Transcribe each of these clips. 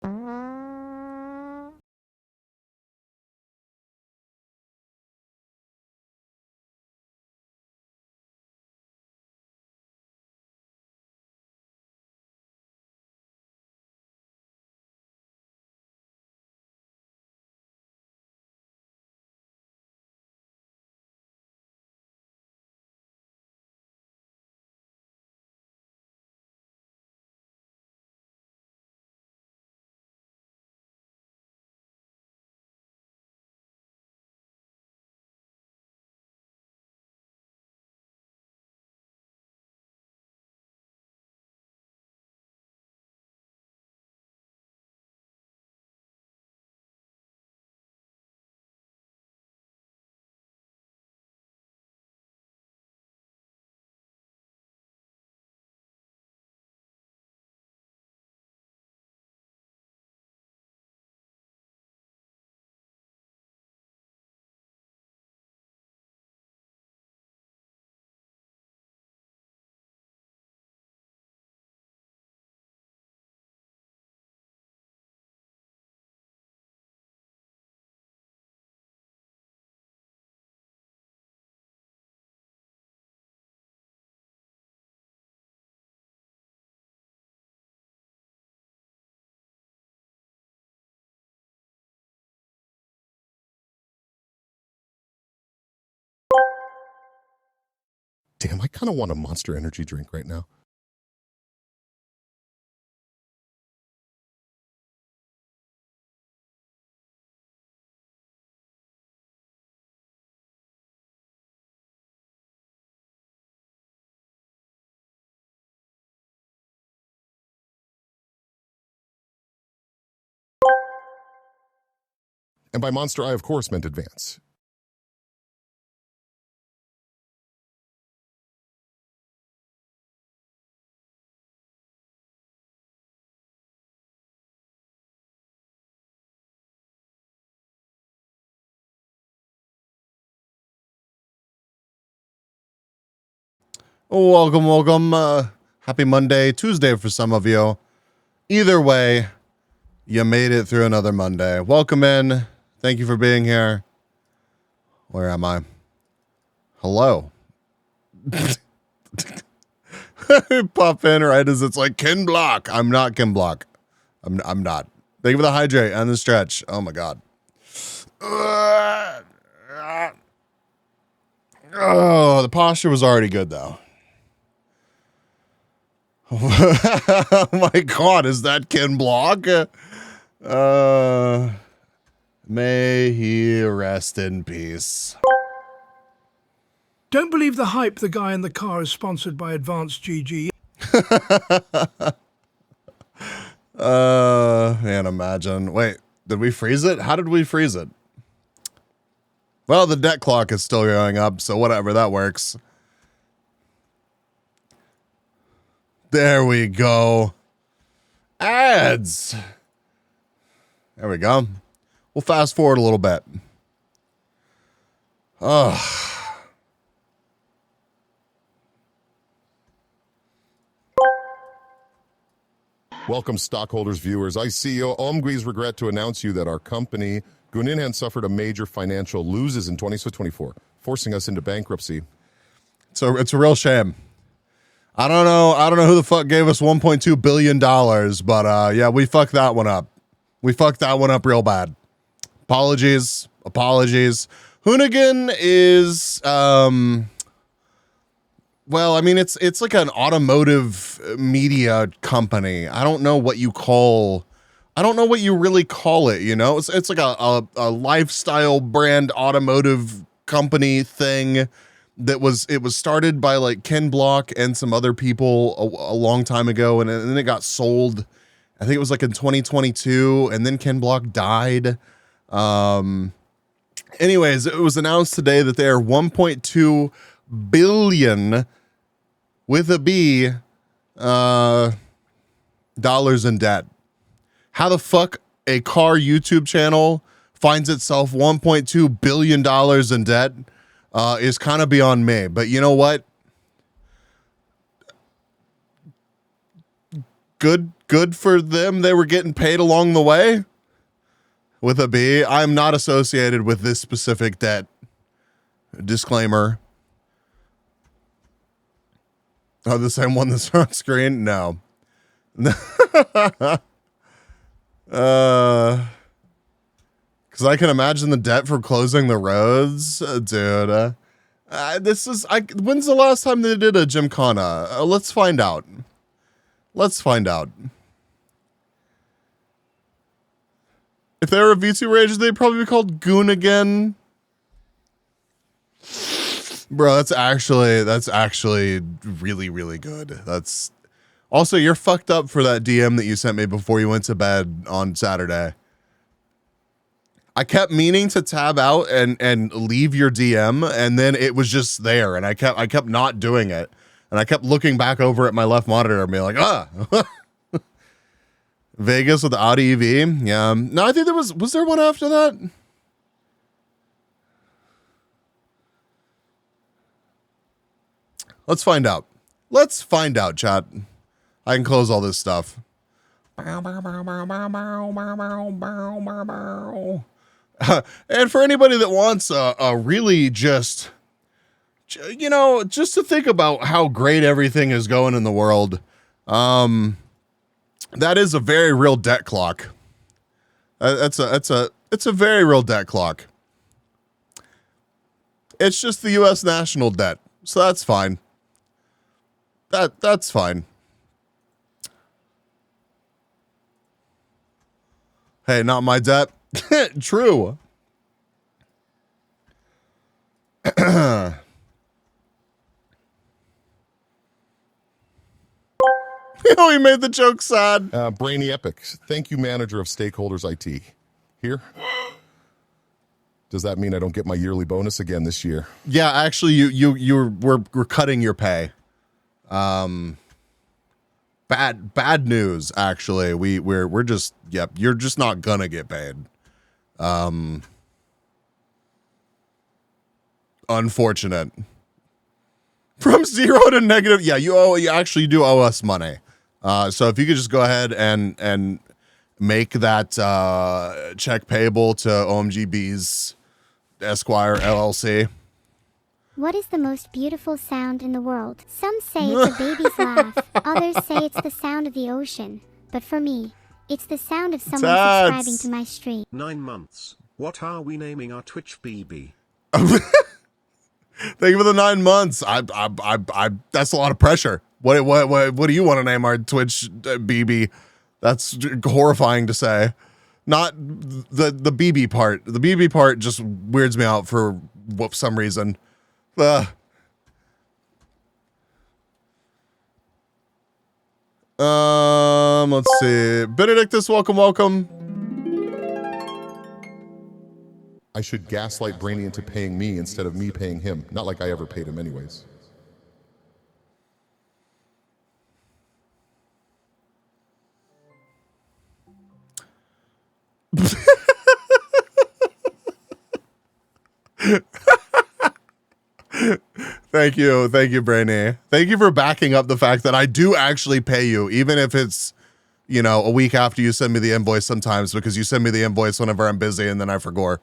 Damn, I kind of want a Monster Energy drink right now. And by Monster, I of course meant Advance. Welcome. Happy Monday, Tuesday for some of you. Either way, you made it through another Monday. Welcome in. Thank you for being here. Where am I? Hello. Pop in right as it's like Ken Block. I'm not Ken Block. I'm not. Thank you for the hydrate and the stretch. Oh my god. Oh, the posture was already good though. Oh my god, is that Ken Block? May he rest in peace. Don't believe the hype. The guy in the car is sponsored by Advanced GG. Can't imagine. Wait, did we freeze it? How did we freeze it? Well, the debt clock is still going up, so whatever, that works. There we go. Ads. There we go. We'll fast forward a little bit. Welcome, stockholders, viewers. I, CEO Omgui's regret to announce you that our company, Hoonigan, suffered a major financial losses in 2024, forcing us into bankruptcy. So it's a real shame. I don't know who the fuck gave us $1.2 billion, but yeah, we fucked that one up. We fucked that one up real bad. Apologies. Hoonigan is, well, I mean, it's like an automotive media company. I don't know what you really call it, you know? It's like a lifestyle brand automotive company thing it was started by like Ken Block and some other people a long time ago, and then it got sold. I think it was like in 2022, and then Ken Block died. Anyways, it was announced today that they are 1.2 billion with a B dollars in debt. How the fuck a car YouTube channel finds itself $1.2 billion in debt is kind of beyond me. But you know what? good for them. They were getting paid along the way. With a B. I'm not associated with this specific debt. Disclaimer. Oh, the same one that's on screen? No. Because I can imagine the debt for closing the roads, dude. When's the last time they did a Gymkhana? Let's find out. If they were a V2 Rage, they'd probably be called Hoonigan. Bro, that's actually really, really good. That's also, you're fucked up for that DM that you sent me before you went to bed on Saturday. I kept meaning to tab out and leave your DM, and then it was just there, and I kept not doing it, and I kept looking back over at my left monitor and being like, Vegas with the Audi EV. Yeah. No, I think was there one after that? Let's find out. Chat. I can close all this stuff. And for anybody that wants a really just to think about how great everything is going in the world, that is a very real debt clock. It's a very real debt clock. It's just the U.S. national debt, so that's fine. That's fine. Hey, not my debt. True. He made the joke sad. Brainy Epic. Thank you, manager of Stakeholders IT. Here. Does that mean I don't get my yearly bonus again this year? Yeah, actually, we're cutting your pay. Bad news. Actually, we're just you're just not gonna get paid. Unfortunate. From 0 to negative. Yeah, you actually do owe us money. So if you could just go ahead and make that check payable to OMGB's Esquire LLC. What is the most beautiful sound in the world? Some say it's a baby's laugh. Others say it's the sound of the ocean. But for me, it's the sound of someone subscribing to my stream. 9 months. What are we naming our Twitch BB? Thank you for the 9 months. I that's a lot of pressure. What do you want to name our Twitch BB? That's horrifying to say. Not the BB part. The BB part just weirds me out for some reason. Let's see. Benedictus, welcome. I should gaslight Brainy into paying me instead of me paying him. Not like I ever paid him anyways. Thank you, Brainy. Thank you for backing up the fact that I do actually pay you, even if it's, a week after you send me the invoice sometimes, because you send me the invoice whenever I'm busy and then I forgot.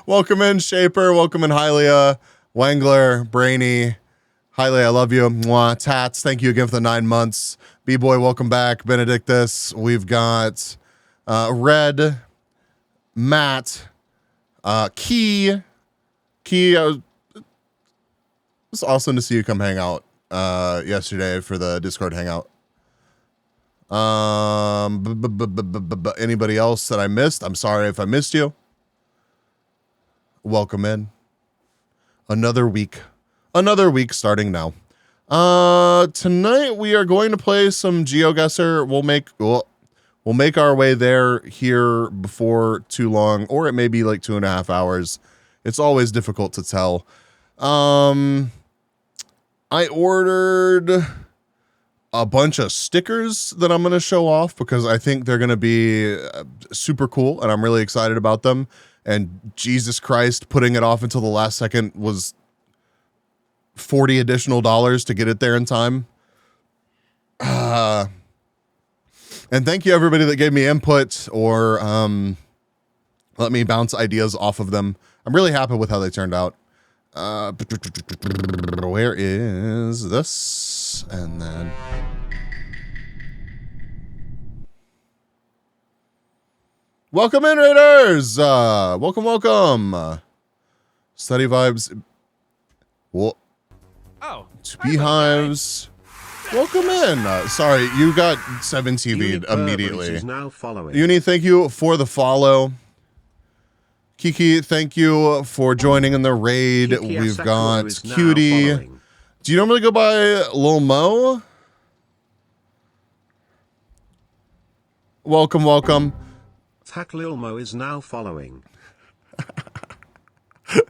Welcome in, Shaper. Welcome in, Hylia, Wangler, Brainy. Hylia, I love you. Mwah. Tats, thank you again for the 9 months. B-Boy, welcome back. Benedictus. We've got Red, Matt, Key, it was awesome to see you come hang out yesterday for the Discord hangout. Anybody else that I missed? I'm sorry if I missed you. Welcome in. Another week starting now. Tonight we are going to play some GeoGuessr. We'll make our way there here before too long, or it may be like 2.5 hours. It's always difficult to tell. I ordered a bunch of stickers that I'm going to show off because I think they're going to be super cool and I'm really excited about them. And Jesus Christ, putting it off until the last second was $40 additional to get it there in time. And thank you everybody that gave me input or let me bounce ideas off of them. I'm really happy with how they turned out. Where is this? And then welcome in, Raiders. Welcome. Study vibes. Well, Beehives. Welcome in. Sorry, you got 7 TV'd immediately. Uni, thank you for the follow. Kiki, thank you for joining in the raid. Kiki We've Asako got Cutie. Do you normally go by Lil Mo? Welcome. Hack Lil Mo is now following.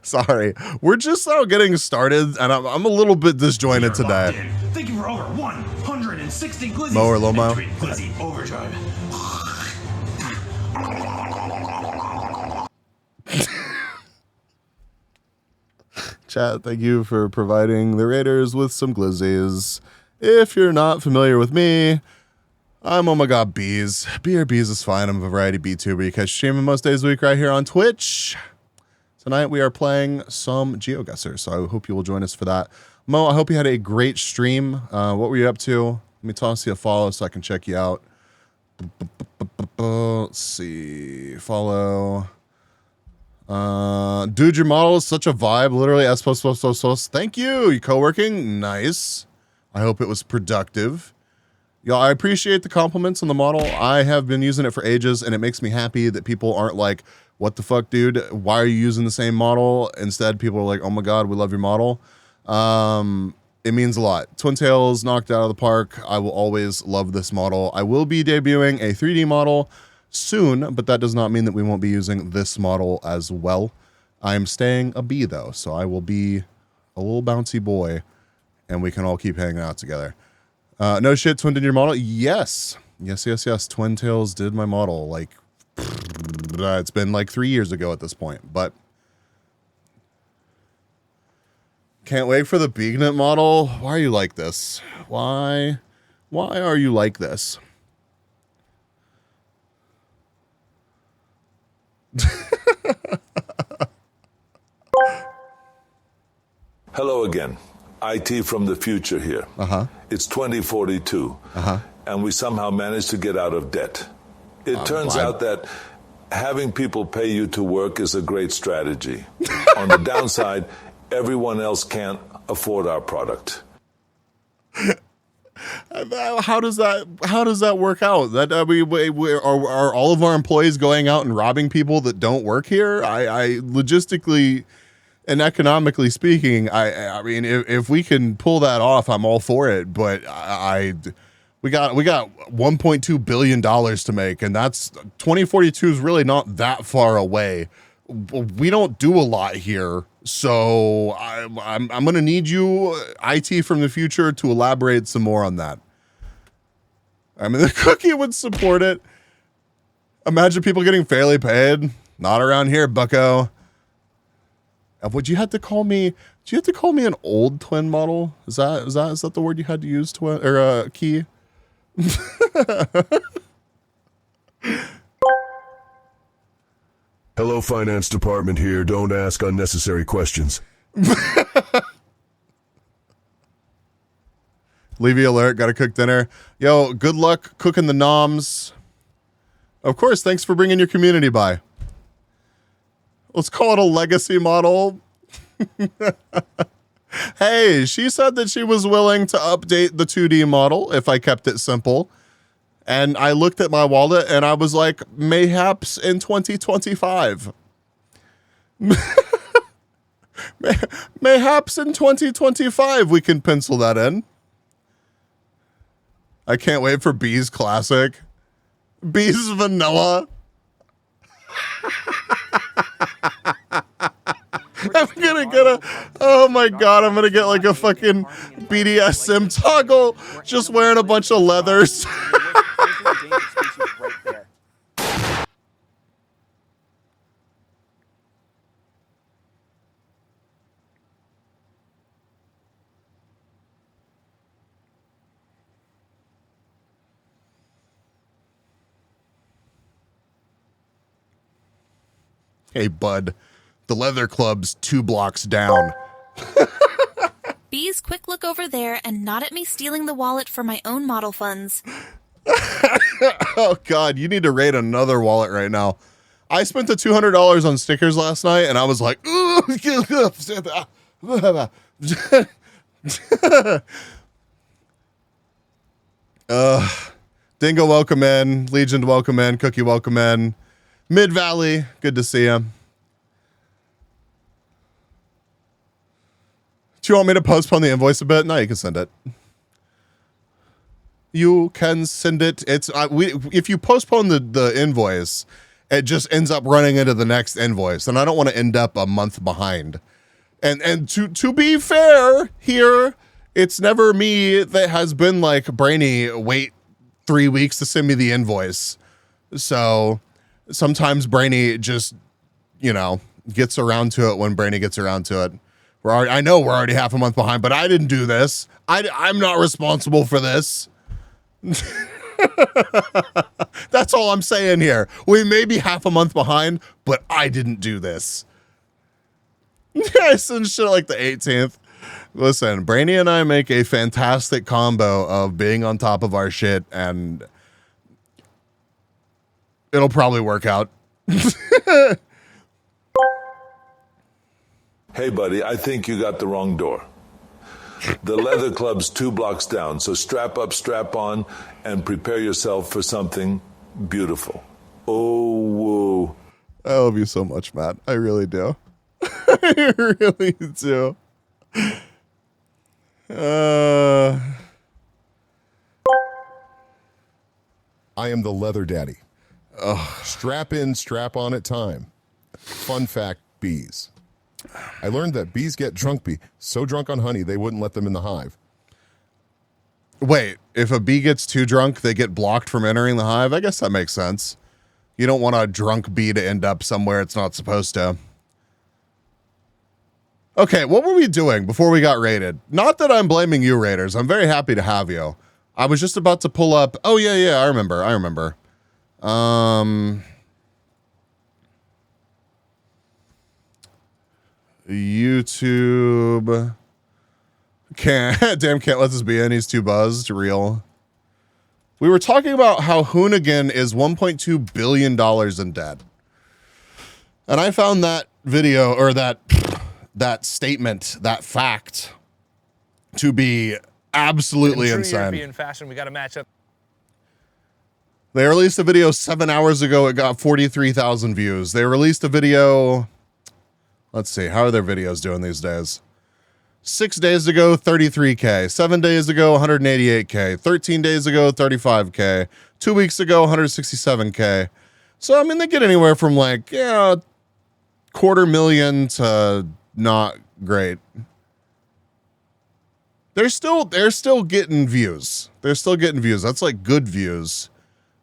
Sorry, we're just now getting started, and I'm a little bit disjointed today. Thank you for over 160 glizzies. Mo or Lil Mo? Glizzy overdrive. Chat, thank you for providing the Raiders with some glizzies. If you're not familiar with me, I'm Oh My God Bees. B or Bees is fine. I'm a variety BTuber. You catch streaming most days of the week right here on Twitch. Tonight we are playing some GeoGuessr, so I hope you will join us for that. Mo, I hope you had a great stream. What were you up to? Let me toss you a follow so I can check you out. Let's see. Follow. Dude, your model is such a vibe. Literally, S plus. Thank you. You co-working? Nice. I hope it was productive. Y'all, I appreciate the compliments on the model. I have been using it for ages, and it makes me happy that people aren't like, what the fuck, dude? Why are you using the same model? Instead, people are like, oh my God, we love your model. It means a lot. Twin Tails knocked out of the park. I will always love this model. I will be debuting a 3D model soon, but that does not mean that we won't be using this model as well. I'm staying a bee though, so I will be a little bouncy boy, and we can all keep hanging out together. No shit, Twin did your model? Yes. Twin Tails did my model. Like, it's been like 3 years ago at this point, but can't wait for the Beagnet model. Why are you like this? Why are you like this? Hello again. IT from the future here. It's 2042. And we somehow managed to get out of debt. It turns out that having people pay you to work is a great strategy. On the downside, everyone else can't afford our product. How does that work out? That are all of our employees going out and robbing people that don't work here? I logistically and economically speaking, I mean, if we can pull that off, I'm all for it. But we got $1.2 billion to make, and that's 2042 is really not that far away. We don't do a lot here, so I'm gonna need you, IT from the future, to elaborate some more on that. I mean, the cookie would support it. Imagine people getting fairly paid. Not around here, bucko. Would you have to call me? Do you have to call me an old twin model? Is that the word you had to use? Twin or key? Hello, finance department here. Don't ask unnecessary questions. Levy alert, gotta cook dinner. Yo, good luck cooking the noms. Of course, thanks for bringing your community by. Let's call it a legacy model. Hey, she said that she was willing to update the 2D model if I kept it simple. And I looked at my wallet and I was like, mayhaps in 2025. Mayhaps in 2025 we can pencil that in. I can't wait for Bees Classic. Bees Vanilla. I'm gonna get oh my God, I'm gonna get like a fucking BDSM toggle just wearing a bunch of leathers. Hey, bud. The leather club's 2 blocks down. Bee's quick look over there and nod at me stealing the wallet for my own model funds. Oh, God. You need to raid another wallet right now. I spent the $200 on stickers last night, and I was like, Dingo, welcome in. Legion, welcome in. Cookie, welcome in. Mid Valley, good to see you. Do you want me to postpone the invoice a bit? No, you can send it. You can send it. It's if you postpone the invoice, it just ends up running into the next invoice, and I don't want to end up a month behind. And to be fair here, it's never me that has been like, Brainy, wait 3 weeks to send me the invoice. So sometimes Brainy just, gets around to it when Brainy gets around to it. I know we're already half a month behind, but I didn't do this. I'm not responsible for this. That's all I'm saying here. We may be half a month behind, but I didn't do this. I send shit like the 18th. Listen, Brainy and I make a fantastic combo of being on top of our shit, and it'll probably work out. Hey, buddy, I think you got the wrong door. The leather club's 2 blocks down, so strap up, strap on, and prepare yourself for something beautiful. Oh, whoa. I love you so much, Matt. I really do. I really do. I am the leather daddy. Strap in, strap on at time. Fun fact, bees. I learned that bees get drunk, so drunk on honey they wouldn't let them in the hive. Wait, if a bee gets too drunk, they get blocked from entering the hive? I guess that makes sense. You don't want a drunk bee to end up somewhere it's not supposed to. Okay, what were we doing before we got raided? Not that I'm blaming you, raiders. I'm very happy to have you. I was just about to pull up. Oh, yeah, I remember. YouTube. Can't let this be in. He's too buzzed. Real. We were talking about how Hoonigan is $1.2 billion in debt. And I found that video, or that statement, that fact, to be absolutely insane. European fashion, we got to match up. They released a video 7 hours ago. It got 43,000 views. They released a video. Let's see. How are their videos doing these days? 6 days ago, 33K. 7 days ago, 188K. 13 days ago, 35K. 2 weeks ago, 167K. So, I mean, they get anywhere from like, 250,000 to not great. They're still getting views. They're still getting views. That's like good views.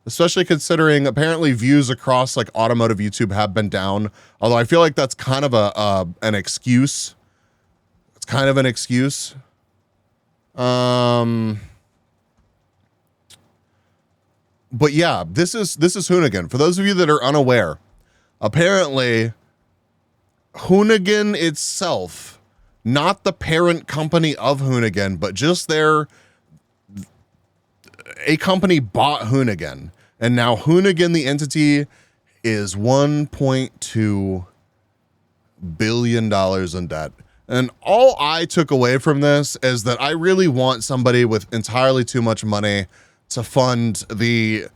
Especially considering apparently views across like automotive YouTube have been down. Although I feel like that's kind of an excuse. It's kind of an excuse. But yeah, this is Hoonigan. For those of you that are unaware, apparently Hoonigan itself, not the parent company of Hoonigan, but just a company bought Hoonigan. And now Hoonigan, the entity, is $1.2 billion in debt. And all I took away from this is that I really want somebody with entirely too much money to fund the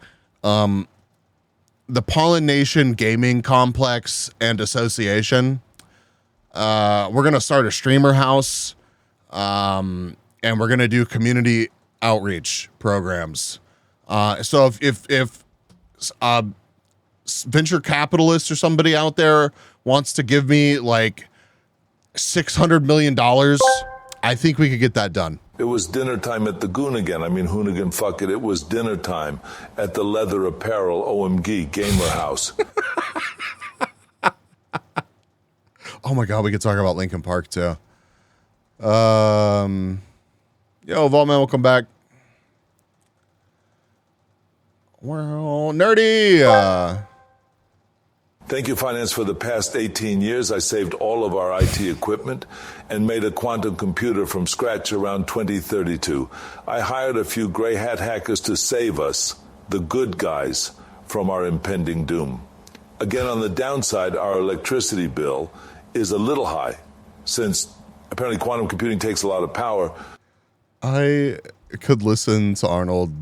Pollen Nation Gaming Complex and Association. We're going to start a streamer house, and we're going to do community outreach programs. So if venture capitalist or somebody out there wants to give me like $600 million, I think we could get that done. It was dinner time at the Goonigan. I mean, Hoonigan, fuck it. It was dinner time at the Leather Apparel OMG Gamer House. Oh my God, we could talk about Linkin Park too. Yo, Vaultman, welcome back. Well, nerdy. Thank you, Finance. For the past 18 years, I saved all of our IT equipment and made a quantum computer from scratch around 2032. I hired a few gray hat hackers to save us, the good guys, from our impending doom. Again, on the downside, our electricity bill is a little high, since apparently quantum computing takes a lot of power. I could listen to Arnold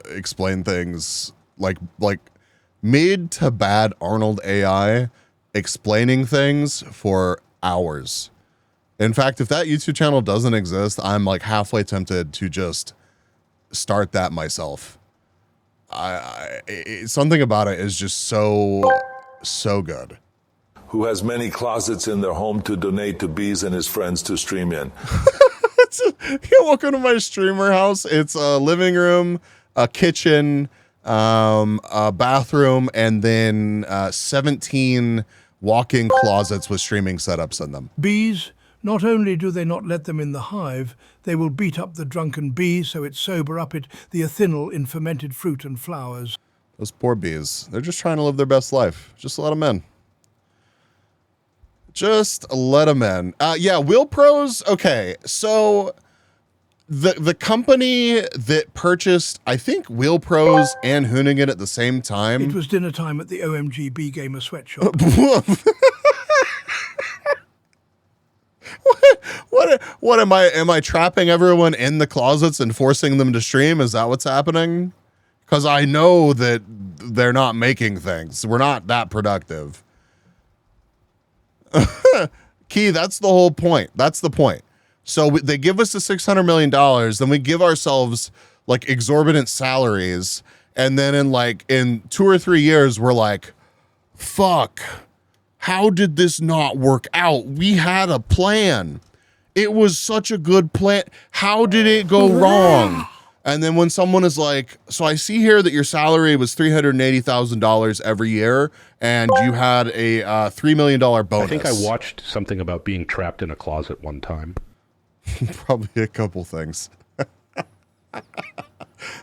explain things like mid to bad Arnold AI explaining things for hours. In fact, if that YouTube channel doesn't exist, I'm like halfway tempted to just start that myself. Something about it is just so good. Who has many closets in their home to donate to Bees and his friends to stream in. Welcome to my streamer house. It's a living room, a kitchen, a bathroom, and then 17 walk-in closets with streaming setups in them. Bees, not only do they not let them in the hive, they will beat up the drunken bee so it sober up the ethanol in fermented fruit and flowers. Those poor bees. They're just trying to live their best life. Just let them in. Just let them in. Yeah, Wheel Pros. Okay, so the company that purchased, I think, Wheel Pros and Hoonigan at the same time. It was dinner time at the OMG Bee Gamer sweatshop. What am I trapping everyone in the closets and forcing them to stream? Is that what's happening? Because I know that they're not making things. We're not that productive. Key, that's the whole point. That's the point. So they give us the $600 million, then we give ourselves like exorbitant salaries, and then in 2 or 3 years, we're like, fuck, how did this not work out? We had a plan. It was such a good plan. How did it go wrong? And then when someone is like, so I see here that your salary was $380,000 every year, and you had a $3 million bonus. I think I watched something about being trapped in a closet one time. Probably a couple things.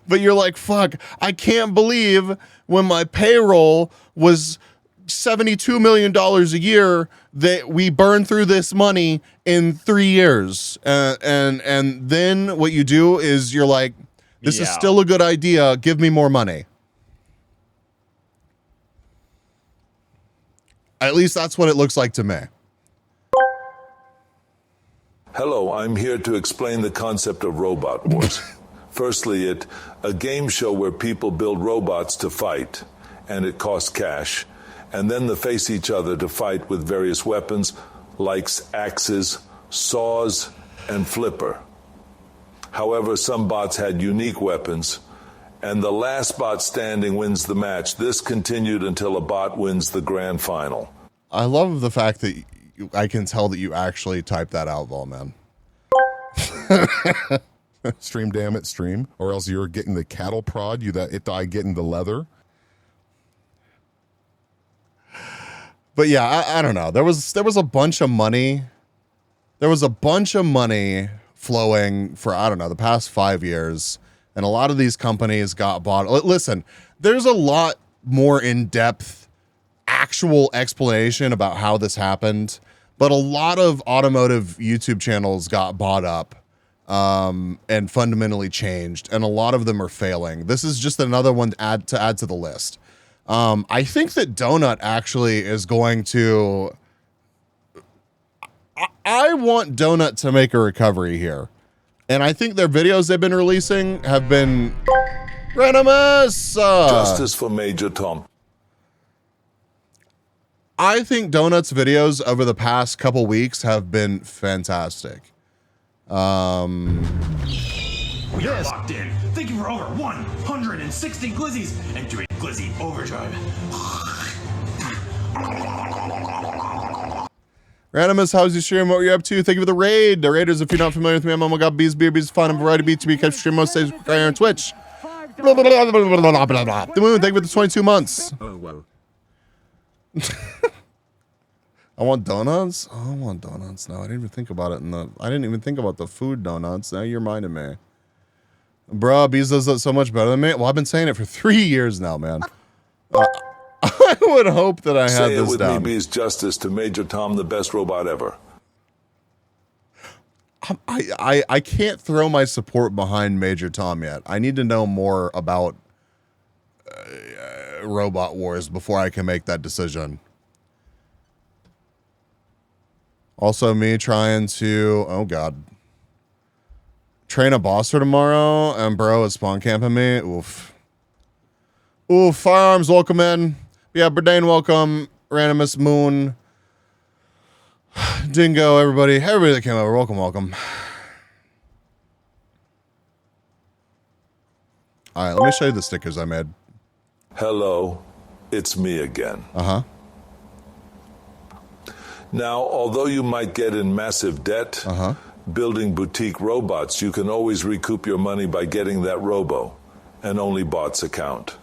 But you're like, fuck, I can't believe when my payroll was $72 million a year that we burned through this money in 3 years. And then what you do is you're like, this is still a good idea. Give me more money. At least that's what it looks like to me. Hello, I'm here to explain the concept of Robot Wars. Firstly, a game show where people build robots to fight, and it costs cash, and then they face each other to fight with various weapons like axes, saws, and flipper. However, some bots had unique weapons, and the last bot standing wins the match. This continued until a bot wins the grand final. I love the fact that I can tell that you actually typed that out, Volman. Stream, damn it, stream. Or else you're getting the cattle prod, it died getting the leather. But yeah, I don't know. There was a bunch of money. There was a bunch of money flowing for, I don't know, the past 5 years. And a lot of these companies got bought. Listen, there's a lot more in-depth actual explanation about how this happened. But a lot of automotive YouTube channels got bought up and fundamentally changed. And a lot of them are failing. This is just another one to add to the list. I think that Donut actually is going to... I want Donut to make a recovery here. And I think their videos they've been releasing have been randomous. Justice for Major Tom. I think Donut's videos over the past couple weeks have been fantastic. We are locked in. Thank you for over 160 glizzies and doing glizzy overdrive. Randomus, how's your stream? What were you up to? Thank you for the raid. The raiders, if you're not familiar with me, I'm got bees, beer, bees, fun, and variety beat to be catch stream most days on Twitch. Blah, blah, blah, blah, blah, blah, blah, blah. The moon, thank you for the 22 months. Oh, wow. I want donuts. Oh, I want donuts now. I didn't even think about it. I didn't even think about the food donuts. Now you're reminding me. Bruh, Bees does that so much better than me. Well, I've been saying it for 3 years now, man. I would hope that I had Say it this with down. me, Beast Justice to Major Tom, the best robot ever. I can't throw my support behind Major Tom yet. I need to know more about Robot Wars before I can make that decision. Also, me trying to, oh God, train a bosser tomorrow, and bro is spawn camping me. Oof. Oof, Firearms, welcome in. Yeah, Burdane, welcome. Randomus Moon. Dingo, everybody that came over, welcome. All right, let me show you the stickers I made. Hello, it's me again. Uh-huh. Now, although you might get in massive debt building boutique robots, you can always recoup your money by getting that robo, an only bots account.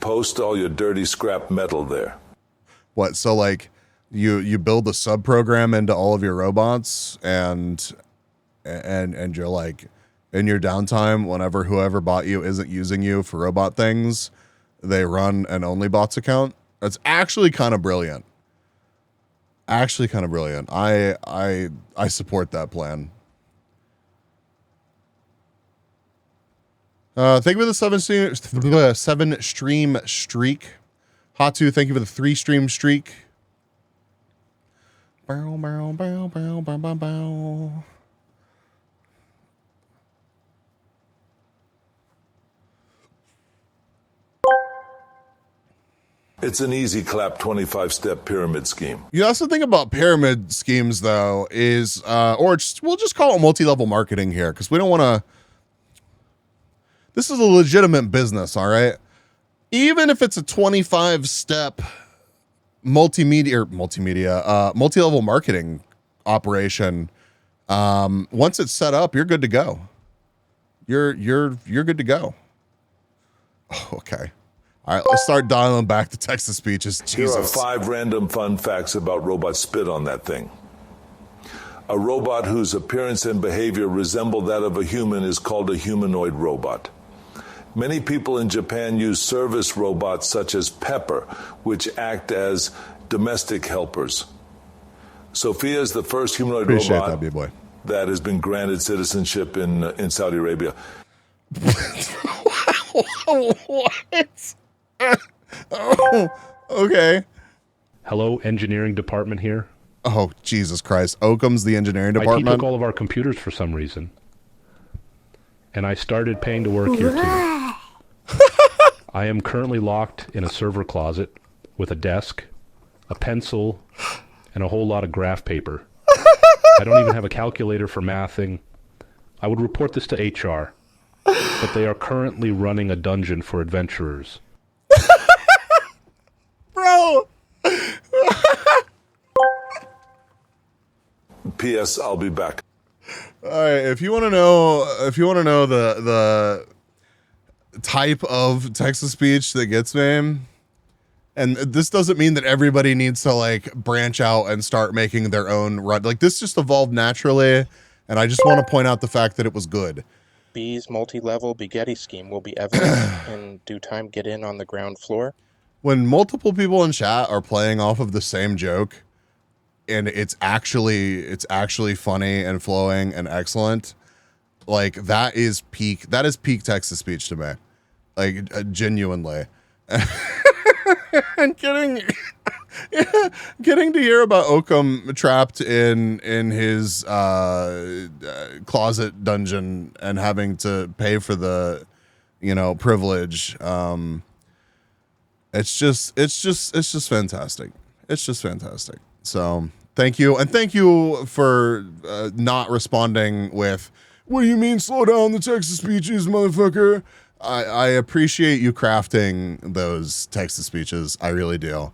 Post all your dirty scrap metal there. What, so like you build a sub program into all of your robots and you're like in your downtime, whenever whoever bought you isn't using you for robot things, they run an only bots account. That's actually kind of brilliant. I support that plan. Thank you for the 7-stream streak. Hatu, thank you for the 3-stream streak. Bow, bow, bow, bow, bow, bow, bow. It's an easy clap 25-step pyramid scheme. You know, that's the thing about pyramid schemes, though, is, we'll just call it multi-level marketing here, because we don't want to. This is a legitimate business, all right? Even if it's a 25-step multi-level marketing operation, once it's set up, you're good to go. You're good to go. Oh, okay. All right, let's start dialing back the text-to speeches. Jesus. Here are 5 random fun facts about robot spit on that thing. A robot whose appearance and behavior resemble that of a human is called a humanoid robot. Many people in Japan use service robots such as Pepper, which act as domestic helpers. Sophia is the first humanoid robot that has been granted citizenship in Saudi Arabia. What? Oh, okay. Hello, engineering department here. Oh, Jesus Christ. Oakham's the engineering department? IT took all of our computers for some reason. And I started paying to work here, too. I am currently locked in a server closet with a desk, a pencil, and a whole lot of graph paper. I don't even have a calculator for mathing. I would report this to HR, but they are currently running a dungeon for adventurers. Bro! P.S. I'll be back. All right, if you want to know the type of text-to-speech that gets me, and this doesn't mean that everybody needs to like branch out and start making their own run. Like this just evolved naturally, and I just want to point out the fact that it was good. B's multi-level Bugatti scheme will be evident in due time. Get in on the ground floor. When multiple people in chat are playing off of the same joke, and it's actually funny and flowing and excellent, like that is peak text-to-speech to me, like genuinely. And getting to hear about Oakham trapped in his closet dungeon and having to pay for the privilege, it's just fantastic. It's just fantastic. So thank you, and thank you for not responding with, "What do you mean slow down the text-to-speeches, motherfucker?" I appreciate you crafting those text-to-speeches. I really do.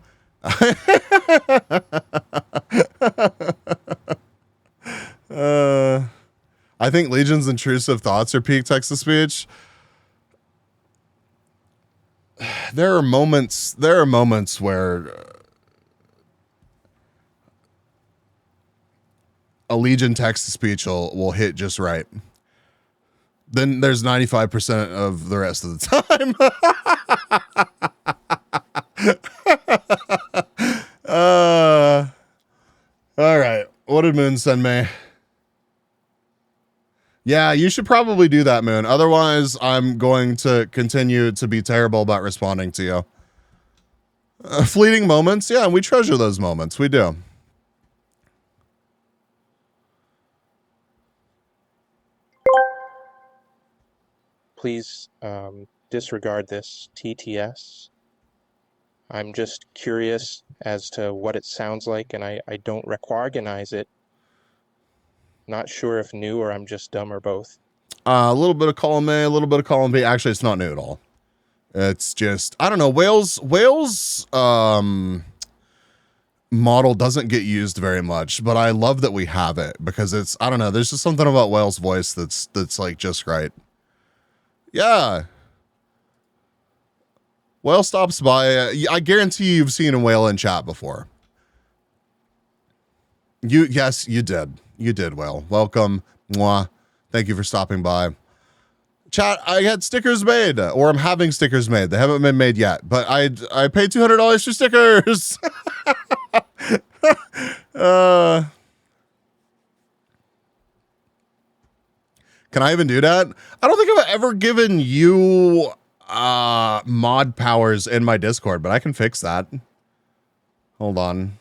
I think Legion's intrusive thoughts are peak text-to-speech. There are moments where a Legion text-to-speech will hit just right. Then there's 95% of the rest of the What did Moon send me? Yeah, you should probably do that, Moon. Otherwise, I'm going to continue to be terrible about responding to you. Fleeting moments. Yeah, we treasure those moments. We do. Please disregard this TTS. I'm just curious as to what it sounds like, and I don't recognize it. Not sure if new or I'm just dumb or both. A little bit of column A, a little bit of column B. Actually, it's not new at all. It's just, I don't know. Wales model doesn't get used very much, but I love that we have it because it's, I don't know. There's just something about Wales' voice that's like just right. Yeah. Whale stops by. I guarantee you've seen a whale in chat before. Yes, you did. You did, Whale. Welcome. Mwah. Thank you for stopping by. Chat, I had stickers made, or I'm having stickers made. They haven't been made yet, but I paid $200 for stickers. Can I even do that? I don't think I've ever given you mod powers in my Discord, but I can fix that. Hold on.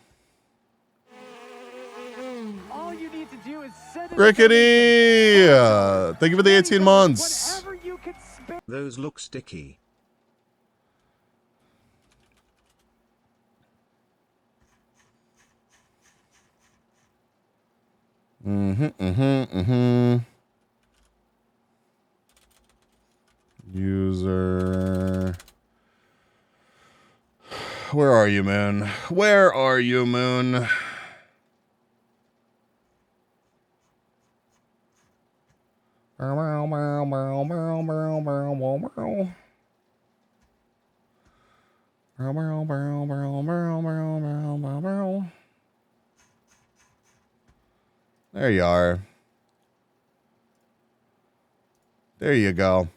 All you need to do is Rickety! Thank you for the 18 months. Those look sticky. User. Where are you, Moon? Where are you, Moon? There you are. There you go.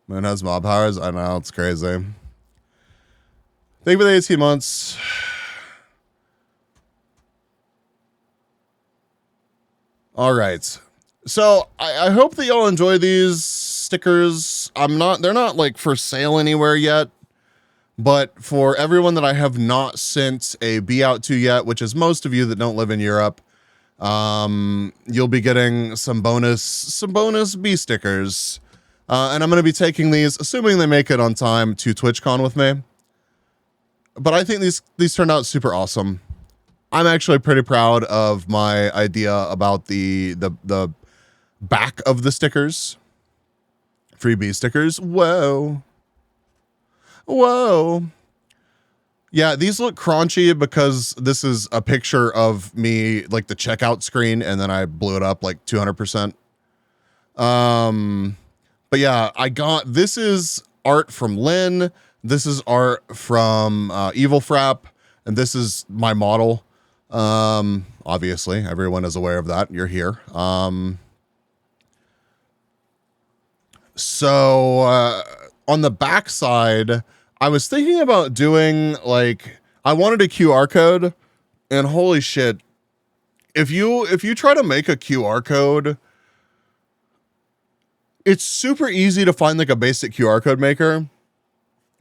Moon has mob powers. I know, it's crazy. Thank you for the 18 months. All right. So I hope that y'all enjoy these stickers. They're not like for sale anywhere yet, but for everyone that I have not sent a B out to yet, which is most of you that don't live in Europe, you'll be getting some bonus B stickers. And I'm going to be taking these, assuming they make it on time, to TwitchCon with me. But I think these turned out super awesome. I'm actually pretty proud of my idea about the back of the stickers. Freebie stickers. Whoa. Whoa. Yeah, these look crunchy because this is a picture of me, like the checkout screen, and then I blew it up like 200%. But yeah, this is art from Lynn. This is art from Evil Frap, and this is my model. Obviously, everyone is aware of that. You're here. So on the back side, I was thinking about doing I wanted a QR code, and holy shit, if you try to make a QR code, it's super easy to find like a basic QR code maker.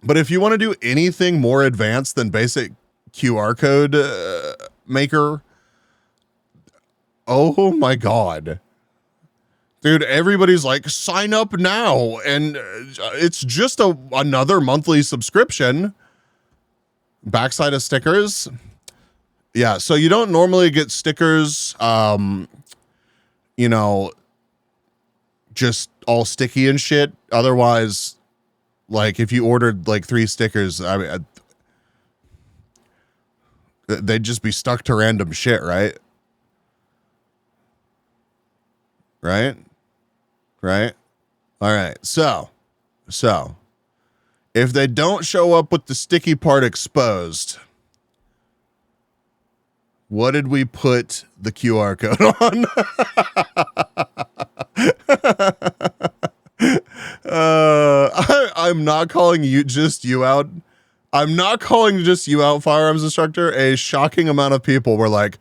But if you want to do anything more advanced than basic QR code maker, oh my God. Dude, everybody's like, sign up now. And it's just another monthly subscription. Backside of stickers. Yeah, so you don't normally get stickers, just all sticky and shit. Otherwise, like if you ordered like 3 stickers, I mean, they'd just be stuck to random shit, right? Right? All right. So if they don't show up with the sticky part exposed, what did we put the QR code on? I'm not calling you out, I'm not calling just you out, firearms instructor. A shocking amount of people were like,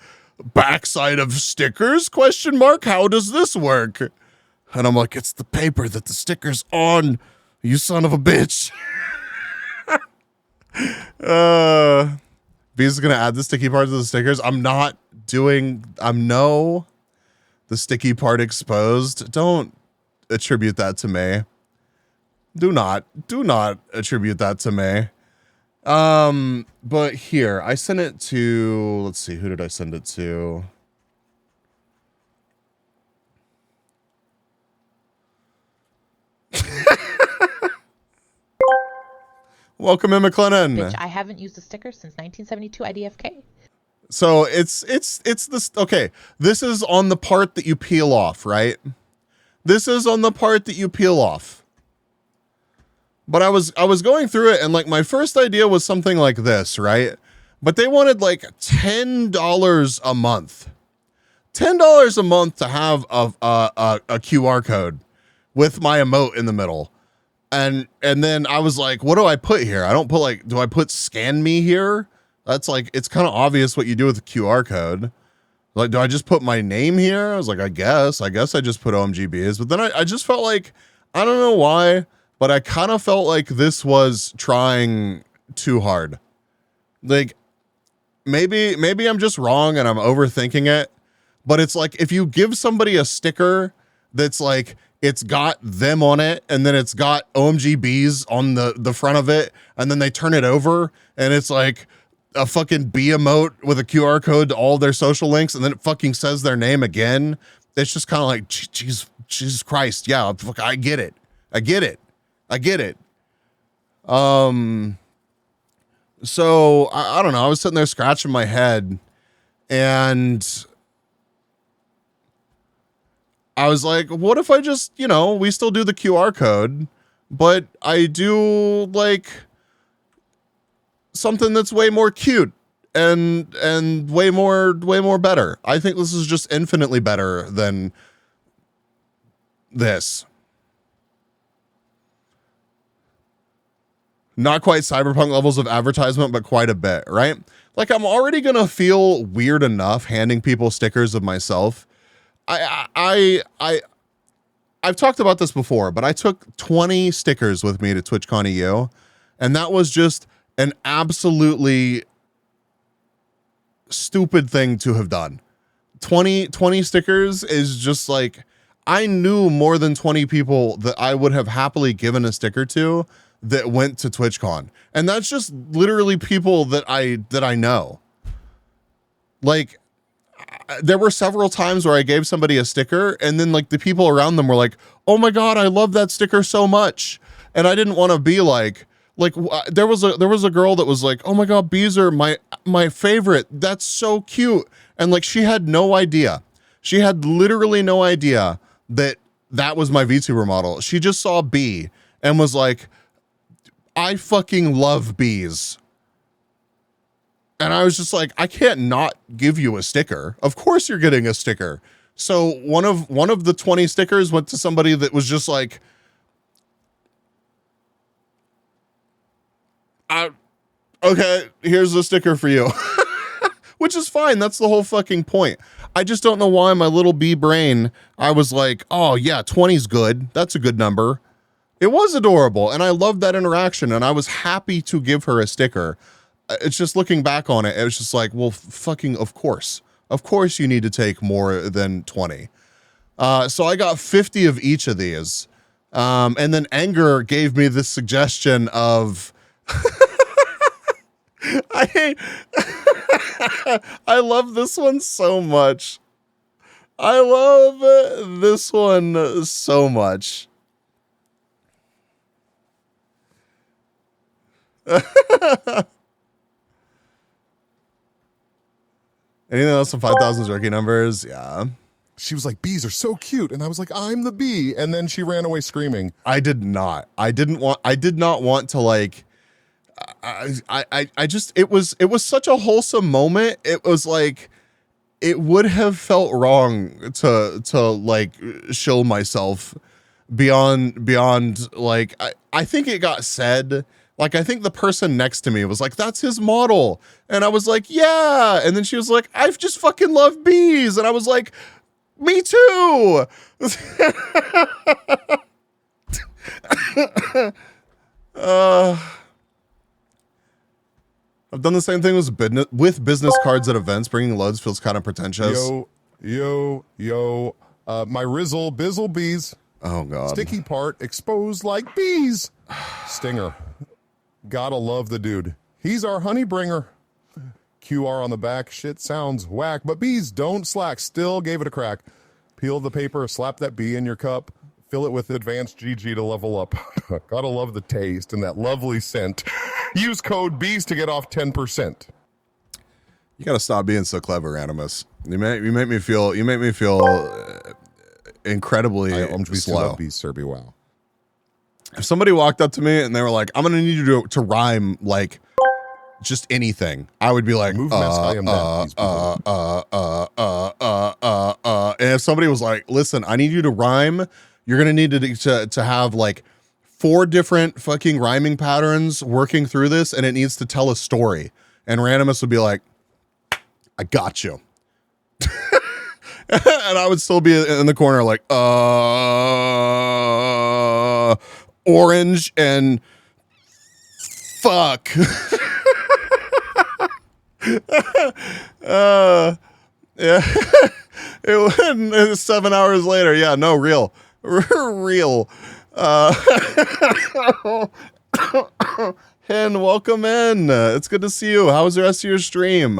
backside of stickers, question mark, how does this work? And I'm like, it's the paper that the sticker's on, you son of a bitch. Bees is gonna add the sticky part to the stickers. The sticky part exposed. Don't attribute that to me. Do not attribute that to me. But here, I sent it to, let's see, who did I send it to? Welcome in, McLennan. Bitch, I haven't used a sticker since 1972 IDFK. So it's this, okay, this is on the part that you peel off, right? This is on the part that you peel off. But I was going through it, and like my first idea was something like this, right? But they wanted like $10 a month. $10 a month to have a QR code with my emote in the middle. And then I was like, what do I put here? I don't put like, do I put scan me here? That's like, it's kind of obvious what you do with the QR code. Like, do I just put my name here? I was like, I guess I just put OMGBs. But then I just felt like, I don't know why, but I kind of felt like this was trying too hard. Like, maybe I'm just wrong and I'm overthinking it. But it's like, if you give somebody a sticker that's like, it's got them on it, and then it's got OMGBs on the front of it, and then they turn it over, and it's like a fucking B emote with a QR code to all their social links, and then it fucking says their name again. It's just kind of like, Jesus Christ, yeah, I get it. So I don't know. I was sitting there scratching my head, and I was like, what if I just, we still do the QR code, but I do like something that's way more cute and way more better. I think this is just infinitely better than this. Not quite cyberpunk levels of advertisement, but quite a bit, right? Like, I'm already going to feel weird enough handing people stickers of myself. I've talked about this before, but I took 20 stickers with me to TwitchCon EU, and that was just an absolutely stupid thing to have done. 20 stickers is just like, I knew more than 20 people that I would have happily given a sticker to that went to TwitchCon. And that's just literally people that I know. Like, there were several times where I gave somebody a sticker, and then like the people around them were like, oh my God, I love that sticker so much. And I didn't want to be like there was a girl that was like, oh my God, bees are my favorite. That's so cute. And like, she had no idea. She had literally no idea that was my VTuber model. She just saw bee and was like, I fucking love bees. And I was just like, I can't not give you a sticker. Of course you're getting a sticker. So one of the 20 stickers went to somebody that was just like, okay, here's a sticker for you. Which is fine. That's the whole fucking point. I just don't know why my little bee brain, I was like, oh yeah, 20's good. That's a good number. It was adorable. And I loved that interaction. And I was happy to give her a sticker. It's just looking back on it, it was just like, well, fucking, of course you need to take more than 20. So I got 50 of each of these. And then Anger gave me this suggestion of, I love this one so much. I love this one so much. Anything else from 5,000's rookie numbers? Yeah. She was like, bees are so cute. And I was like, I'm the bee. And then she ran away screaming. I did not want to like, I just, it was such a wholesome moment. It was like, it would have felt wrong to like show myself beyond like, I think it got said Like, I think the person next to me was like, that's his model. And I was like, yeah. And then she was like, I just fucking love bees. And I was like, me too. I've done the same thing with business cards at events. Bringing loads feels kind of pretentious. Yo. My Rizzle, Bizzle bees. Oh, God. Sticky part exposed like bees. Stinger. Gotta love the dude. He's our honey bringer. QR on the back. Shit sounds whack, but bees don't slack. Still gave it a crack. Peel the paper, slap that bee in your cup. Fill it with advanced GG to level up. Gotta love the taste and that lovely scent. Use code BEES to get off 10%. You gotta stop being so clever, Animus. You make me feel incredibly slow. Love bees, Serby. Wow. If somebody walked up to me and they were like, I'm gonna need you to rhyme like just anything, I would be like, and if somebody was like, listen, I need you to rhyme, you're gonna need to have like 4 different fucking rhyming patterns working through this, and it needs to tell a story. And Randomus would be like, I got you. And I would still be in the corner like, orange and fuck. Yeah. It was 7 hours later. Yeah, no, real. Hen, welcome in. It's good to see you. How was the rest of your stream?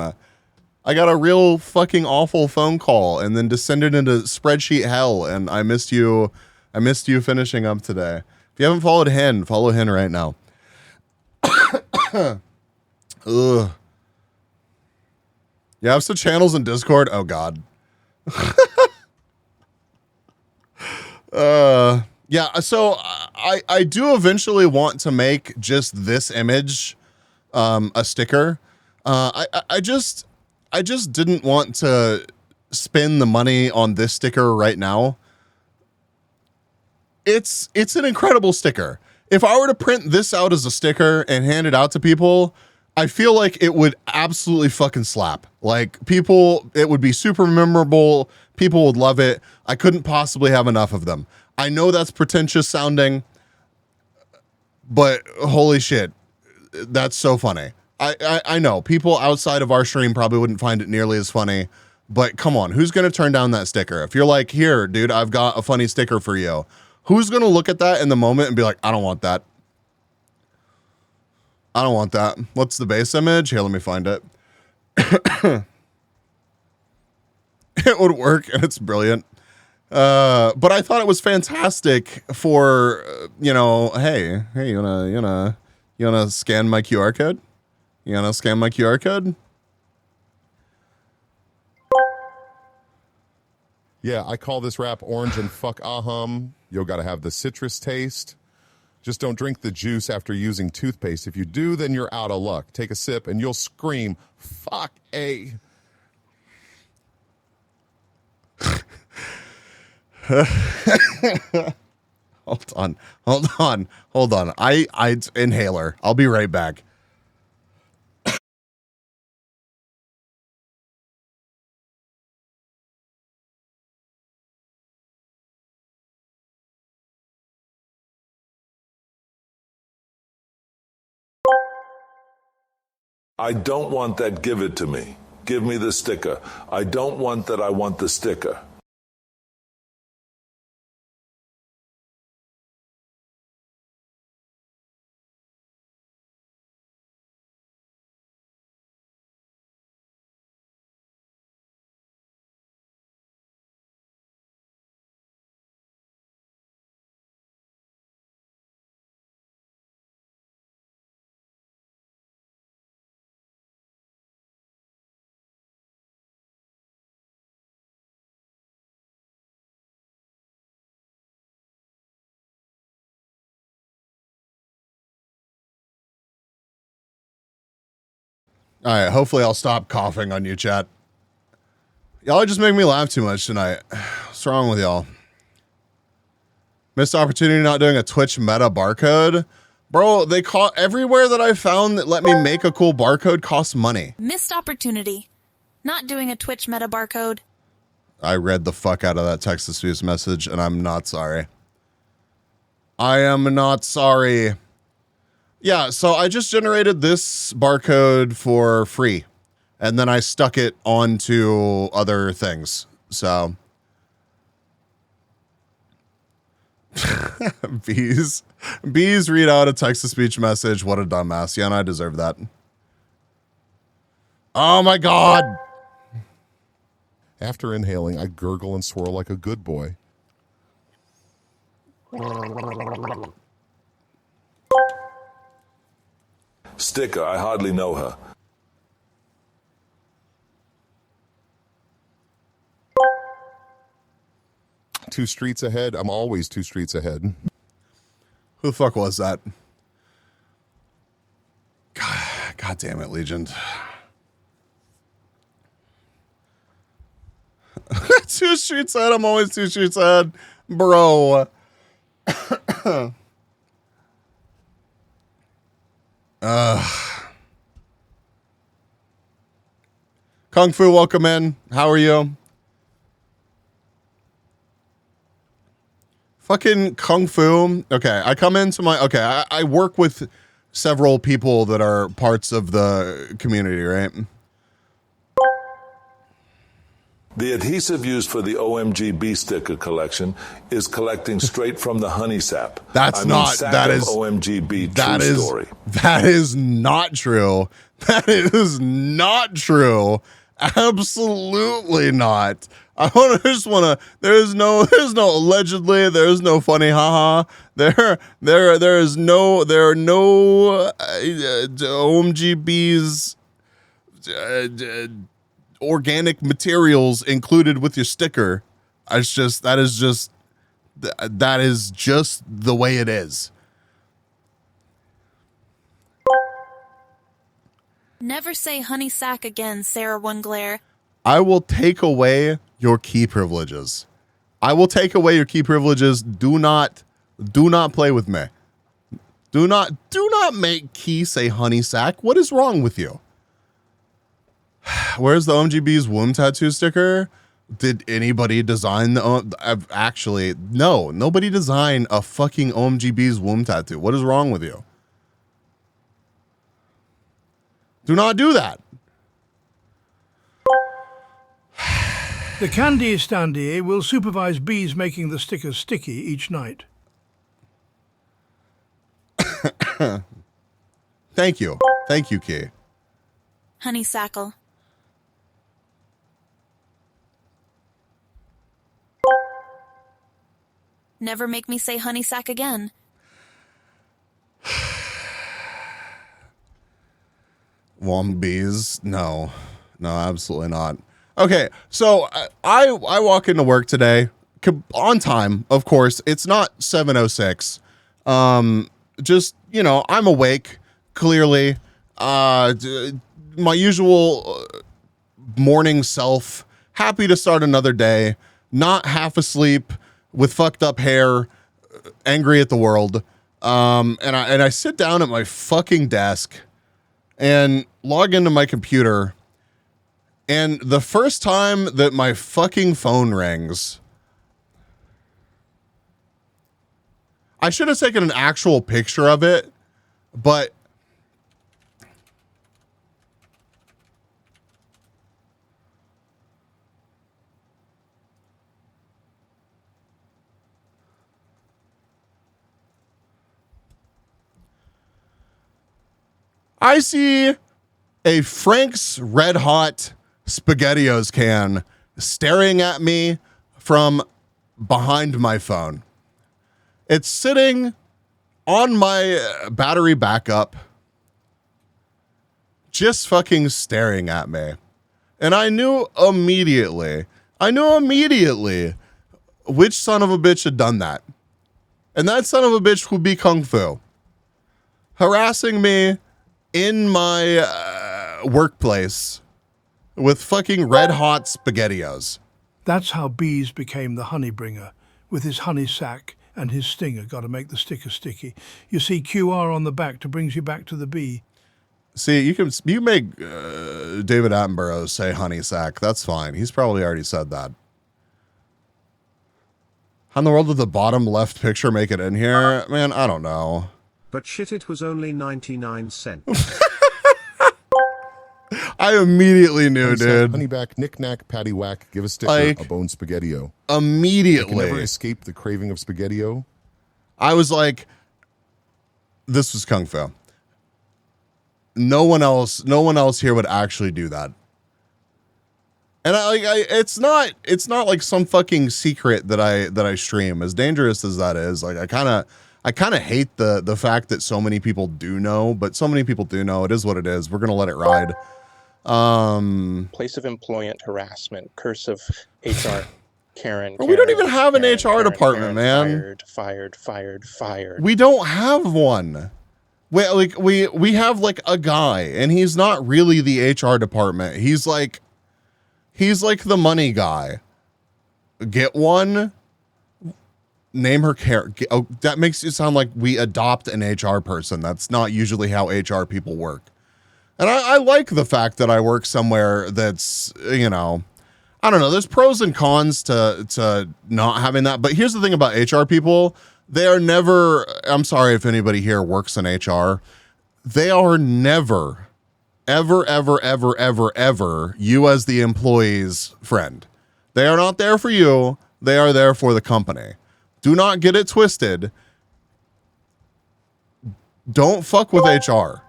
I got a real fucking awful phone call and then descended into spreadsheet hell, and I missed you finishing up today. If you haven't followed Hen, follow Hen right now. Ugh. You have some channels in Discord? Oh, God. Yeah, so I do eventually want to make just this image a sticker. I just didn't want to spend the money on this sticker right now. It's an incredible sticker. If I were to print this out as a sticker and hand it out to people, I feel like it would absolutely fucking slap. Like, it would be super memorable. People would love it. I couldn't possibly have enough of them. I know that's pretentious sounding, but holy shit, that's so funny. I know people outside of our stream probably wouldn't find it nearly as funny, but come on, who's going to turn down that sticker? If you're like, here, dude, I've got a funny sticker for you. Who's going to look at that in the moment and be like, I don't want that. I don't want that. What's the base image? Here, let me find it. It would work, and it's brilliant. But I thought it was fantastic for, hey, you wanna scan my QR code? You wanna scan my QR code? Yeah, I call this rap orange and fuck ahum. You gotta have the citrus taste. Just don't drink the juice after using toothpaste. If you do, then you're out of luck. Take a sip and you'll scream, fuck a. Hold on. I inhaler. I'll be right back. I don't want that. Give it to me. Give me the sticker. I don't want that. I want the sticker. All right, hopefully I'll stop coughing on you, chat. Y'all just make me laugh too much tonight. What's wrong with y'all? Missed opportunity not doing a Twitch meta barcode. Bro, they everywhere that I found that let me make a cool barcode costs money. Missed opportunity. Not doing a Twitch meta barcode. I read the fuck out of that text-to-speech message, and I'm not sorry. I am not sorry. Yeah, so I just generated this barcode for free, and then I stuck it onto other things. So, bees read out a text-to-speech message. What a dumbass. Yeah, and I deserve that. Oh my God. After inhaling, I gurgle and swirl like a good boy. Sticker, I hardly know her. Two streets ahead. I'm always 2 streets ahead. Who the fuck was that? God damn it, Legend. 2 streets ahead. I'm always 2 streets ahead. Bro. Kung Fu, welcome in. How are you? Fucking Kung Fu. Okay, I come into my... Okay, I work with several people that are parts of the community, right? The adhesive used for the OMGB sticker collection is collecting straight from the honey sap. That is OMGB that true is story. That is not true. That is not true. Absolutely not. There's no allegedly, there's no funny haha. There are no OMGB's organic materials included with your sticker. That is just the way it is. Never say honey sack again, Sarah One Glare. I will take away your key privileges. I will take away your key privileges. Do not play with me. Do not make Key say honey sack. What is wrong with you? Where's the OMGB's womb tattoo sticker? Did anybody design the... Actually, no. Nobody designed a fucking OMGB's womb tattoo. What is wrong with you? Do not do that. The candy standee will supervise bees making the stickers sticky each night. Thank you. Thank you, Key. Honeysackle. Never make me say honeysack again. Bees? No, absolutely not. Okay, so I walk into work today on time. Of course, it's not 7:06. Just, I'm awake. Clearly, my usual morning self. Happy to start another day. Not half asleep with fucked up hair, angry at the world. And I sit down at my fucking desk and log into my computer, and the first time that my fucking phone rings, I should have taken an actual picture of it, but I see a Frank's Red Hot SpaghettiOs can staring at me from behind my phone. It's sitting on my battery backup, just fucking staring at me. And I knew immediately which son of a bitch had done that. And that son of a bitch would be Kung Fu, harassing me in my workplace with fucking red hot SpaghettiOs. That's how bees became the honey bringer, with his honey sack and his stinger. Got to make the sticker sticky. You see QR on the back to brings you back to the bee. See, you make David Attenborough say honey sack. That's fine. He's probably already said that. How in the world did the bottom left picture make it in here? Man, I don't know. But shit, it was only 99 cents. I immediately knew, dude. Honeyback, knick-knack, paddywhack, give a sticker, Like, a bone spaghetti-o. Immediately. You can never escape the craving of spaghetti-o. I was like, this was Kung Fu. No one else here would actually do that. And it's not like some fucking secret that I stream. As dangerous as that is, like I kind of hate the fact that so many people do know, but so many people do know. It is what it is. We're gonna let it ride. Place of employment harassment, curse of HR. Karen. We don't even have an HR department, man. Fired. We don't have one. We have like a guy, and he's not really the HR department. He's like the money guy. Get one. Name her Karen. Oh, that makes it sound like we adopt an HR person. That's not usually how HR people work. And I like the fact that I work somewhere that's, I don't know. There's pros and cons to not having that. But here's the thing about HR people. They are never, I'm sorry if anybody here works in HR. They are never, ever, you as the employee's friend. They are not there for you. They are there for the company. Do not get it twisted. Don't fuck with HR.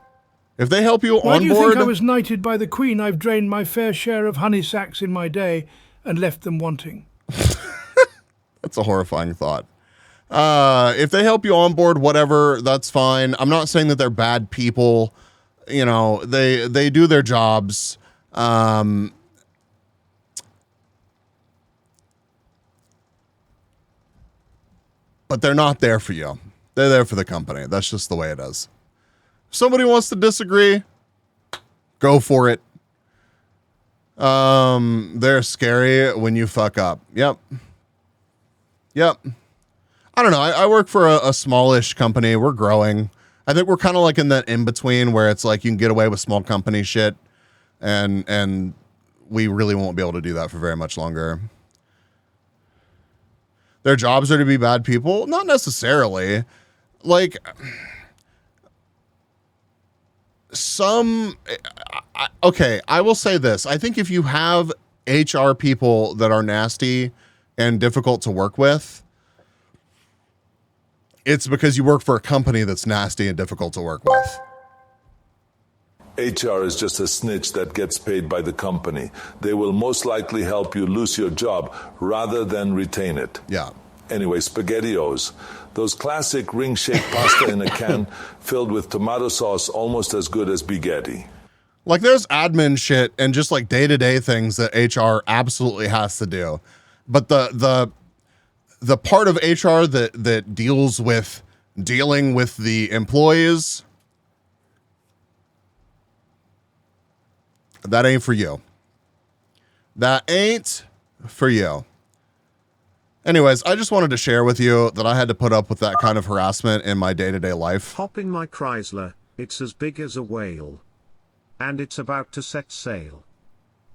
If they help you Why on do you board... think I was knighted by the Queen? I've drained my fair share of honey sacks in my day and left them wanting. That's a horrifying thought. If they help you on board, whatever, that's fine. I'm not saying that they're bad people. They do their jobs. But they're not there for you. They're there for the company. That's just the way it is. If somebody wants to disagree, go for it. They're scary when you fuck up. Yep. I don't know. I work for a smallish company. We're growing. I think we're kind of like in that in-between where it's like you can get away with small company shit, and we really won't be able to do that for very much longer. Their jobs are to be bad people? Not necessarily. Like, okay, I will say this. I think if you have HR people that are nasty and difficult to work with, it's because you work for a company that's nasty and difficult to work with. HR is just a snitch that gets paid by the company. They will most likely help you lose your job rather than retain it. Yeah. Anyway, SpaghettiOs. Those classic ring-shaped pasta in a can filled with tomato sauce, almost as good as spaghetti. Like, there's admin shit and just like day-to-day things that HR absolutely has to do. But the part of HR that deals with dealing with the employees, that ain't for you. That ain't for you. Anyways, I just wanted to share with you that I had to put up with that kind of harassment in my day-to-day life. Hop in my Chrysler, it's as big as a whale. And it's about to set sail.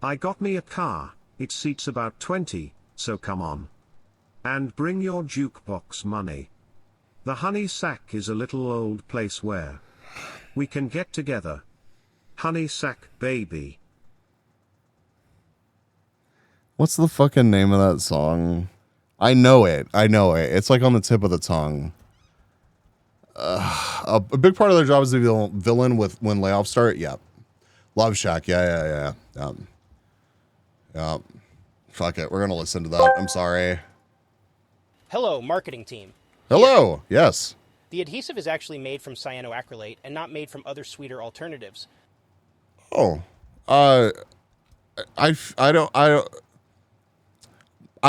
I got me a car, it seats about 20, so come on. And bring your jukebox money. The honey sack is a little old place where we can get together. Honey sack, baby. What's the fucking name of that song? I know it. It's like on the tip of the tongue. A big part of their job is to be the villain with when layoffs start. Yep. Love Shack. Yeah. Fuck it. We're going to listen to that. I'm sorry. Hello, marketing team. Hello. Yes. The adhesive is actually made from cyanoacrylate and not made from other sweeter alternatives. Oh. I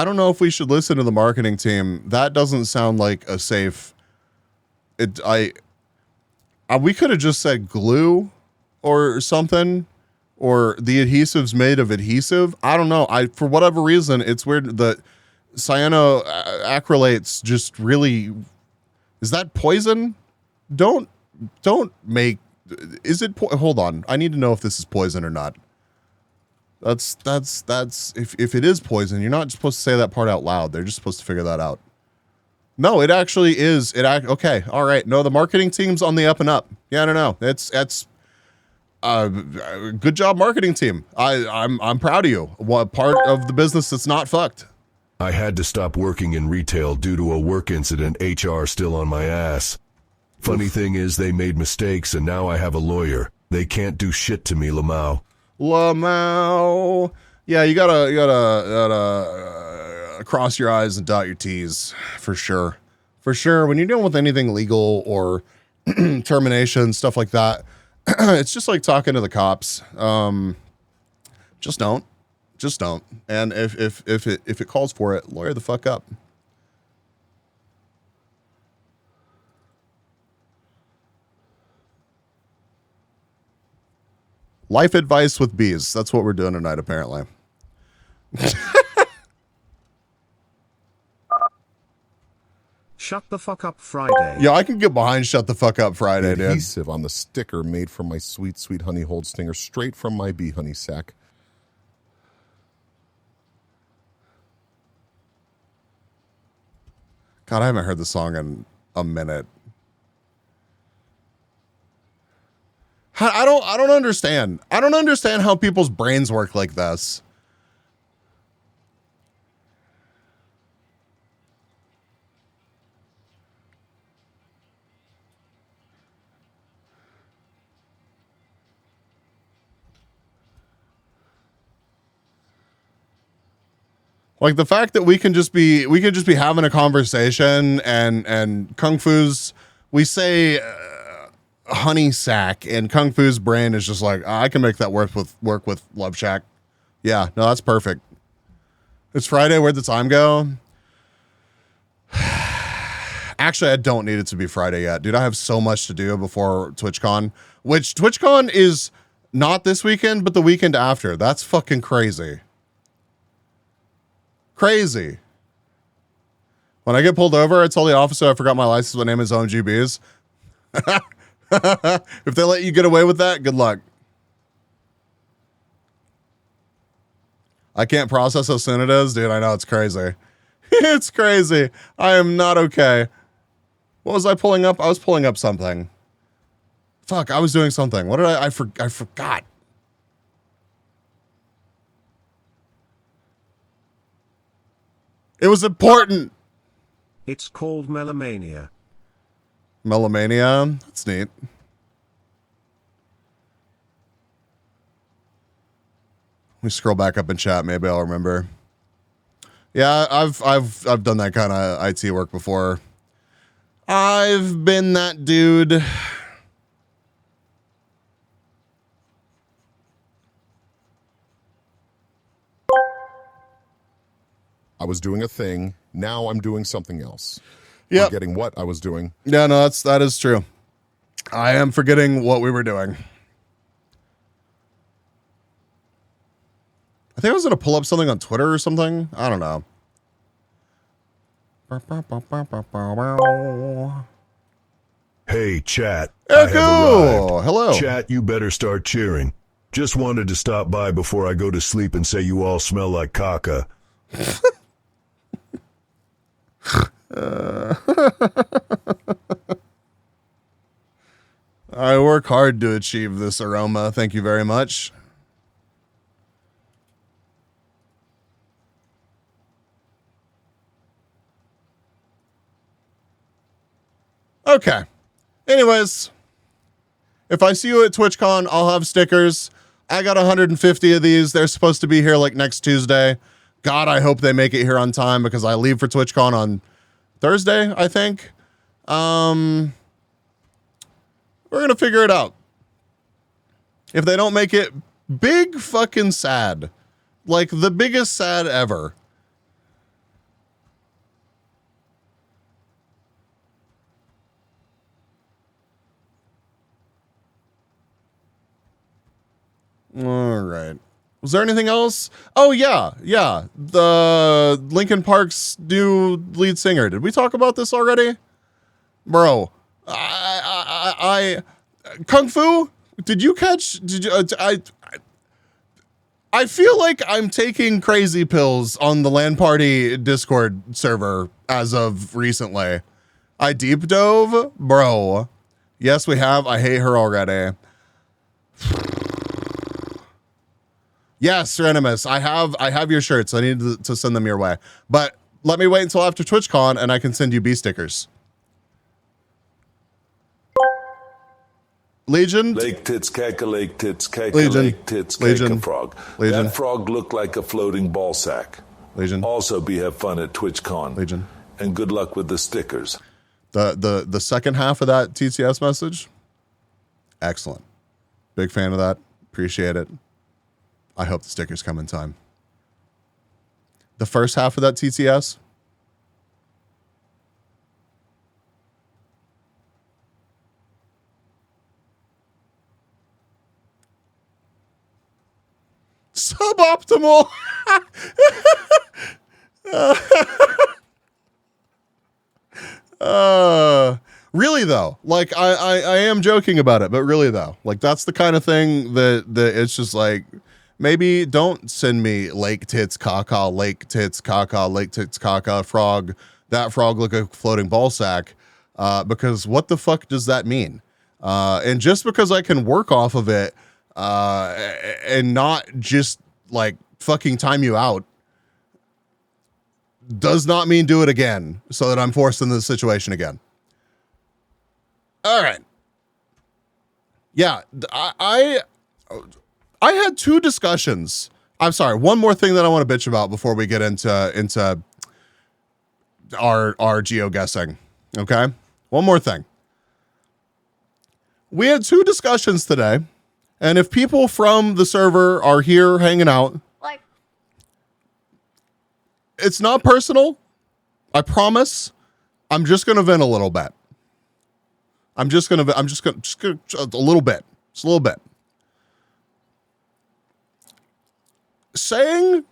don't know if we should listen to the marketing team. That doesn't sound like a safe. We could have just said glue or something, or the adhesive's made of adhesive. I don't know. For whatever reason, it's weird that cyanoacrylate's just really, is that poison? Don't make, is it, hold on. I need to know if this is poison or not. That's, if it is poison, you're not supposed to say that part out loud. They're just supposed to figure that out. No, it actually is. Okay. All right. No, the marketing team's on the up and up. Yeah, I don't know. That's good job, marketing team. I'm proud of you. What part of the business that's not fucked? I had to stop working in retail due to a work incident. HR still on my ass. Funny thing is they made mistakes and now I have a lawyer. They can't do shit to me, Lamau. Lamau. Yeah, you gotta cross your I's and dot your T's for sure. For sure. When you're dealing with anything legal or termination, stuff like that, it's just like talking to the cops. Just don't. And if it calls for it, lawyer the fuck up. Life advice with bees. That's what we're doing tonight, apparently. Shut the fuck up Friday. Yeah, I can get behind Shut the Fuck Up Friday, dude. Adhesive on the sticker made from my sweet, sweet honey hold stinger straight from my bee honey sack. God, I haven't heard the song in a minute. I don't understand. I don't understand how people's brains work like this. Like the fact that we can just be having a conversation and Kung Fu's, we say honey sack, and Kung Fu's brain is just like, I can make that work with Love Shack. Yeah, no, that's perfect. It's Friday. Where'd the time go? Actually, I don't need it to be Friday yet, dude. I have so much to do before TwitchCon, which TwitchCon is not this weekend, but the weekend after. That's fucking crazy. Crazy. When I get pulled over, I tell the officer I forgot my license, my name is OMGBs. If they let you get away with that, good luck. I can't process how soon it is, dude. I know, it's crazy. It's crazy. I am not okay. What was I pulling up? I was pulling up something. Fuck, I was doing something. What did I forgot. It was important. It's called Melomania. Melomania? That's neat. Let me scroll back up in chat. Maybe I'll remember. Yeah, I've done that kind of IT work before. I've been that dude. I was doing a thing. Now I'm doing something else. Yep. Forgetting what I was doing. Yeah, no, that is true. I am forgetting what we were doing. I think I was going to pull up something on Twitter or something. I don't know. Hey, chat. Echo! Hello. Chat, you better start cheering. Just wanted to stop by before I go to sleep and say you all smell like caca. I work hard to achieve this aroma. Thank you very much. Okay. Anyways, if I see you at TwitchCon, I'll have stickers. I got 150 of these. They're supposed to be here like next Tuesday. God, I hope they make it here on time because I leave for TwitchCon on Thursday, I think. We're going to figure it out. If they don't make it, big fucking sad. Like the biggest sad ever. All right. Was there anything else? Oh yeah. The Linkin Park's new lead singer. Did we talk about this already? Bro, I Kung Fu, did you I feel like I'm taking crazy pills on the LAN Party Discord server as of recently. I deep dove, bro. Yes, we have. I hate her already. Yes, Renimus, I have your shirts. I need to send them your way. But let me wait until after TwitchCon and I can send you B stickers. Legion? Lake tits, caca, lake tits, caca, Legion. lake tits, Legion. caca, frog. Legion. That frog looked like a floating ball sack. Legion. Also, have fun at TwitchCon. Legion. And good luck with the stickers. The second half of that TTS message, excellent. Big fan of that. Appreciate it. I hope the stickers come in time. The first half of that TTS, suboptimal. Really though, like I am joking about it, but really though, like that's the kind of thing that it's just like, maybe don't send me lake tits caca, lake tits caca, lake tits caca, frog. That frog look like a floating ball sack, because what the fuck does that mean? And just because I can work off of it, and not just like fucking time you out, does not mean do it again so that I'm forced into the situation again. All right. Yeah, I had two discussions. I'm sorry, one more thing that I want to bitch about before we get into our GeoGuessing. Okay? One more thing. We had two discussions today, and if people from the server are here hanging out, like, it's not personal. I promise. I'm just going to vent a little bit. Just a little bit. Just a little bit. Saying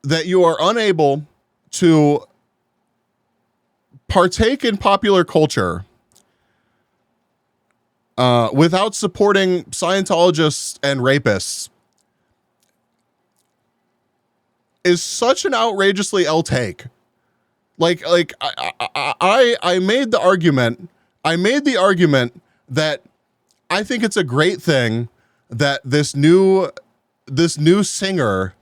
that you are unable to partake in popular culture without supporting Scientologists and rapists is such an outrageously L take. Like I made the argument. I made the argument that I think it's a great thing that this new singer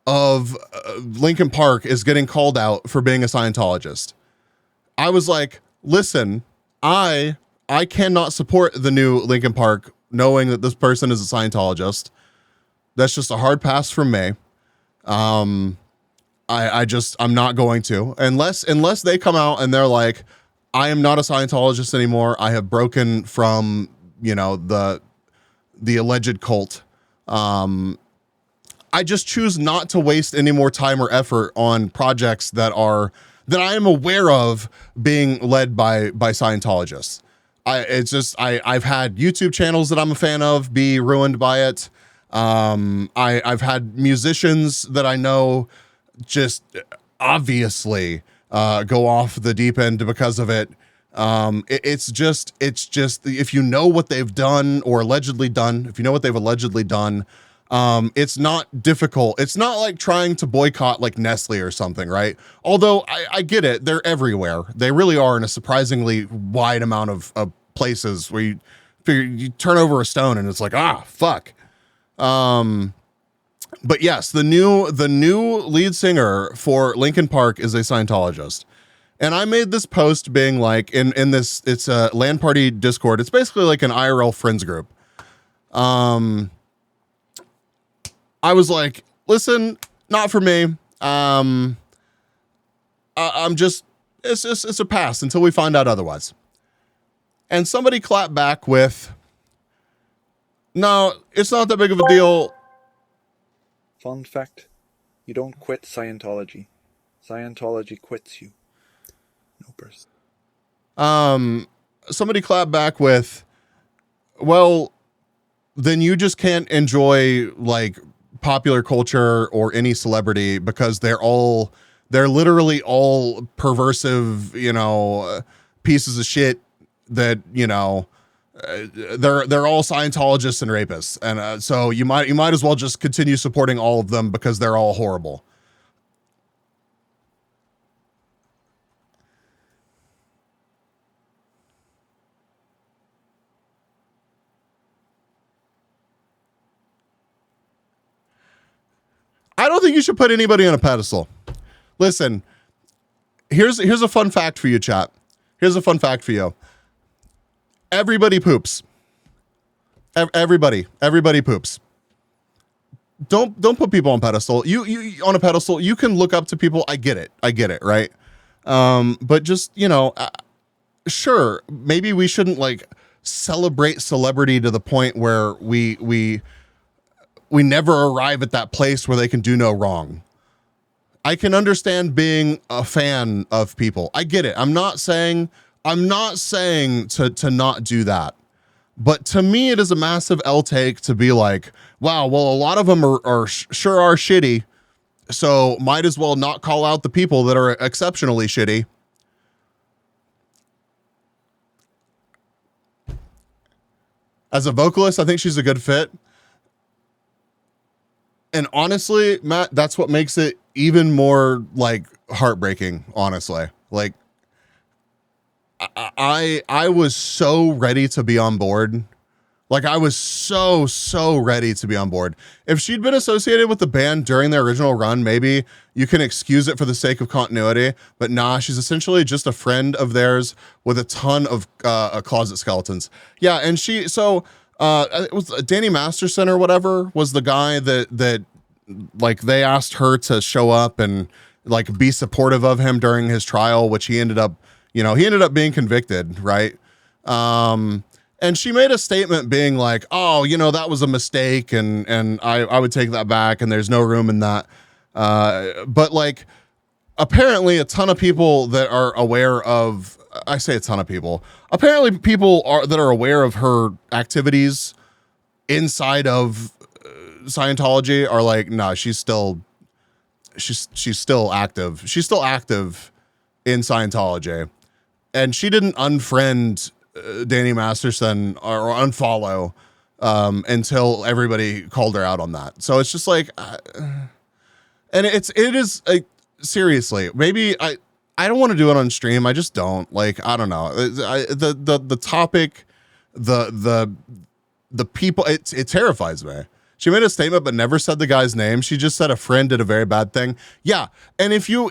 of Linkin Park is getting called out for being a Scientologist. I was like, listen, I cannot support the new Linkin Park knowing that this person is a Scientologist. That's just a hard pass from me. I'm not going to, unless they come out and they're like, I am not a Scientologist anymore. I have broken from, the alleged cult. I just choose not to waste any more time or effort on projects that I am aware of being led by Scientologists. I've had YouTube channels that I'm a fan of be ruined by it. I've had musicians that I know just obviously go off the deep end because of it. It's just if you know what they've done or allegedly done, it's not difficult. It's not like trying to boycott like Nestle or something, right? Although I get it, they're everywhere. They really are in a surprisingly wide amount of places where you figure you turn over a stone and it's like, fuck. But yes, the new lead singer for Linkin Park is a Scientologist. And I made this post being like, in this, it's a LAN Party Discord. It's basically like an IRL friends group. I was like, listen, not for me. I'm just, it's a pass until we find out otherwise. And somebody clapped back with, no, it's not that big of a deal. Fun fact, you don't quit Scientology. Scientology quits you. No person. Somebody clapped back with, well, then you just can't enjoy like popular culture or any celebrity, because they're literally all perversive, pieces of shit that, they're all Scientologists and rapists. And so you might as well just continue supporting all of them, because they're all horrible. I don't think you should put anybody on a pedestal. Listen, here's a fun fact for you, chat. Here's a fun fact for you. Everybody poops. Everybody poops. Don't put people on pedestal. You on a pedestal. You can look up to people. I get it, right? But just, sure, maybe we shouldn't like celebrate celebrity to the point where we never arrive at that place where they can do no wrong. I can understand being a fan of people. I get it. I'm not saying to not do that. But to me, it is a massive L take to be like, wow, well, a lot of them are sure are shitty, so might as well not call out the people that are exceptionally shitty. As a vocalist, I think she's a good fit. And honestly, Matt, that's what makes it even more like heartbreaking, honestly. Like I was so ready to be on board. Like I was so ready to be on board. If she'd been associated with the band during their original run, maybe you can excuse it for the sake of continuity, but nah, she's essentially just a friend of theirs with a ton of closet skeletons. Yeah, and it was Danny Masterson or whatever was the guy that like they asked her to show up and like be supportive of him during his trial, which he ended up being convicted, right? And she made a statement being like, oh, that was a mistake, and I would take that back, and there's no room in that. But like, apparently a ton of people that are aware of, I say a ton of people, apparently people that are aware of her activities inside of Scientology are like, no, she's still active. She's still active in Scientology. And she didn't unfriend Danny Masterson or unfollow until everybody called her out on that. So it's just like, and it is like, seriously, maybe I don't want to do it on stream. I just don't, like, I don't know. The topic, the people, it terrifies me. She made a statement but never said the guy's name. She just said a friend did a very bad thing. Yeah, and if you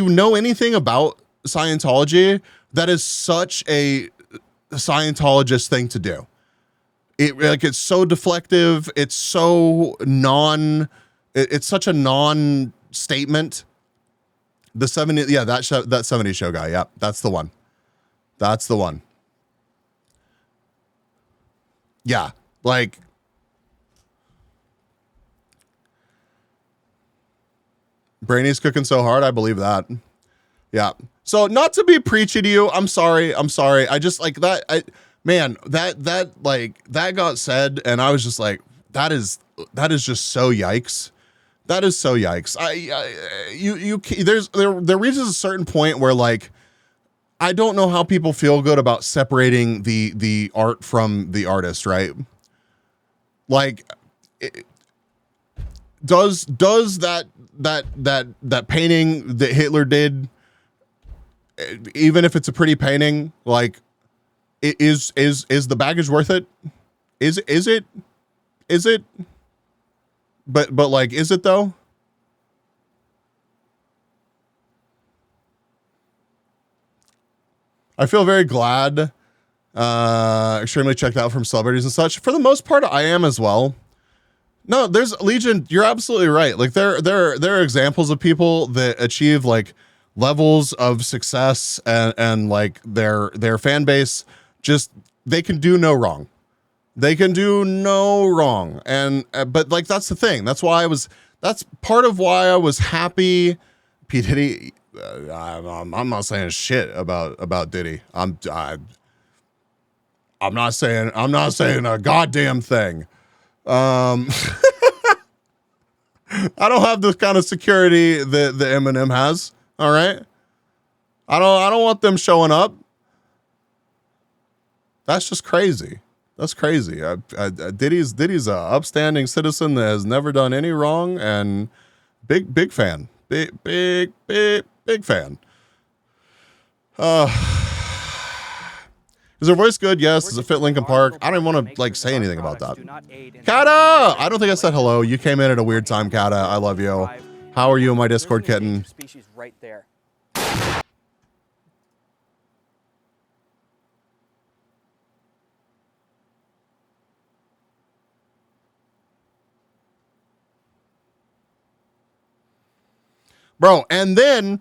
know anything about Scientology, that is such a Scientologist thing to do. It's so deflective. It's so it's such a non-statement. The 70s, yeah, that 70s show guy. Yeah, that's the one. That's the one. Yeah, like, Brainy's cooking so hard, I believe that. Yeah. So not to be preachy to you, I'm sorry. I just like that. That got said, and I was just like, that is just so yikes. That is so yikes. There reaches a certain point where like, I don't know how people feel good about separating the art from the artist, right? Like, does that painting that Hitler did, even if it's a pretty painting, like, is the baggage worth it? Is it? But like, is it though? I feel very glad, extremely checked out from celebrities and such. For the most part, I am as well. No, there's Legion. You're absolutely right. Like there are examples of people that achieve like levels of success and like their fan base, just, they can do no wrong. They can do no wrong. And, but like, that's the thing. That's part of why I was happy. P. Diddy, I'm not saying shit about Diddy. I'm not saying a goddamn thing. I don't have the kind of security that the Eminem has. All right. I don't want them showing up. That's just crazy. That's crazy. Diddy's a upstanding citizen that has never done any wrong, and big fan. Big fan. Is her voice good? Yes. Does it fit Linkin Park? I don't even want to say anything about that. Kata! I don't think I said hello. You came in at a weird time, Kata. I love you. How are you, my Discord kitten? Species right there. Bro, and then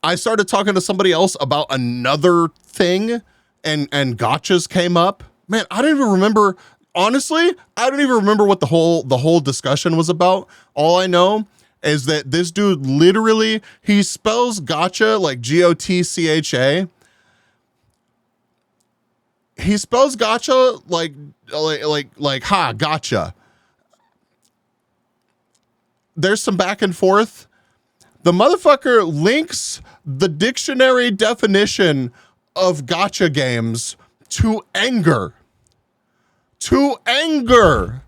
I started talking to somebody else about another thing, and gotchas came up. Man, I don't even remember. Honestly, I don't even remember what the whole discussion was about. All I know is that this dude literally, he spells gotcha like Gotcha. He spells gotcha like ha, gotcha. There's some back and forth. The motherfucker links the dictionary definition of gotcha games to anger. To anger.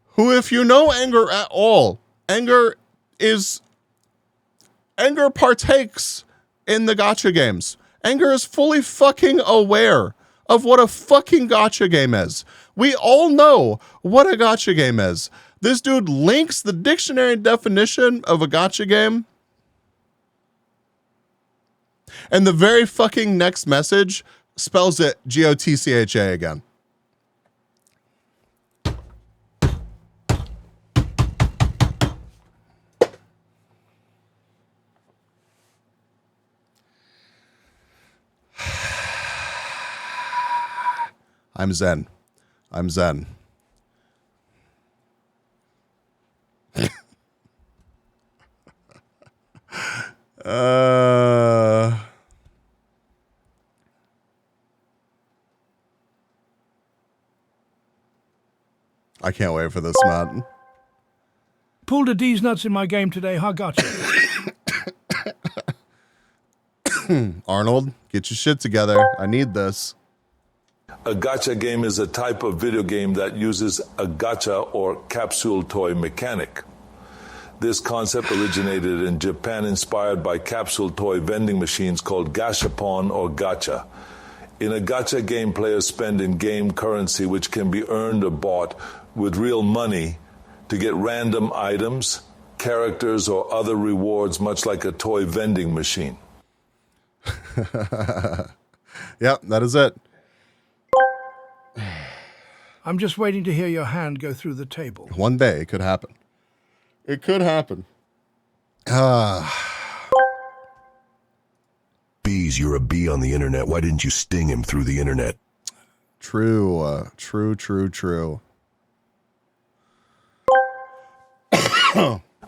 Who, if you know anger at all, anger partakes in the gotcha games. Anger is fully fucking aware of what a fucking gotcha game is. We all know what a gotcha game is. This dude links the dictionary definition of a gotcha game, and the very fucking next message spells it Gotcha again. I'm zen. I can't wait for this, Matt. Pulled a D's nuts in my game today. I got you. Arnold, get your shit together. I need this. A gacha game is a type of video game that uses a gacha or capsule toy mechanic. This concept originated in Japan, inspired by capsule toy vending machines called gashapon or gacha. In a gacha game, players spend in-game currency which can be earned or bought with real money to get random items, characters, or other rewards, much like a toy vending machine. Yep, that is it. I'm just waiting to hear your hand go through the table. One day it could happen. It could happen. Bees, you're a bee on the internet. Why didn't you sting him through the internet? True.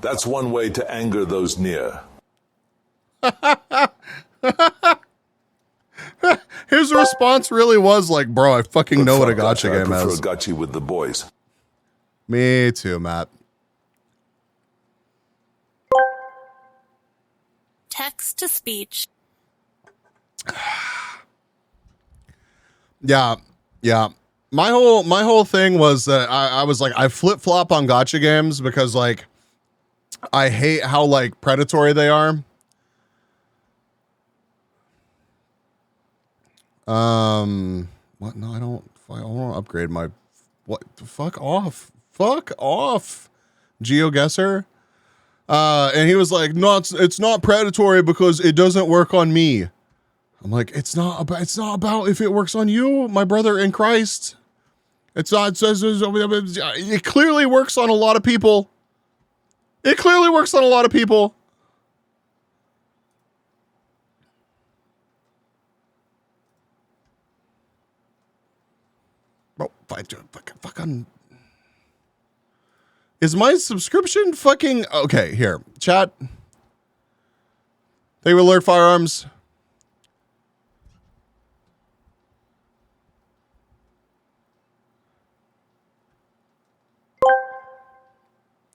That's one way to anger those near. His response really was like, bro, I fucking know what a gotcha game I is. prefer gotcha with the boys. Me too, Matt. Text to speech. Yeah. My whole thing was that I was like, I flip flop on gotcha games because like I hate how like predatory they are. What? No, I don't. I want to upgrade my. What? Fuck off. GeoGuessr. And he was like, no, it's not predatory because it doesn't work on me. I'm like, it's not about if it works on you, my brother in Christ. It clearly works on a lot of people. Bro, fucking. Is my subscription fucking okay? Here, chat. They will alert firearms.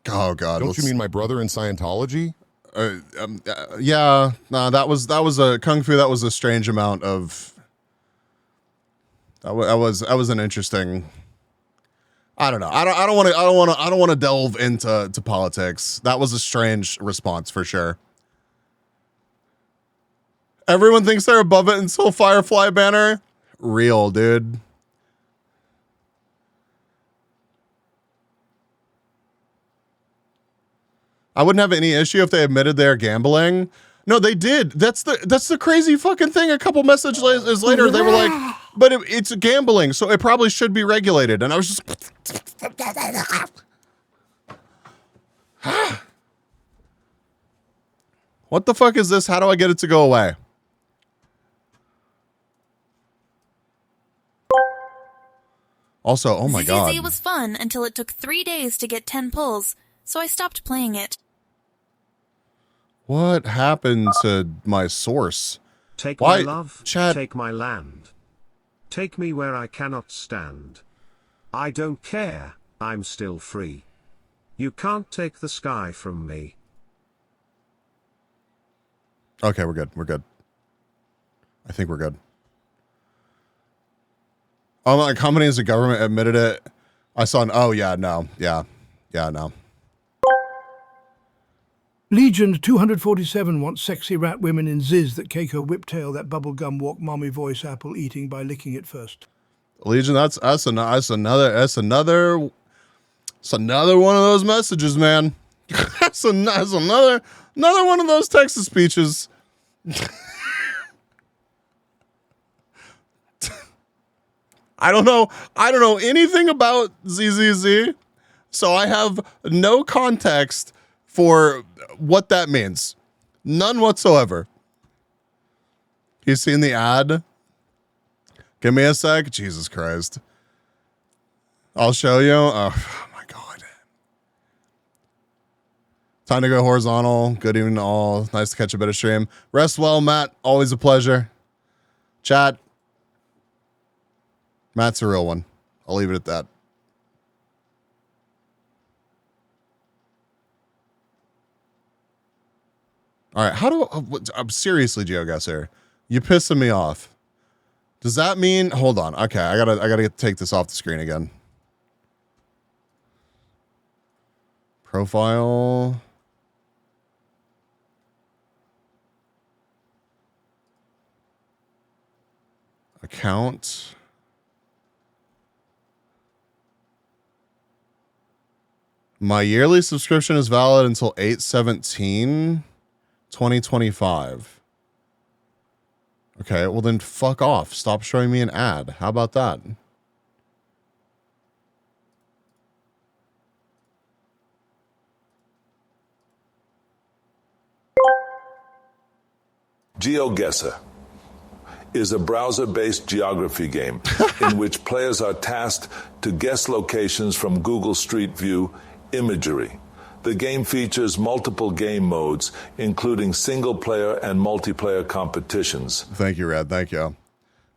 Oh God! Don't you mean my brother in Scientology? Yeah. No, that was a kung fu. That was a strange amount of. That was an interesting. I don't know. I don't want to delve into politics. That was a strange response for sure. Everyone thinks they're above it until Firefly banner. Real, dude. I wouldn't have any issue if they admitted they're gambling. No, they did. That's the crazy fucking thing. A couple messages later, they were like, but it's gambling, so it probably should be regulated. And I was just... What the fuck is this? How do I get it to go away? Also, oh my God. ZZZ was fun until it took 3 days to get 10 pulls, so I stopped playing it. What happened to my source? Take Why? my love, Chat. take my land. Take me where I cannot stand. I don't care, I'm still free. You can't take the sky from me. Okay, we're good. We're good. I think we're good. Online companies and government admitted it. I saw an, oh yeah, no. Yeah, no. Legion 247 wants sexy rat women in Ziz that Keiko whiptail that bubblegum walk mommy voice apple eating by licking it first. Legion, that's another one of those messages, man. that's another one of those Texas speeches. I don't know anything about ZZZ, so I have no context for what that means. None whatsoever. You seen the ad? Give me a sec. Jesus Christ. I'll show you. Oh my God. Time to go horizontal. Good evening to all. Nice to catch a bit of stream. Rest well, Matt. Always a pleasure. Chat. Matt's a real one. I'll leave it at that. All right, I'm seriously, GeoGuessr, you pissing me off. Does that mean, hold on. Okay, I gotta take this off the screen again. Profile. Account. My yearly subscription is valid until 8/17/2025. Okay, well then fuck off. Stop showing me an ad. How about that? GeoGuessr is a browser-based geography game in which players are tasked to guess locations from Google Street View imagery. The game features multiple game modes, including single-player and multiplayer competitions. Thank you, Rad. Thank you.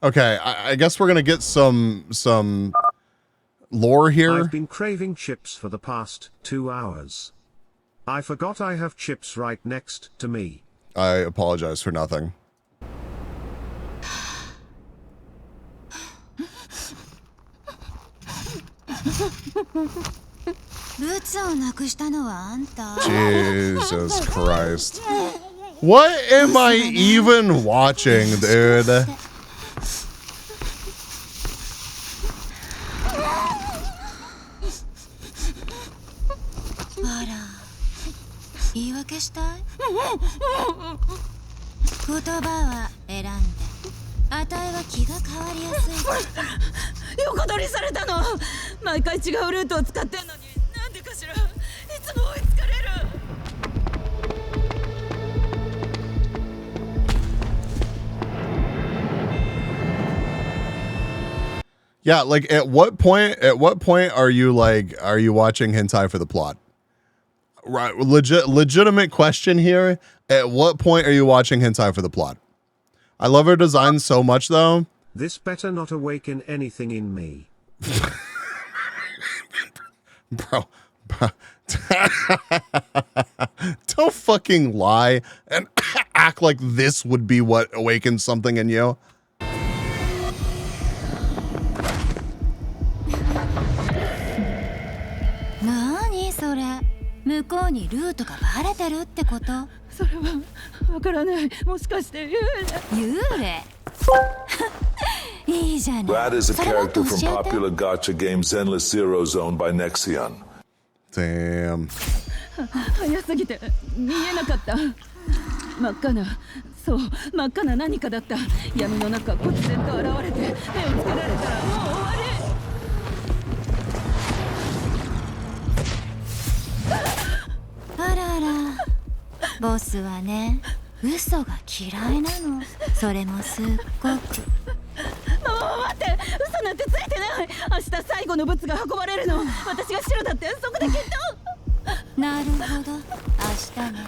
Okay, I guess we're gonna get some lore here. I've been craving chips for the past 2 hours. I forgot I have chips right next to me. I apologize for nothing. Jesus Christ. What am I even watching, dude? Yeah, like at what point are you watching hentai for the plot? Right, legitimate question here. At what point are you watching hentai for the plot? I love her design so much, though. This better not awaken anything in me. Bro. Don't fucking lie and act like this would be what awakens something in you. Nani それ? 向こうにルートがバレてるってこと? それはわからない。もしかして幽霊? Brad is a character from popular gacha game Zenless Zero Zone by Nexion. Damn. 早すぎて見えなかった。真っ赤な、そう、真っ赤な何かだった。闇の中忽然と現れて目をつけられたらもう終わり。あらら、ボスはね、嘘が嫌いなの。それもすっごく。待って、嘘なんてついてない。明日最後のブツが運ばれるの。私が白だってそこできっと。なるほど、明日ね。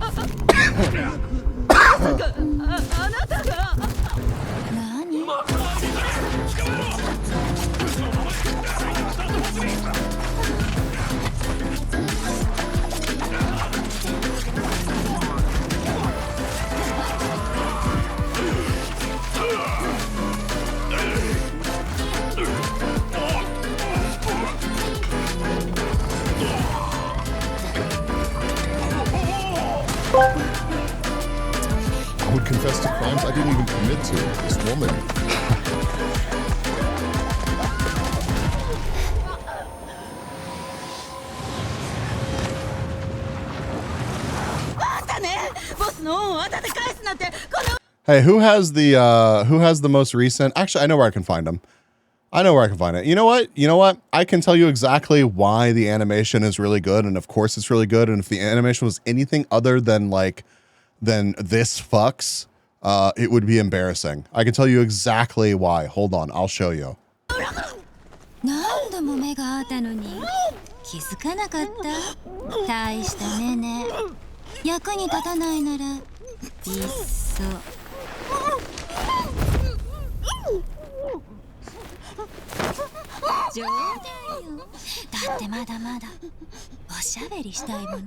まさかあなたが。何I would confess to crimes I didn't even commit to. This woman. Hey, who has the most recent? Actually, I know where I can find them. I know where I can find it. You know what? I can tell you exactly why the animation is really good, and of course it's really good. And if the animation was anything other than this fucks, it would be embarrassing. I can tell you exactly why. Hold on, I'll show you. 何度も目が合ったのに気づかなかった。大したねね。役に立たないならいっそ。冗談よ。だってまだまだおしゃべりしたいもの。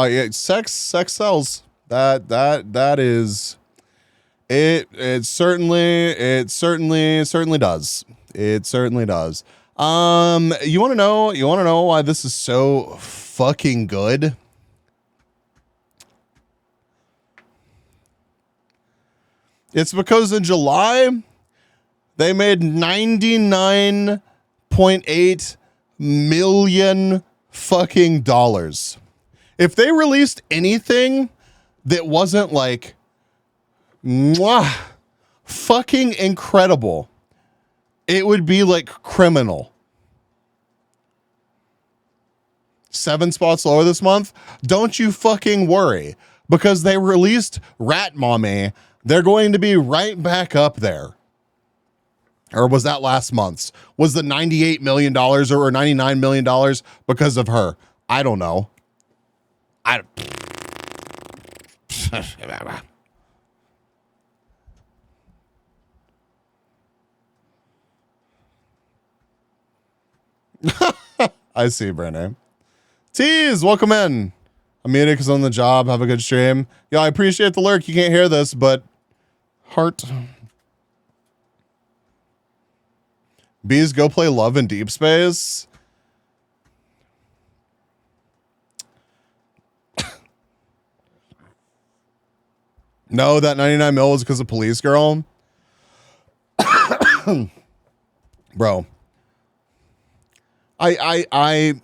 Yeah, sex sells. That is it. It certainly does. It certainly does. You want to know why this is so fucking good? It's because in July they made $99.8 million fucking dollars. If they released anything that wasn't like fucking incredible, it would be like Criminal. 7 spots lower this month. Don't you fucking worry, because they released Rat Mommy. They're going to be right back up there. Or was that last month's? Was the $98 million or $99 million because of her? I don't know. I see, Brandon. Tease, welcome in. I'm muted because I'm on the job. Have a good stream. Yeah, I appreciate the lurk. You can't hear this, but heart. Bees, go play Love in Deep Space. No, that 99 mil was because of Police Girl. Bro. I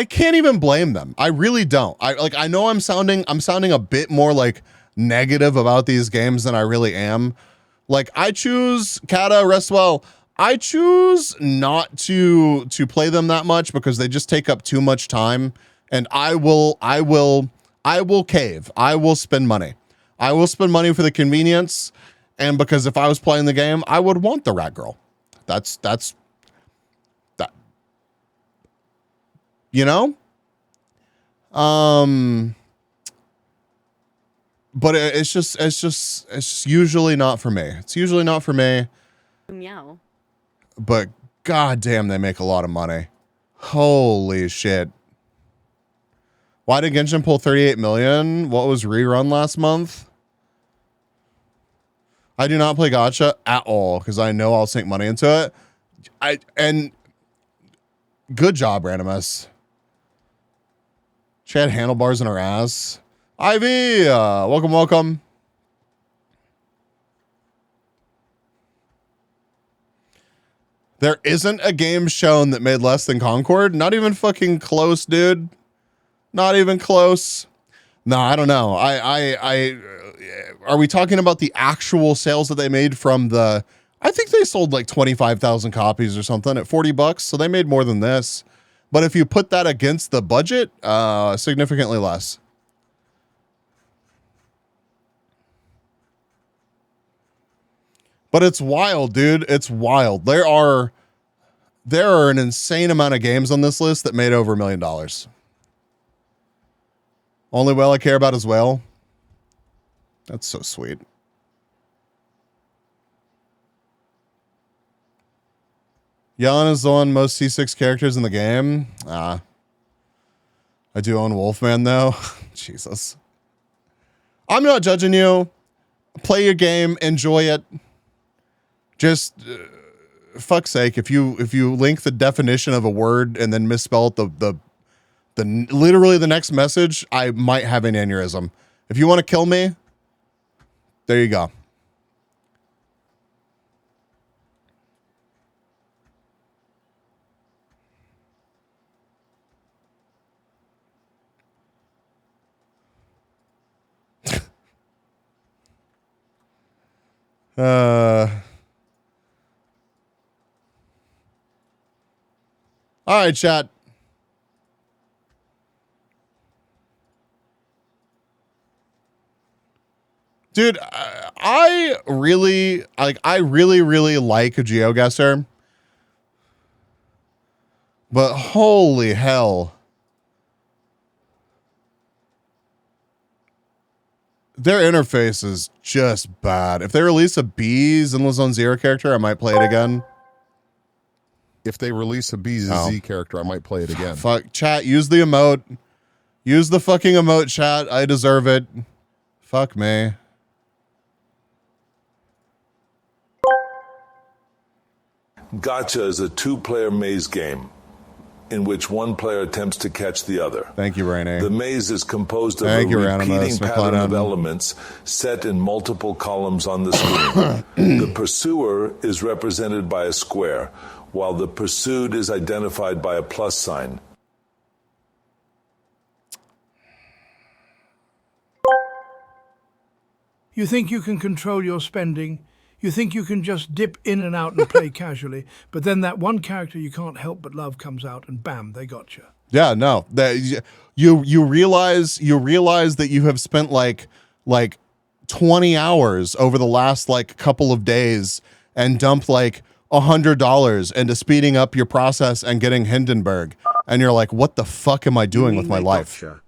can't even blame them. I really don't. I know I'm sounding a bit more like negative about these games than I really am. Like, I choose Kata, Rest Well. I choose not to play them that much because they just take up too much time, and I will cave. I will spend money. I will spend money for the convenience, and because if I was playing the game, I would want the rat girl. That's that. You know? But it's just usually not for me. It's usually not for me. Meow. But goddamn, they make a lot of money. Holy shit. Why did Genshin pull 38 million? What was rerun last month? I do not play gacha at all because I know I'll sink money into it. And good job, Randomus. She had handlebars in her ass. Ivy, welcome. There isn't a game shown that made less than Concord. Not even fucking close, dude. Not even close. No, I don't know. Are we talking about the actual sales that they made from the? I think they sold like 25,000 copies or something at $40, so they made more than this. But if you put that against the budget, significantly less. But it's wild, dude. It's wild. There are an insane amount of games on this list that made over $1 million. Only whale I care about is whale. That's so sweet. Yelena is the one most C6 characters in the game. I do own Wolfman though. Jesus. I'm not judging you. Play your game. Enjoy it. Just fuck's sake, if you link the definition of a word and then misspell it the literally the next message, I might have an aneurysm. If you want to kill me, there you go. All right, chat. Dude, I really like GeoGuessr. But holy hell. Their interface is just bad. If they release a Bees and Zone Zero character, I might play it again. If they release a BZ character, I might play it again. Fuck, chat, use the emote. Use the fucking emote, chat. I deserve it. Fuck me. Gacha is a two-player maze game in which one player attempts to catch the other. Thank you, Rainey. The maze is composed of a repeating pattern of elements set in multiple columns on the screen. The pursuer is represented by a square, while the pursued is identified by a plus sign. You think you can control your spending? You think you can just dip in and out and play casually, but then that one character you can't help but love comes out and bam, they got you. Yeah, no. That you realize that you have spent like 20 hours over the last like couple of days and dumped like $100 into speeding up your process and getting Hindenburg, and you're like, what the fuck am I doing with my life? Gotcha.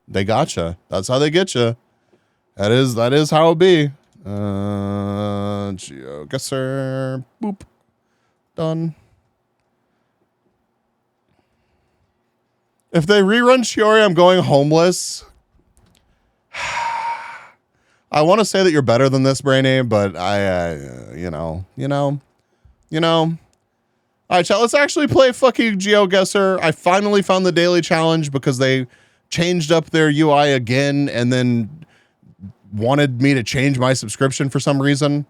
They gotcha. That's how they get you. That is how it be. GeoGuessr. Boop. Done. If they rerun Shiori, I'm going homeless. I want to say that you're better than this, Brainy, but you know. All right, chat, let's actually play fucking GeoGuessr. I finally found the daily challenge because they changed up their UI again and then wanted me to change my subscription for some reason.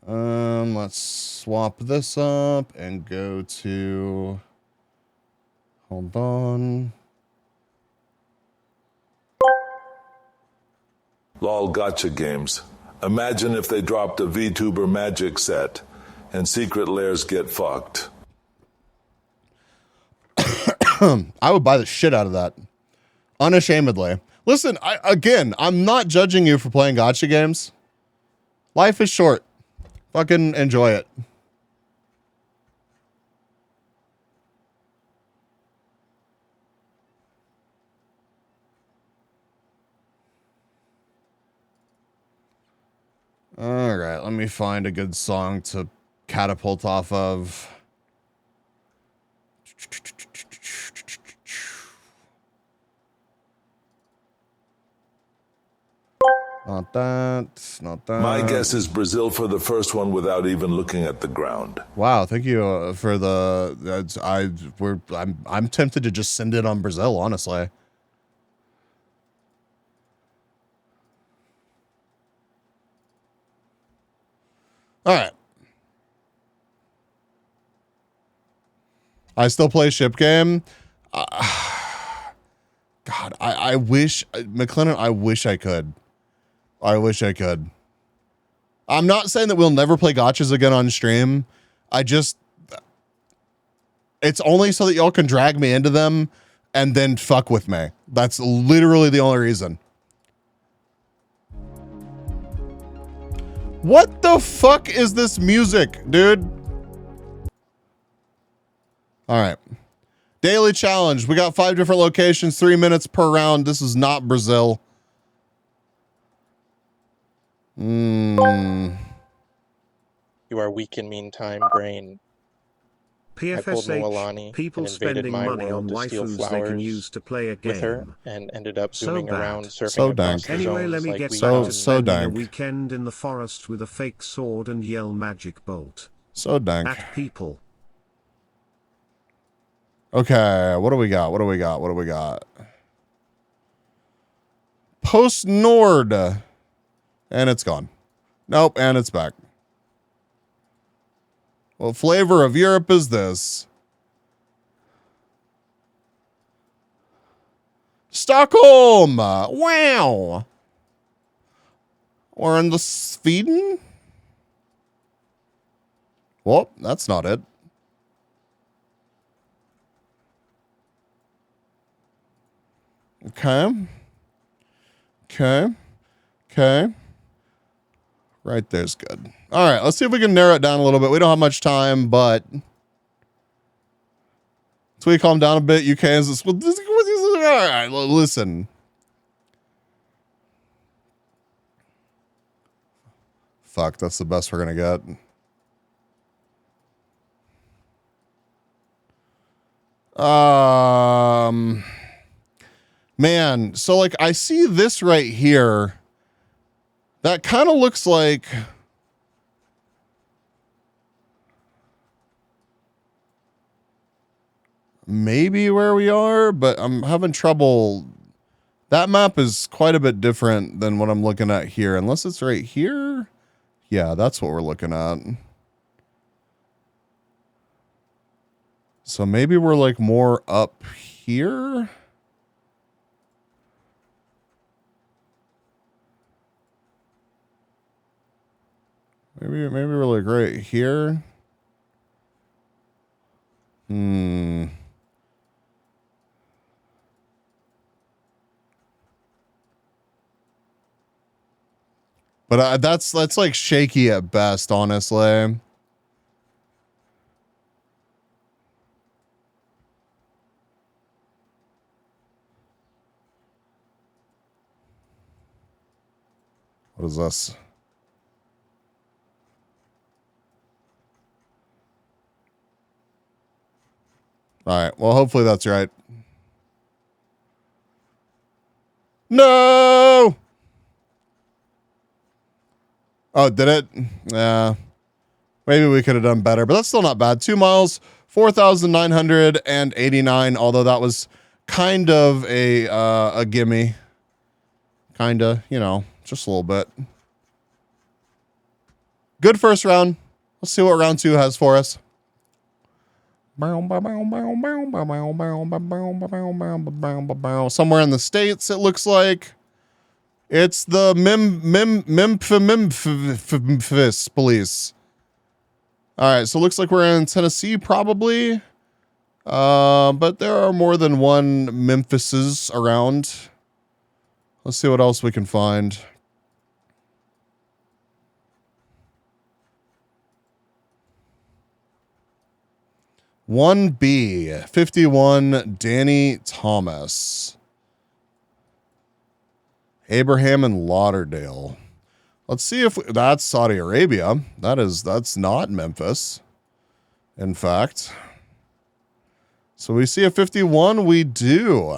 Let's swap this up and go to, hold on. LOL Gacha games. Imagine if they dropped a VTuber magic set and secret lairs get fucked. I would buy the shit out of that. Unashamedly. Listen, I'm not judging you for playing gacha games. Life is short. Fucking enjoy it. All right, let me find a good song to catapult off of. Not that. Not that. My guess is Brazil for the first one without even looking at the ground. Wow, thank you for the. I'm tempted to just send it on Brazil, honestly. All right. I still play ship game. God, I wish McLennan. I wish I could. I wish I could. I'm not saying that we'll never play gotchas again on stream. It's only so that y'all can drag me into them and then fuck with me. That's literally the only reason. What the fuck is this music, dude? All right. Daily challenge. We got 5 different locations, 3 minutes per round. This is not Brazil. You are weak in meantime, brain. PFSH, people spending money on waifus they can use to play a game. With her and ended up zooming around, surfing So across dank. the Anyway, zones let me like get we back do. to so spending a dank. weekend in the forest with a fake sword and yell magic bolt. So dank. At people. Okay, what do we got? What do we got? What do we got? Post Nord. And it's gone. Nope, and it's back. What flavor of Europe is this? Stockholm! Wow! We're in the Sweden? Well, that's not it. Okay. Okay. Okay. Right there's good. All right, let's see if we can narrow it down a little bit. We don't have much time, but so we calm down a bit. UK is this. All right, listen. Fuck, that's the best we're gonna get. Man, so like I see this right here. That kind of looks like maybe where we are, but I'm having trouble. That map is quite a bit different than what I'm looking at here, unless it's right here. Yeah, that's what we're looking at. So maybe we're like more up here. Maybe we're like right here. But that's like shaky at best, honestly. What is this? All right. Well, hopefully that's right. No. Oh, did it? Yeah. Maybe we could have done better, but that's still not bad. 2 miles, 4,989. Although that was kind of a gimme. Kinda, you know, just a little bit. Good first round. Let's see what round 2 has for us. Somewhere in the States, it looks like. It's the Memphis police. All right, so it looks like we're in Tennessee, probably. But there are more than one Memphises around. Let's see what else we can find. One B, 51, Danny Thomas. Abraham and Lauderdale. Let's see if that's Saudi Arabia. That's not Memphis. In fact. So we see a 51. We do.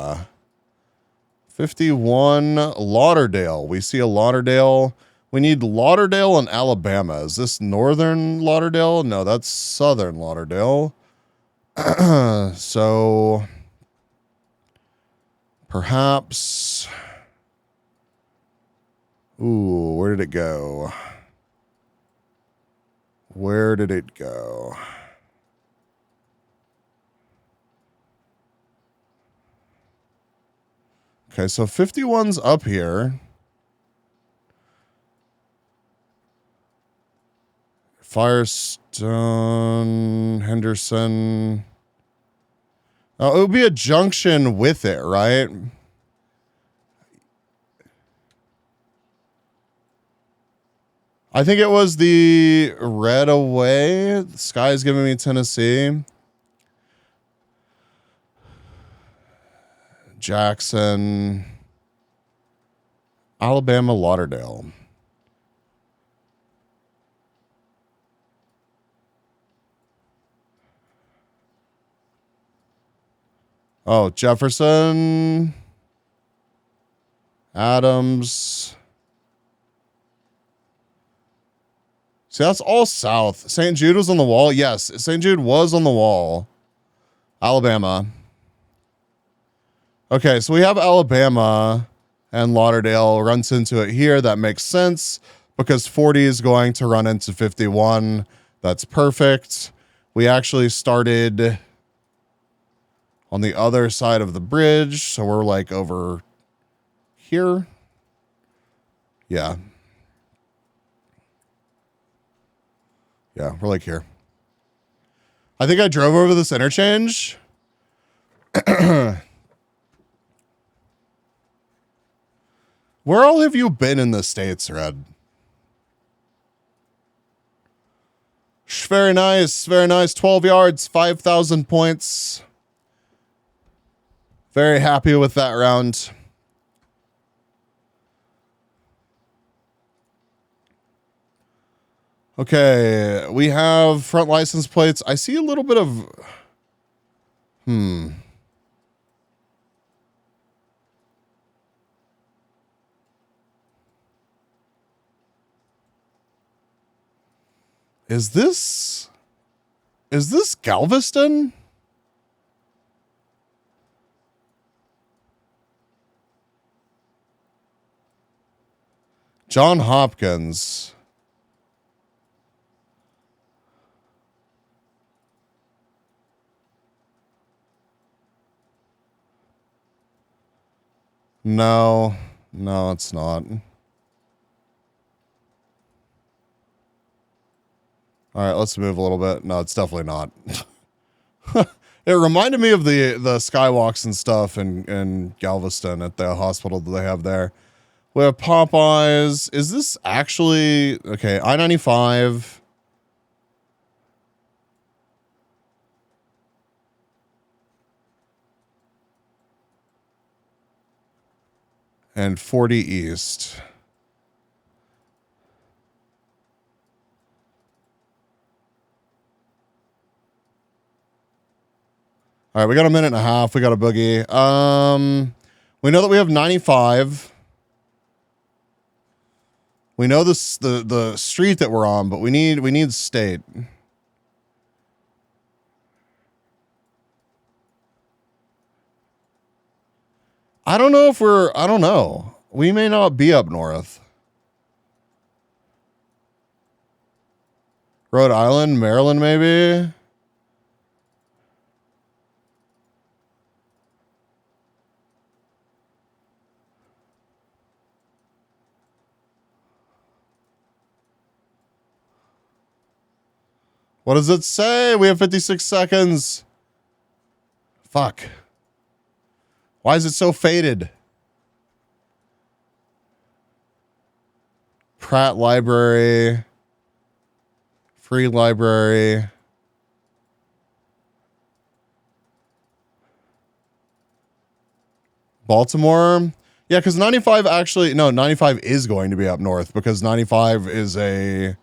51 Lauderdale. We see a Lauderdale. We need Lauderdale and Alabama. Is this northern Lauderdale? No, that's southern Lauderdale. So perhaps. Ooh, where did it go? Where did it go? Okay, so 51's up here. Firestone, Henderson. Oh, it would be a junction with it, right? I think it was the red away. The sky's giving me Tennessee. Jackson. Alabama, Lauderdale. Oh, Jefferson. Adams. See, that's all south. St. Jude was on the wall. Yes, St. Jude was on the wall. Alabama. Okay, so we have Alabama and Lauderdale runs into it here. That makes sense because 40 is going to run into 51. That's perfect. We actually started on the other side of the bridge, so we're like over here. Yeah. Yeah, we're like here. I think I drove over this interchange. Where all have you been in the States, Red? Very nice, very nice. 12 yards, 5,000 points. Very happy with that round. Okay, we have front license plates. I see a little bit of... Is this Galveston? John Hopkins. No, it's not. All right, let's move a little bit. No, it's definitely not. It reminded me of the skywalks and stuff in Galveston at the hospital that they have there. We have Popeyes. Is this actually... Okay, I-95. And 40 East. All right, we got a minute and a half. We got a boogie. We know that we have 95. We know this the street that we're on, but we need state. I don't know. We may not be up north. Rhode Island, Maryland, maybe. What does it say? We have 56 seconds. Fuck. Why is it so faded? Pratt Library. Free Library. Baltimore. Yeah, because 95 actually, no, 95 is going to be up north because 95 is a...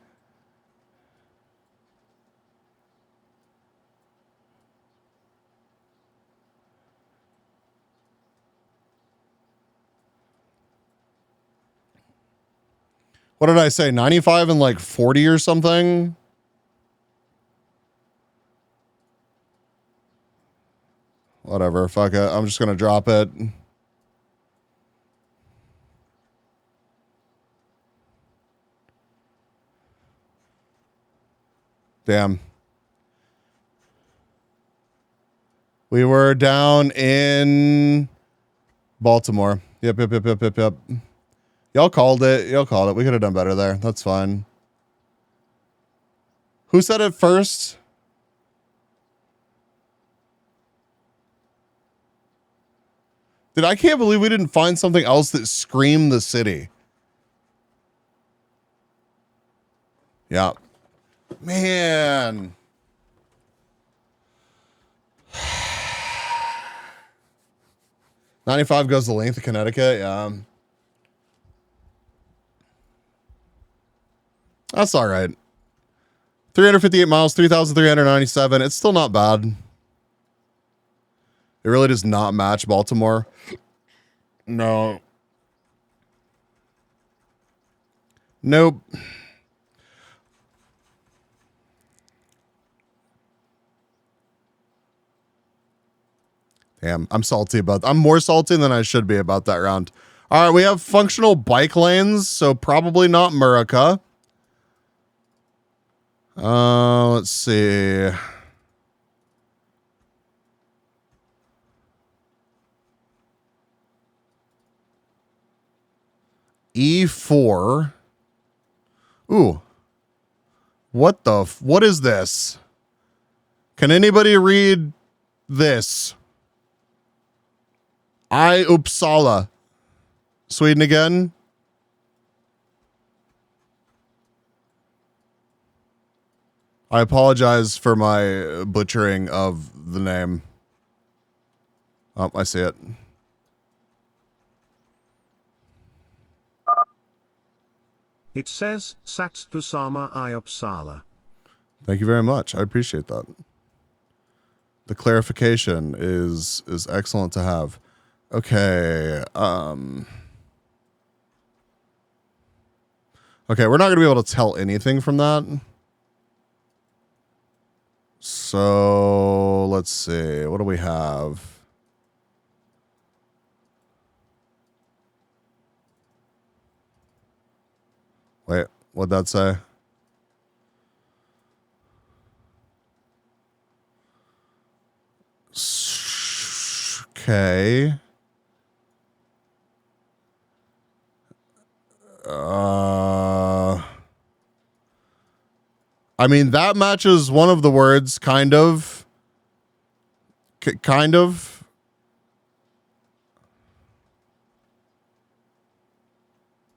What did I say? 95 and like 40 or something? Whatever. Fuck it. I'm just going to drop it. Damn. We were down in Baltimore. Yep. Y'all called it. We could have done better there. That's fine. Who said it first? Dude, I can't believe we didn't find something else that screamed the city. Yeah. Man. $95 goes the length of Connecticut. Yeah. That's all right. 358 miles, 3,397. It's still not bad. It really does not match Baltimore. No. Nope. Damn, I'm more salty than I should be about that round. All right, we have functional bike lanes, so probably not Murica. Let's see. E4. Ooh. What is this? Can anybody read this? Uppsala. Sweden again. I apologize for my butchering of the name. Oh, I see it. It says Satstusama I Uppsala. Thank you very much. I appreciate that. The clarification is excellent to have. Okay. Okay, we're not going to be able to tell anything from that. So, let's see. What do we have? Wait, what'd that say? Okay. I mean, that matches one of the words, kind of. Kind of.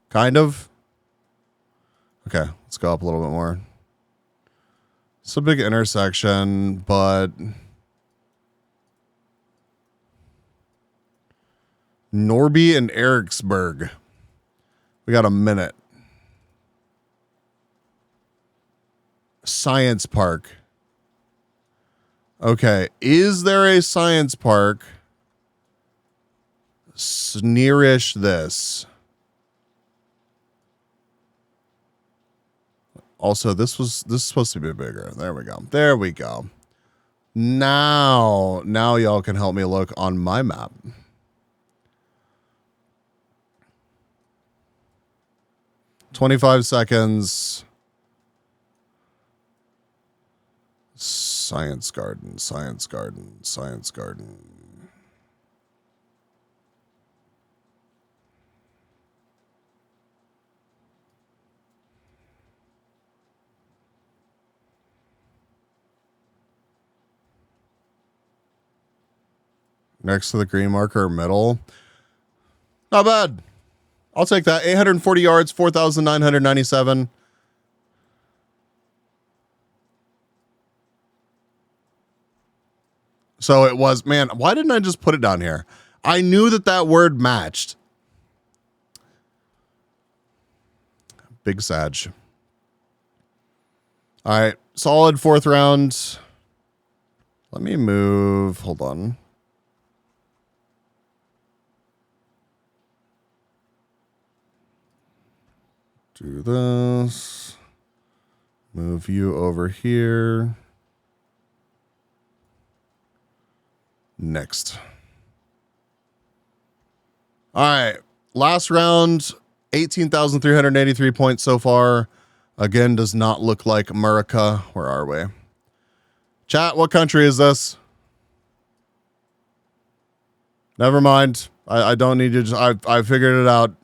Kind of. Okay, let's go up a little bit more. It's a big intersection, but Norby and Eriksburg. We got a minute. Science Park. Okay, is there a science park nearish this? Also, this is supposed to be bigger. There we go. There we go. Now y'all can help me look on my map. $25. Science garden. Next to the green marker, middle. Not bad. I'll take that. 840 yards, 4,997. So it was, man, why didn't I just put it down here? I knew that that word matched. Big Sag. All right, solid fourth round. Let me move, hold on. Do this. Move you over here. Next. All right. Last round, 18,383 points so far. Again, does not look like America. Where are we? Chat, what country is this? Never mind. I don't need you. I figured it out.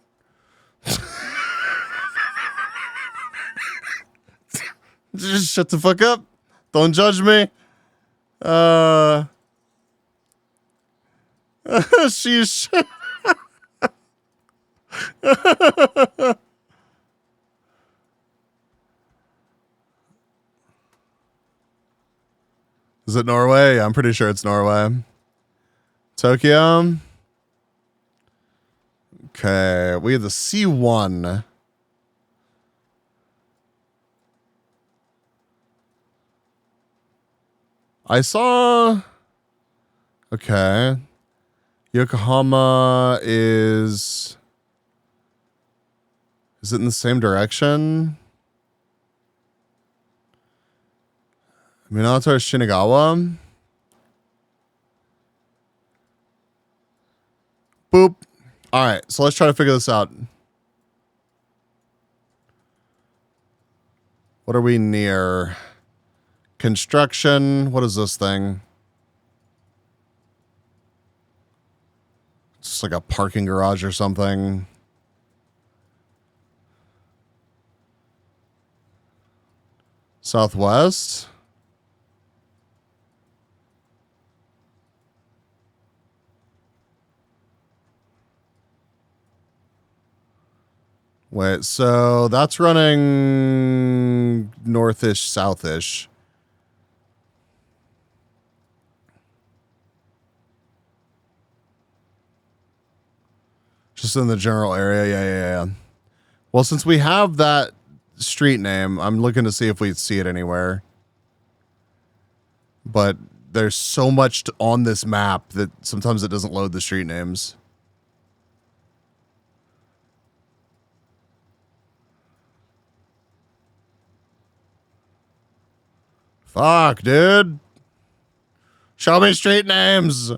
Just shut the fuck up. Don't judge me. Sheesh. Is it Norway? I'm pretty sure it's Norway. Tokyo. Okay, we have the C1. I saw. Okay. Yokohama is. Is it in the same direction? Minato Shinagawa. Boop. All right, so let's try to figure this out. What are we near? Construction. What is this thing? It's just like a parking garage or something. Southwest. Wait, so that's running northish, southish. Just in the general area. Yeah. Well, since we have that street name, I'm looking to see if we see it anywhere. But there's so much on this map that sometimes it doesn't load the street names. Fuck, dude. Show me street names.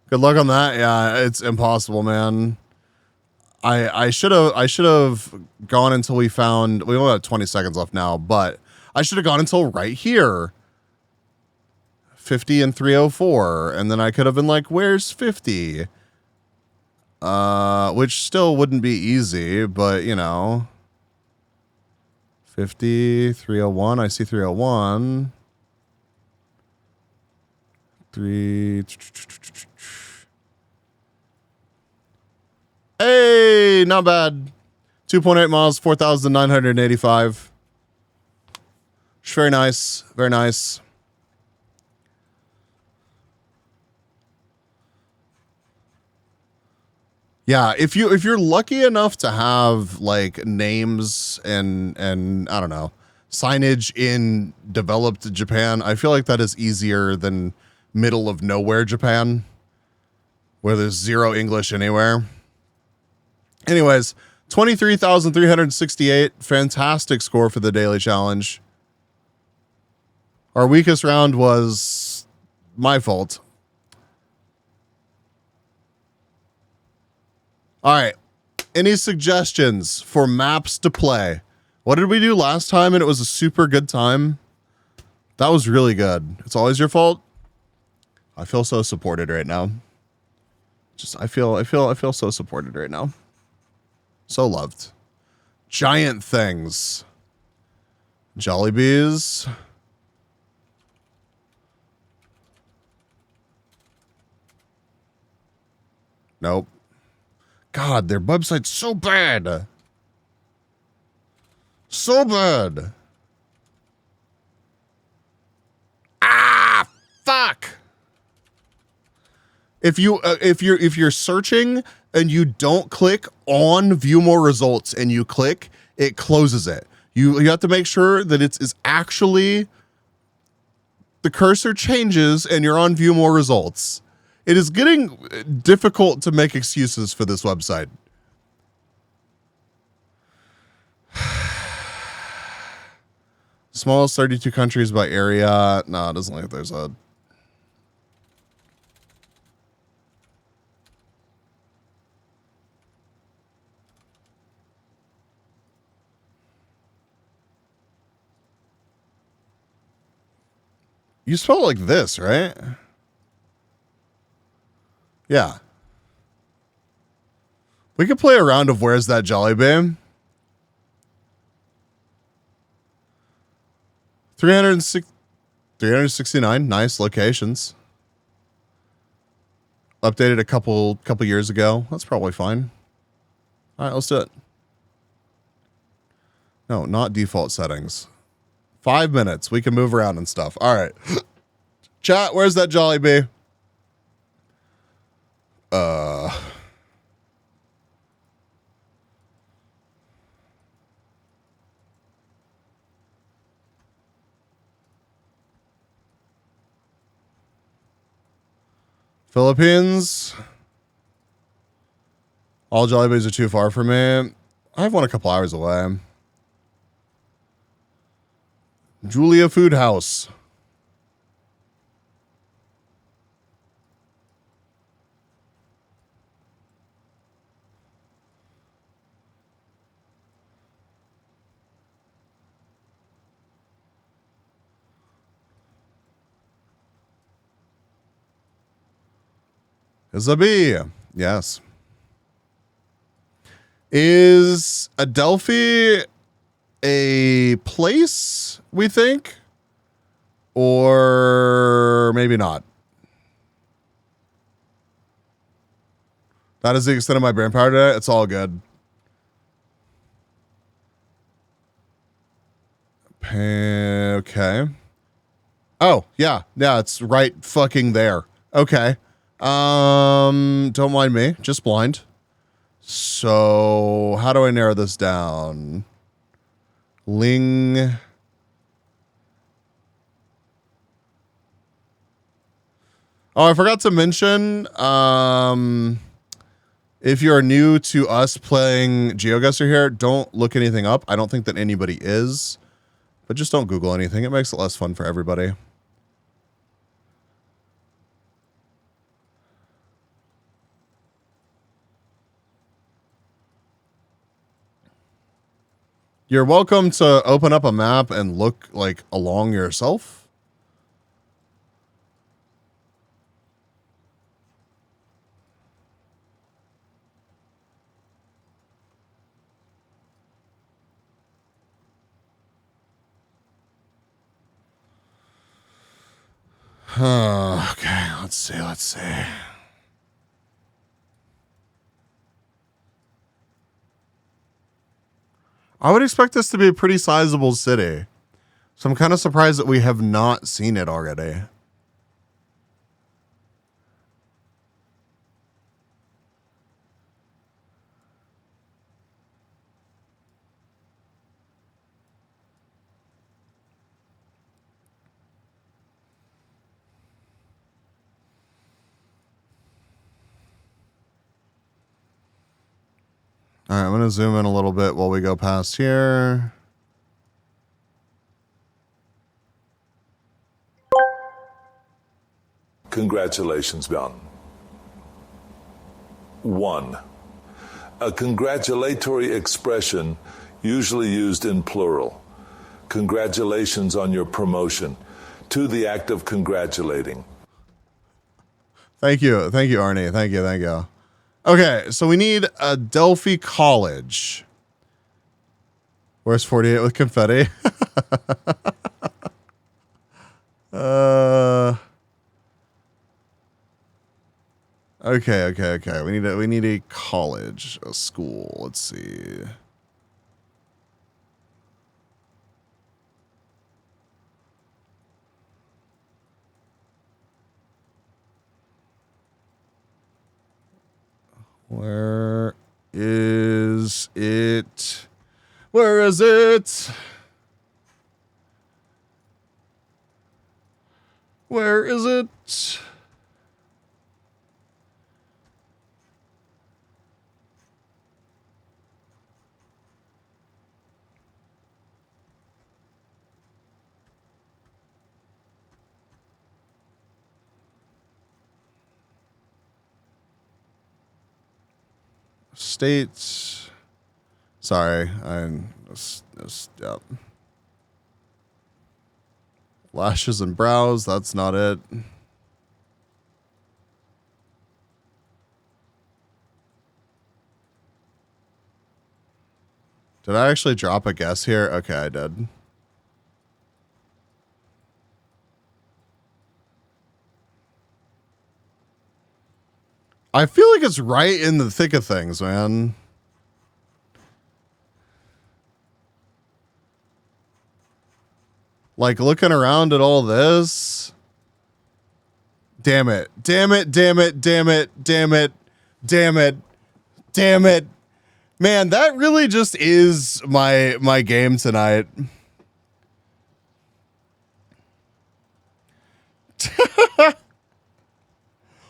Good luck on that. Yeah, it's impossible, man. I should have gone until we found. We only have 20 seconds left now, but I should have gone until right here. 50 and 304, and then I could have been like, "Where's 50?" Which still wouldn't be easy, but you know. 50, 301. I see 301. 3. Hey, not bad. 2.8 miles, 4,985. Very nice. Very nice. Yeah, if you're lucky enough to have like names and I don't know, signage in developed Japan, I feel like that is easier than middle of nowhere Japan, where there's zero English anywhere. Anyways, 23,368, fantastic score for the daily challenge. Our weakest round was my fault. All right. Any suggestions for maps to play? What did we do last time and it was a super good time? That was really good. It's always your fault. I feel so supported right now. I feel so supported right now. So loved. Giant things. Jollibees. Nope. God, their website's so bad. So bad. Ah, fuck. If you're searching and you don't click on view more results and you click, it closes it. You have to make sure that it's actually the cursor changes and you're on view more results. It is getting difficult to make excuses for this website. Smallest 32 countries by area. No, it doesn't look like there's a... You spell it like this, right? Yeah. We could play a round of Where's That Jolly Bean? 369 nice locations. Updated a couple years ago. That's probably fine. All right, let's do it. No, not default settings. 5 minutes. We can move around and stuff. All right. Chat, where's that Jolly Bee? Philippines. All Jollibees are too far for me. I have one a couple hours away. Julia Food House. Is a bee. Yes. Is Adelphi a place, we think? Or maybe not. That is the extent of my brain power today. It's all good. Okay. Oh, yeah. Yeah, it's right fucking there. Okay. Don't mind me. Just blind. So, how do I narrow this down? Ling. Oh, I forgot to mention, if you're new to us playing GeoGuessr here, don't look anything up. I don't think that anybody is, but just don't Google anything. It makes it less fun for everybody. You're welcome to open up a map and look like along yourself. Okay, let's see. I would expect this to be a pretty sizable city. So I'm kind of surprised that we have not seen it already. All right, I'm going to zoom in a little bit while we go past here. Congratulations, Mountain. 1. A congratulatory expression usually used in plural. Congratulations on your promotion. 2. The act of congratulating. Thank you, Arnie. Thank you. Okay, so we need a Delphi College. Where's 48 with confetti? Okay. We need a college, a school. Let's see. Where is it? Where is it? Where is it? States. Sorry, yep. Lashes and brows. That's not it. Did I actually drop a guess here? Okay, I did. I feel like it's right in the thick of things, man. Like looking around at all this. Damn it. Man, that really just is my game tonight.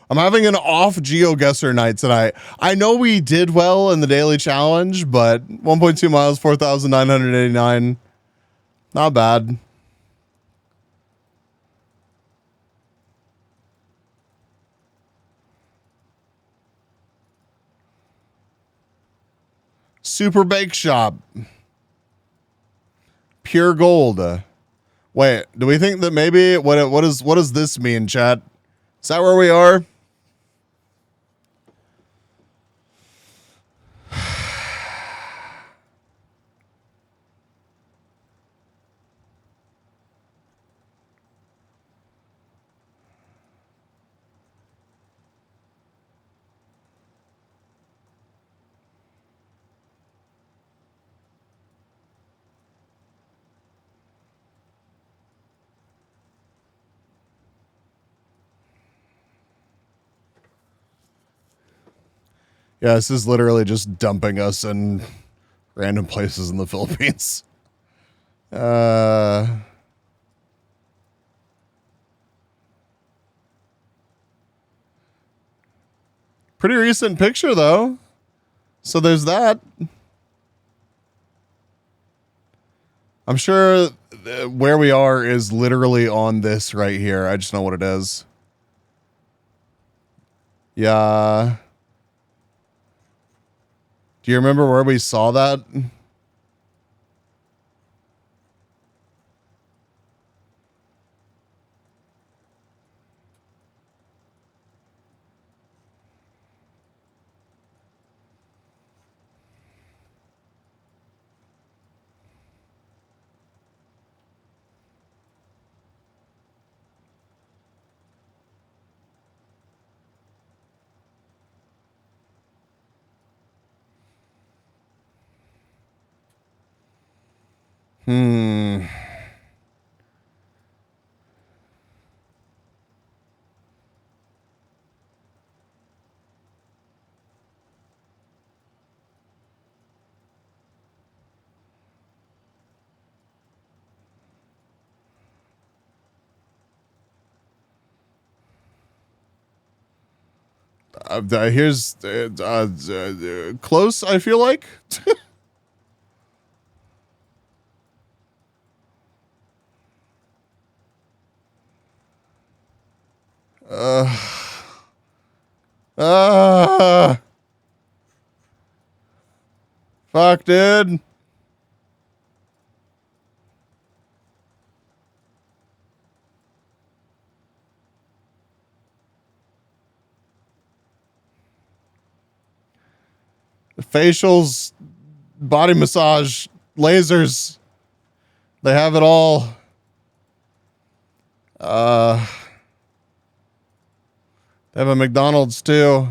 I'm having an off GeoGuessr night tonight. I know we did well in the daily challenge, but 1.2 miles, 4,989. Not bad. Super Bake Shop. Pure gold. Wait, do we think that maybe what does this mean, chat? Is that where we are? Yeah, this is literally just dumping us in random places in the Philippines. Pretty recent picture, though. So there's that. I'm sure where we are is literally on this right here. I just know what it is. Yeah. Do you remember where we saw that? Here's close, I feel like. Fuck, dude. Facials, body massage, lasers. They have it all. They have a McDonald's too.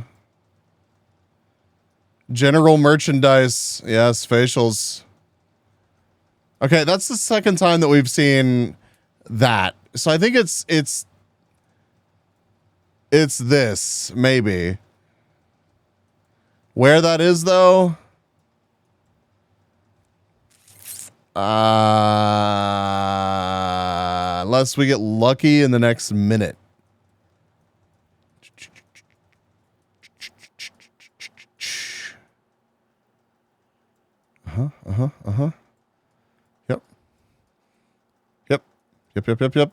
General merchandise. Yes, facials. Okay, that's the second time that we've seen that. So I think it's this, maybe. Where that is though? Unless we get lucky in the next minute. Uh-huh. Yep. Yep. Yep. Yep. Yep. Yep.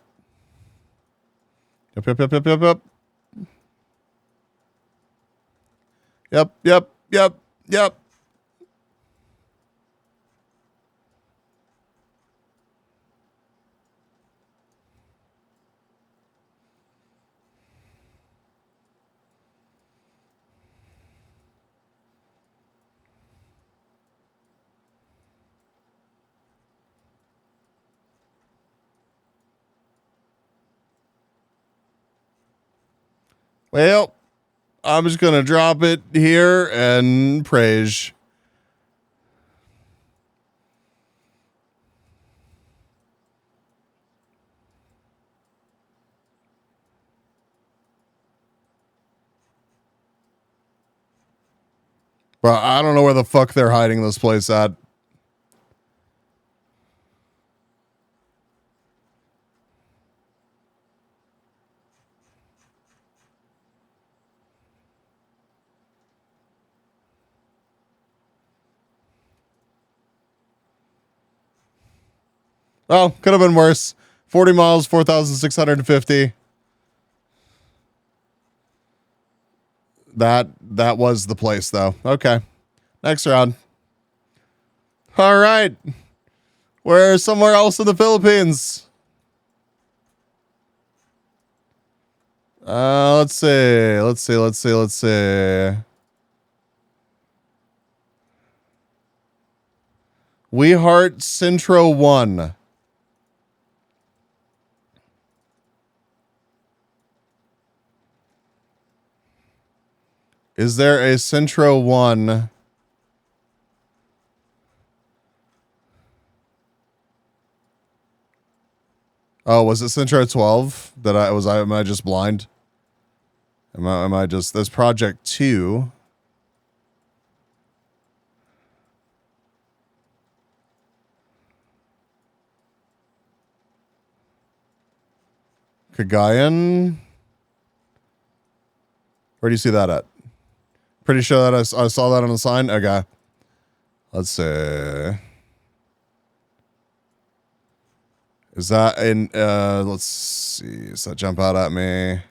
Yep. Yep. Yep. Yep. Yep. Yep. Yep. Yep. Yep. Yep. Well, I'm just going to drop it here and praise. Bro, I don't know where the fuck they're hiding this place at. Oh, could have been worse. 40 miles, 4,650. That was the place, though. Okay. Next round. All right. We're somewhere else in the Philippines. Let's see. We Heart Centro 1. Is there a Centro 1? Oh, was it Centro 12? Am I just blind? Am I just, there's Project 2. Cagayan? Where do you see that at? Pretty sure that I saw that on the sign. Okay. Let's see. Is that in, let's see. Does that jump out at me?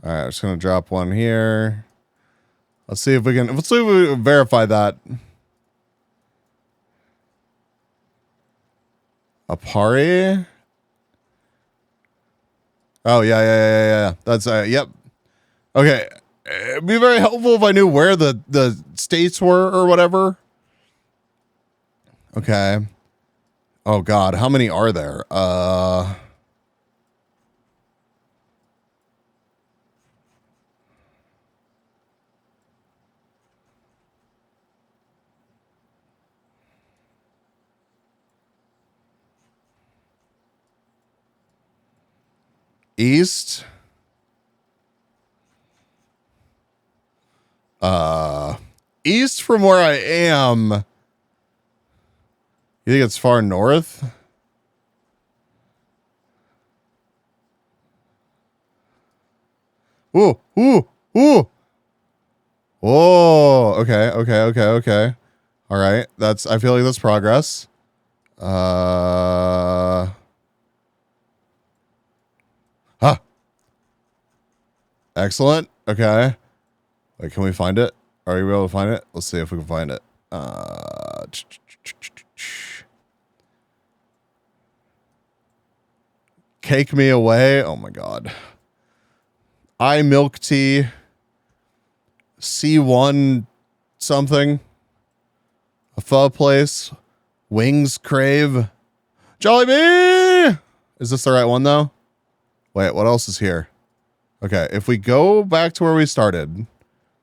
All right, I'm just gonna drop one here. Let's see if we can verify that. Apari? Oh yeah. That's yep. Okay. It'd be very helpful if I knew where the states were or whatever. Okay. Oh God, how many are there? East. East from where I am. You think it's far north? Ooh. Oh, okay. All right. I feel like that's progress. Excellent. Okay. Wait, can we find it? Are we able to find it? Let's see if we can find it. Cake me away. Oh my God. I milk tea. C1 something. A pho place. Wings crave. Jollibee! Is this the right one though? Wait, what else is here? Okay, if we go back to where we started,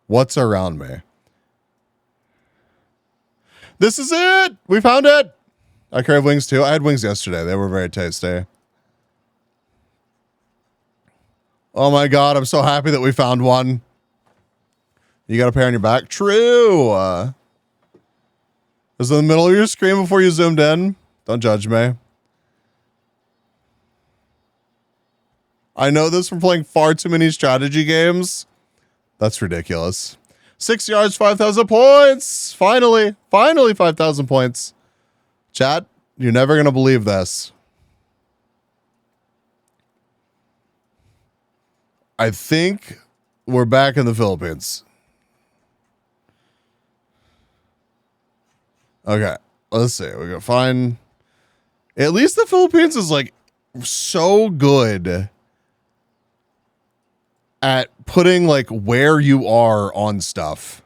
what's around me? This is it! We found it! I crave wings too. I had wings yesterday. They were very tasty. Oh my God, I'm so happy that we found one. You got a pair on your back? True! Is it in the middle of your screen before you zoomed in? Don't judge me. I know this from playing far too many strategy games. That's ridiculous. 6 yards, 5,000 points. Finally 5,000 points. Chat, you're never going to believe this. I think we're back in the Philippines. Okay, let's see. We gotta find. At least the Philippines is like so good at putting like where you are on stuff.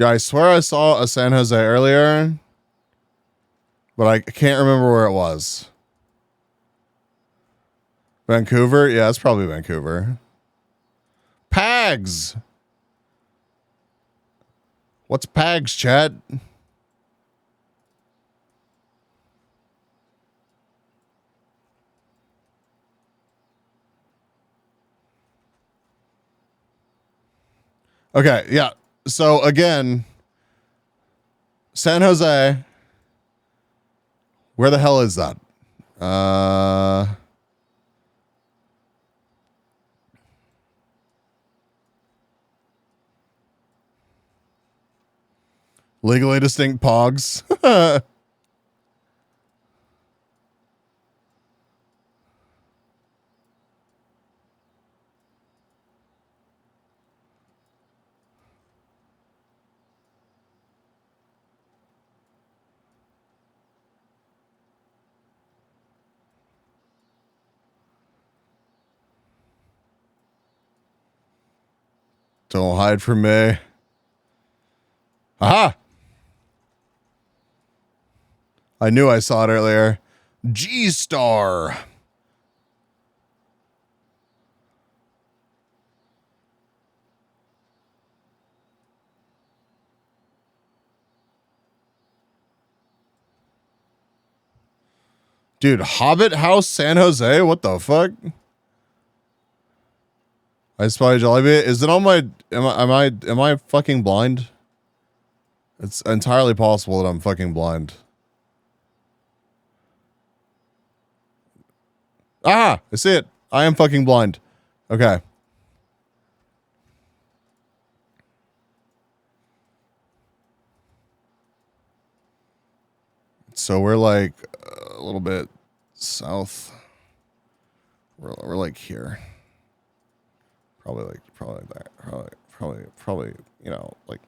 Yeah, I swear I saw a San Jose earlier, but I can't remember where it was. Vancouver? Yeah, it's probably Vancouver. Pags! What's Pags, chat? Okay, yeah. So again, San Jose. Where the hell is that? Legally distinct pogs. Don't hide from me. Aha! I knew I saw it earlier. G-Star. Dude, Hobbit House San Jose? What the fuck? I spy Jollibee. Is it on my am I fucking blind? It's entirely possible that I'm fucking blind. Ah, I see it. I am fucking blind. Okay. So we're like a little bit south. We're like here. Probably that. Probably, you know, like.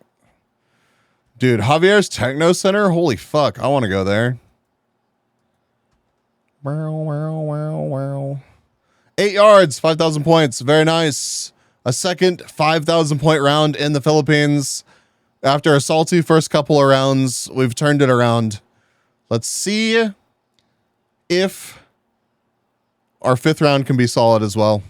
Dude, Javier's Techno Center? Holy fuck. I want to go there. 8 yards, 5,000 points. Very nice. A second 5,000 point round in the Philippines. After a salty first couple of rounds, we've turned it around. Let's see if our fifth round can be solid as well.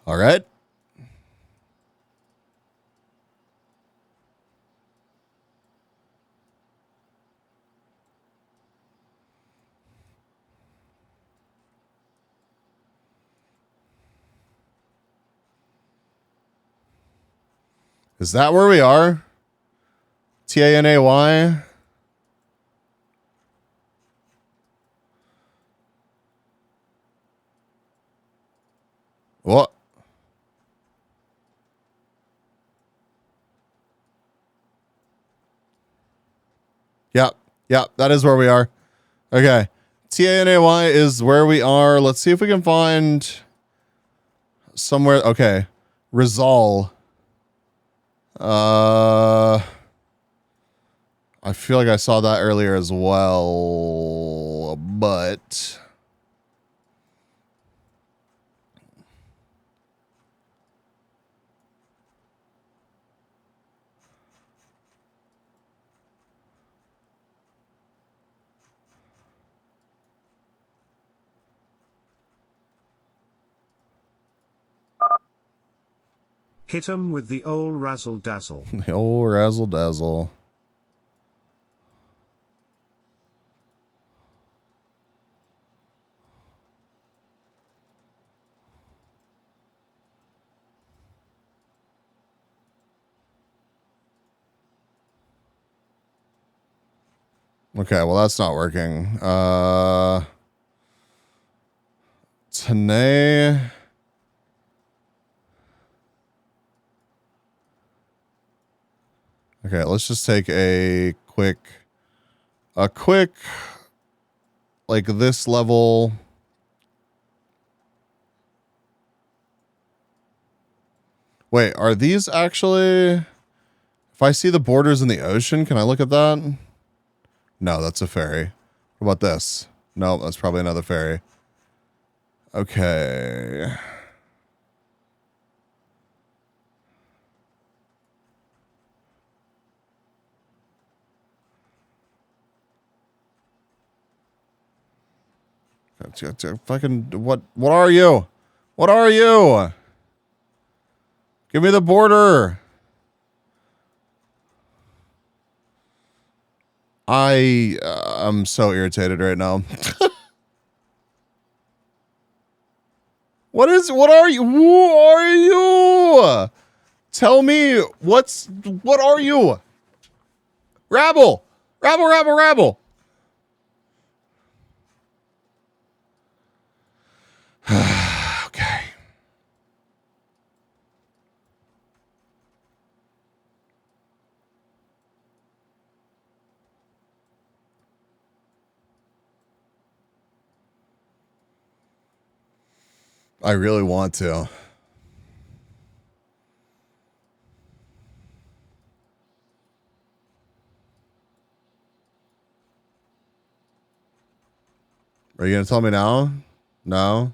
All right. Is that where we are? TANAY? What? Yeah, that is where we are. Okay. TANAY is where we are. Let's see if we can find somewhere. Okay. Rizal. I feel like I saw that earlier as well, but Hit 'em with the old razzle dazzle. the old razzle dazzle. Okay, well that's not working. Tanae. Okay, let's just take a quick, like this level. Wait, are these actually, if I see the borders in the ocean, can I look at that? No, that's a ferry. What about this? No, that's probably another ferry. Okay. Fucking what are you? What are you? Give me the border. I'm so irritated right now. What are you? Who are you? Tell me what are you? Rabble. Rabble. Okay. I really want to. Are you going to tell me now? No.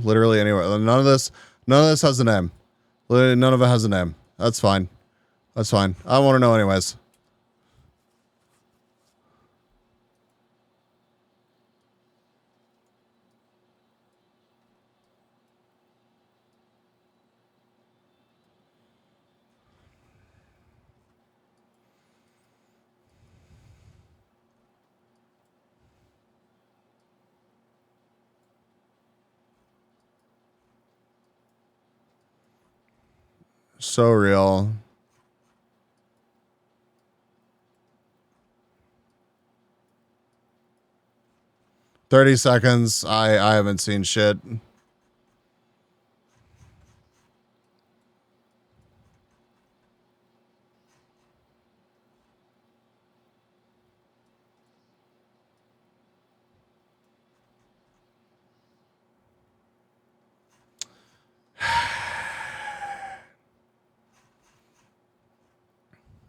Literally anywhere. None of this has a name. Literally none of it has a name. That's fine. I want to know anyways. So real. "30 seconds. I haven't seen shit.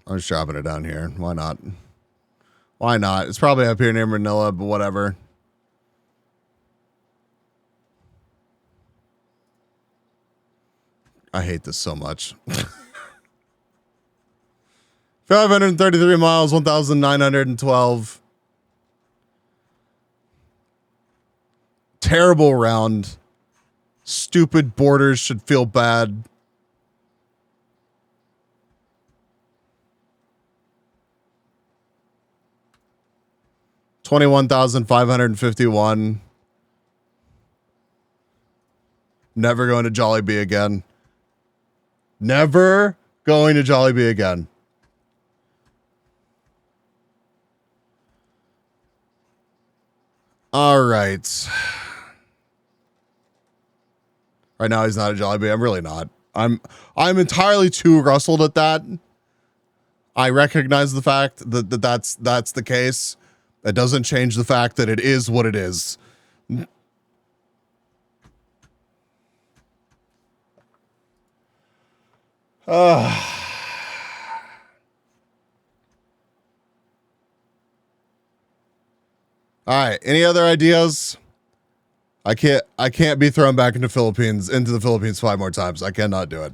I'm just dropping it down here. Why not? It's probably up here near Manila, but whatever. I hate this so much. 533 miles, 1,912. Terrible round. Stupid borders should feel bad. $21,551. Never going to Jollibee again. Never going to Jollibee again. All right. Right now he's not a Jollibee. I'm really not. I'm entirely too rustled at that. I recognize the fact that's the case. It doesn't change the fact that it is what it is. All right. Any other ideas? I can't be thrown back into the Philippines 5 more times. I cannot do it.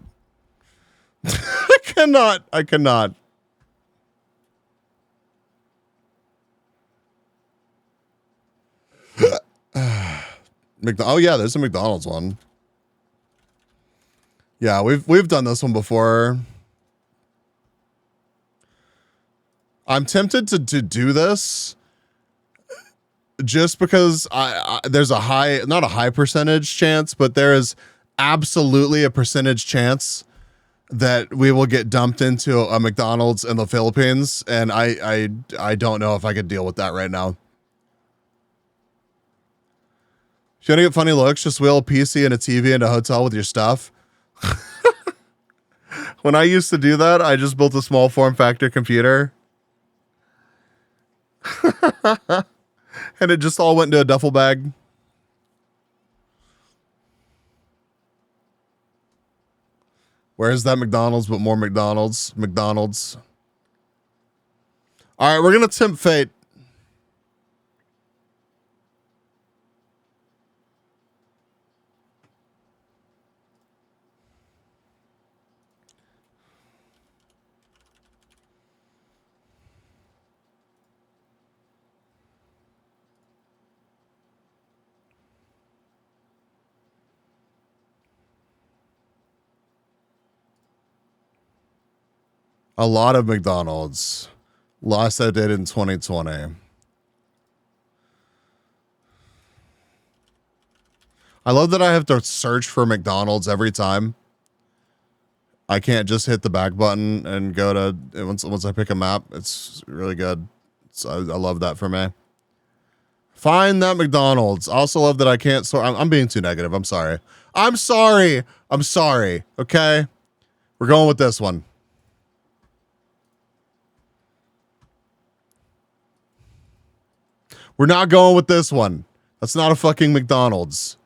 I cannot. Oh yeah, there's a McDonald's one. Yeah, we've done this one before. I'm tempted to do this just because there's a high, not a high percentage chance, but there is absolutely a percentage chance that we will get dumped into a McDonald's in the Philippines, and I don't know if I could deal with that right now. If you want to get funny looks, just wheel a PC and a TV in a hotel with your stuff. When I used to do that, I just built a small form factor computer. And it just all went into a duffel bag. Where's that McDonald's, but more McDonald's? McDonald's. All right, we're going to tempt fate. A lot of McDonald's. Last I did in 2020. I love that I have to search for McDonald's every time. I can't just hit the back button and go to once I pick a map. It's really good. So I love that for me. Find that McDonald's. I also love that I can't sort. I'm being too negative. I'm sorry. I'm sorry. Okay, we're going with this one. We're not going with this one. That's not a fucking McDonald's.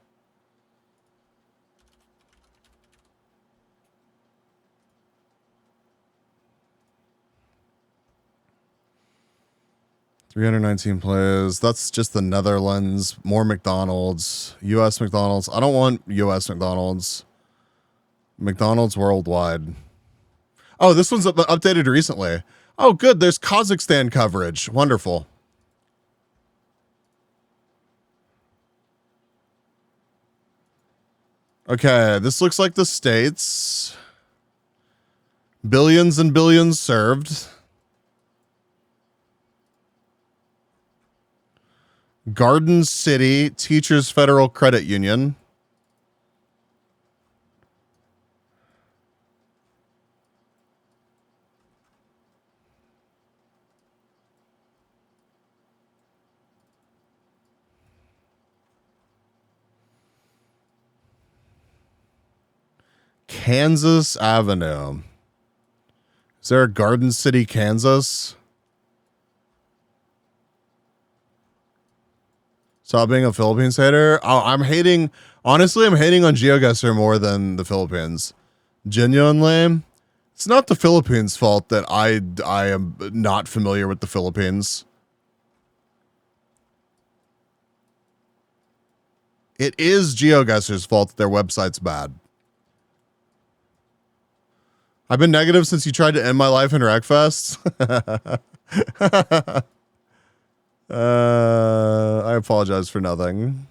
$319 plays. That's just the Netherlands. More McDonald's. U.S. McDonald's. I don't want U.S. McDonald's. McDonald's worldwide. Oh, this one's updated recently. Oh, good. There's Kazakhstan coverage. Wonderful. Okay, this looks like the States. Billions and billions served. Garden City Teachers Federal Credit Union. Kansas Avenue. Is there a Garden City, Kansas? Stop being a Philippines hater. Oh, honestly, I'm hating on GeoGuessr more than the Philippines. Genuinely, it's not the Philippines' fault that I am not familiar with the Philippines. It is GeoGuessr's fault that their website's bad. I've been negative since you tried to end my life in Wreckfest. I apologize for nothing.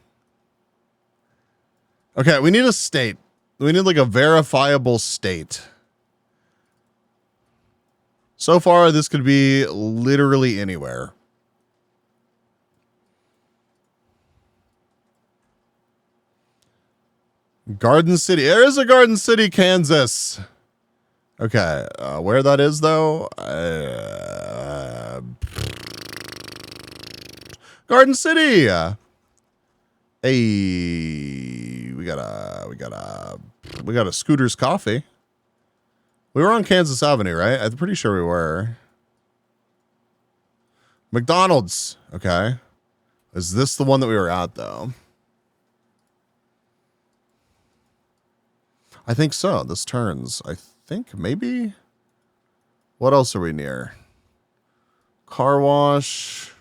Okay, we need a state. We need like a verifiable state. So far, this could be literally anywhere. Garden City. There is a Garden City, Kansas. Okay, where that is though? Garden City. Hey, we got a Scooter's Coffee. We were on Kansas Avenue, right? I'm pretty sure we were. McDonald's. Okay. Is this the one that we were at, though? I think so. This turns. I think maybe. What else are we near? Car wash.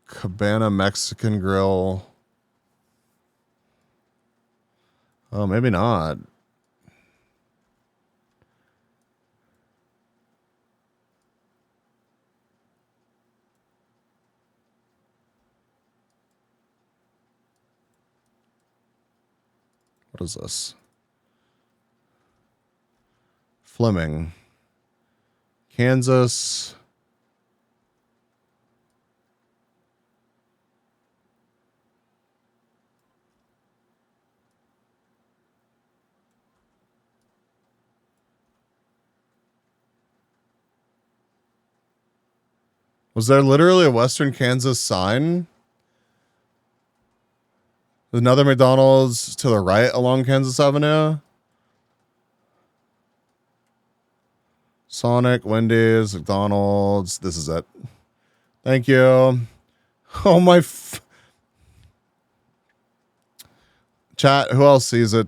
Cabana Mexican Grill. Oh, maybe not. What is this? Fleming. Kansas. Was there literally a Western Kansas sign? Another McDonald's to the right along Kansas Avenue? Sonic, Wendy's, McDonald's. This is it. Thank you. Oh, my... Chat, who else sees it?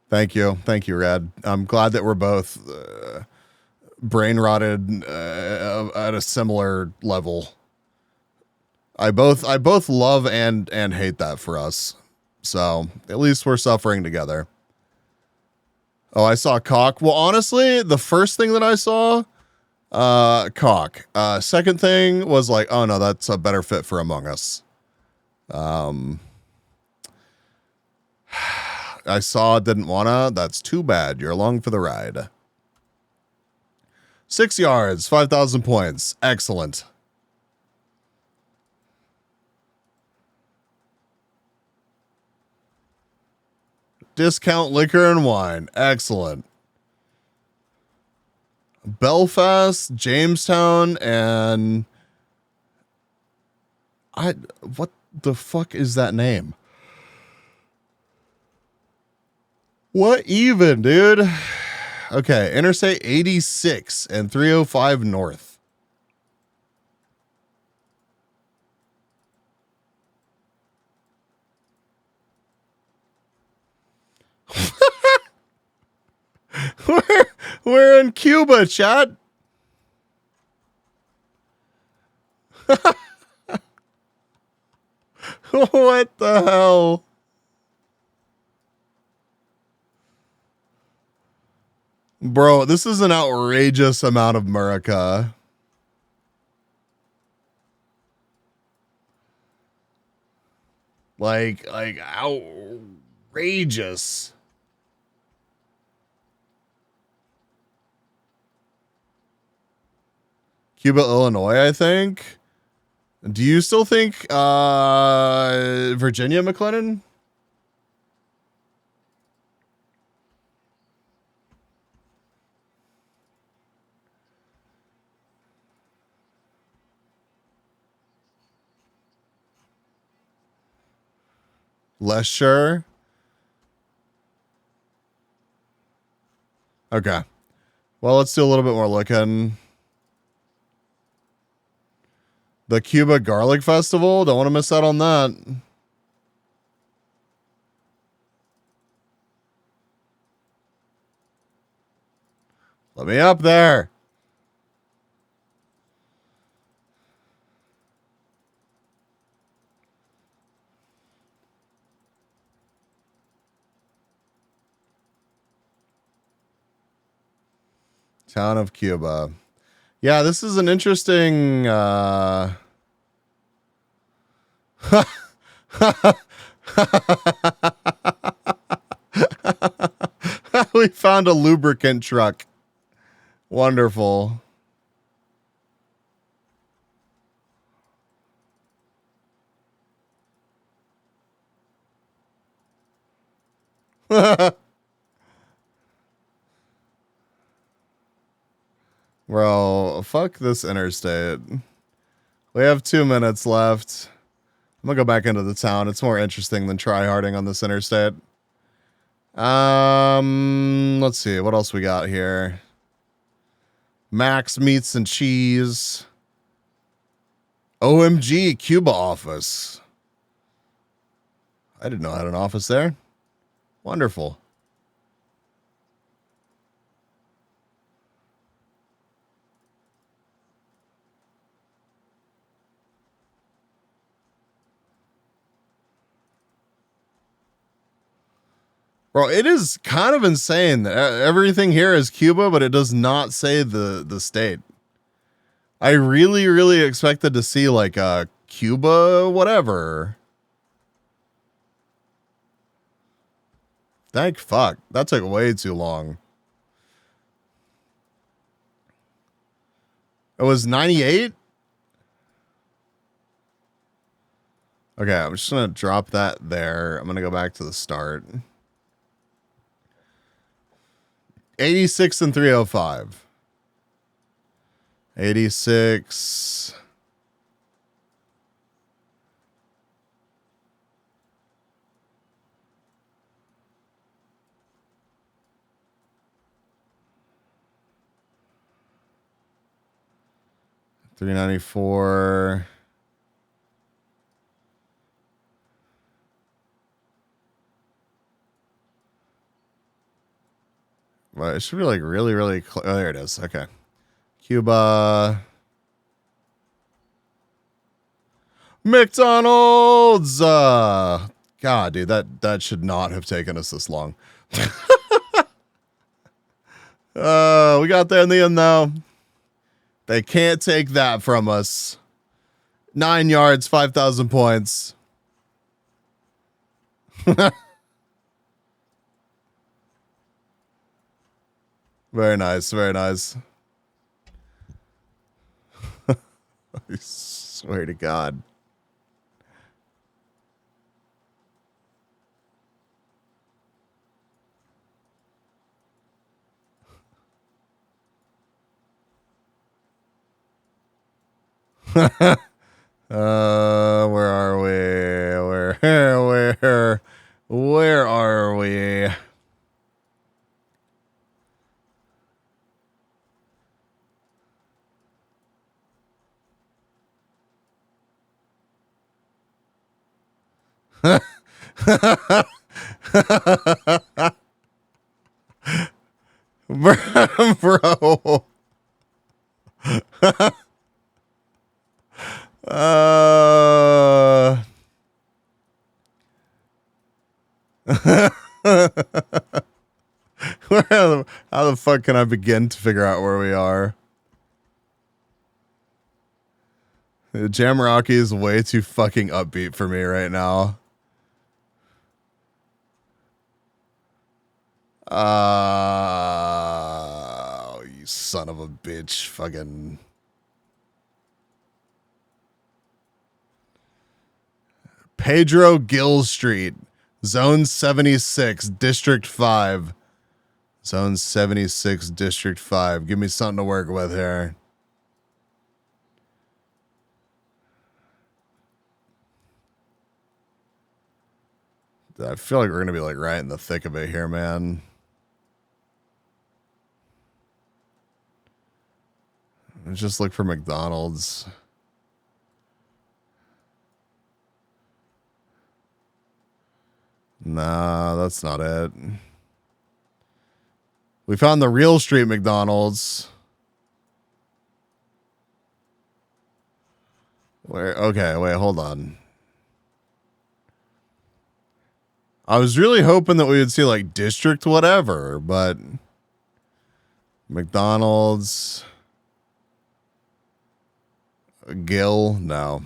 Thank you. Thank you, Red. I'm glad that we're both brain rotted at a similar level. I both love and hate that for us. So at least we're suffering together. Oh, I saw cock. Well, honestly, the first thing that I saw, cock. Second thing was like, oh no, that's a better fit for Among Us. I saw didn't wanna. That's too bad. You're along for the ride. 6 yards, 5,000 points. Excellent. Discount liquor and wine. Excellent. Belfast, Jamestown, and what the fuck is that name? What even, dude? Okay, Interstate 86 and 305 North. We're in Cuba, chat. What the hell? Bro, this is an outrageous amount of Murica. Like outrageous. Cuba, Illinois, I think. Do you still think Virginia, McLennan? Less sure. Okay. Well, let's do a little bit more looking. The Cuba Garlic Festival. Don't want to miss out on that. Let me up there. Town of Cuba. Yeah, this is an interesting we found a lubricant truck. Wonderful. Bro, fuck this interstate. We have 2 minutes left. I'm gonna go back into the town. It's more interesting than tryharding on this interstate. Let's see. What else we got here? Max Meats and Cheese. OMG, Cuba office. I didn't know I had an office there. Wonderful. Bro, it is kind of insane that everything here is Cuba, but it does not say the state. I really, really expected to see like Cuba, whatever. Thank fuck. That took way too long. It was 98? Okay, I'm just going to drop that there. I'm going to go back to the start. 86 and 305. 86. $394. Well, it should be like really, really close. Oh, there it is. Okay. Cuba. McDonald's. God, dude, that should not have taken us this long. We got there in the end, though. They can't take that from us. 9 yards, 5,000 points. Very nice, very nice. I swear to God. Where are we? Where are we? Bro. How the fuck can I begin to figure out where we are? Jamrocky is way too fucking upbeat for me right now. You son of a bitch. Fucking. Pedro Gill Street. Zone 76, District 5. Zone 76, District 5. Give me something to work with here. I feel like we're going to be like right in the thick of it here, man. Let's just look for McDonald's. Nah, that's not it. We found the real street McDonald's. Where? Okay, wait, hold on. I was really hoping that we would see like district whatever, but McDonald's, Gill, no.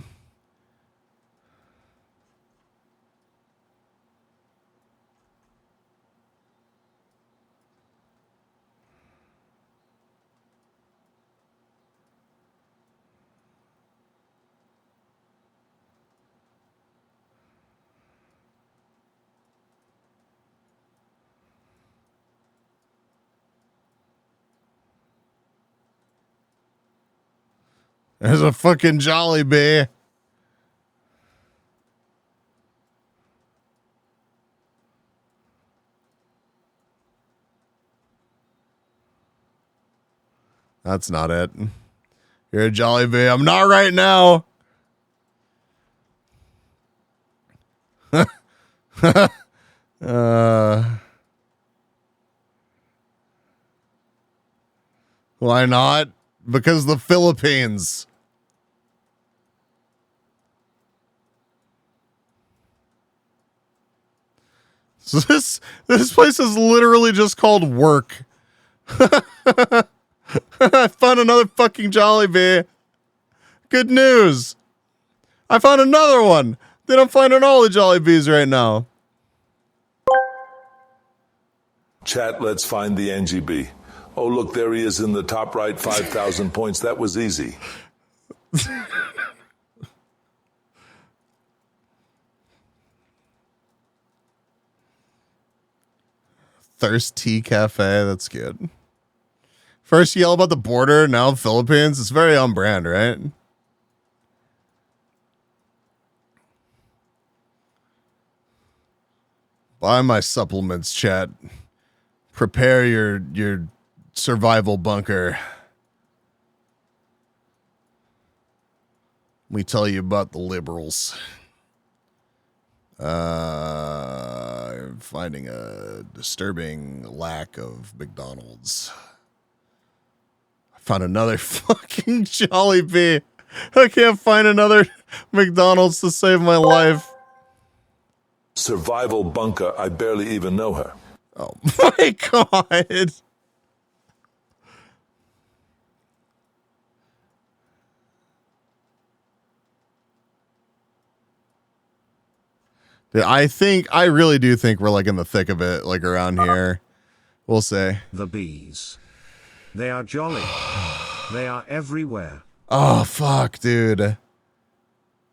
There's a fucking Jollibee. That's not it. You're a Jollibee. I'm not right now. Why not? Because the Philippines. So this place is literally just called work. I found another fucking Jollibee. Good news. I found another one. Then I'm finding all the Jollibees right now. Chat, let's find the NGB. Oh, look, there he is in the top right, 5,000 points. That was easy. Thirsty Cafe. That's good. First you yell about the border, now Philippines. It's very on brand, right? Buy my supplements, chat. Prepare your survival bunker. We tell you about the liberals. I'm finding a disturbing lack of McDonald's. I found another fucking Jollibee. I can't find another McDonald's to save my life. Survival bunker. I barely even know her. Oh my God. I really do think we're like in the thick of it, like around here. We'll say. The bees. They are jolly. They are everywhere. Oh, fuck, dude.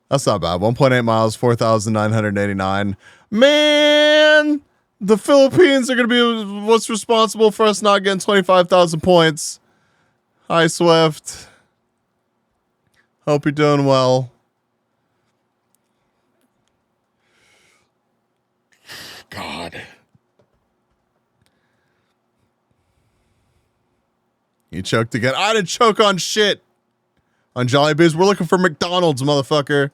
That's not bad. 1.8 miles, 4,989. Man, the Philippines are going to be what's responsible for us not getting 25,000 points. Hi, Swift. Hope you're doing well. God. You choked again. I didn't choke on shit. On Jollibees, we're looking for McDonald's, motherfucker.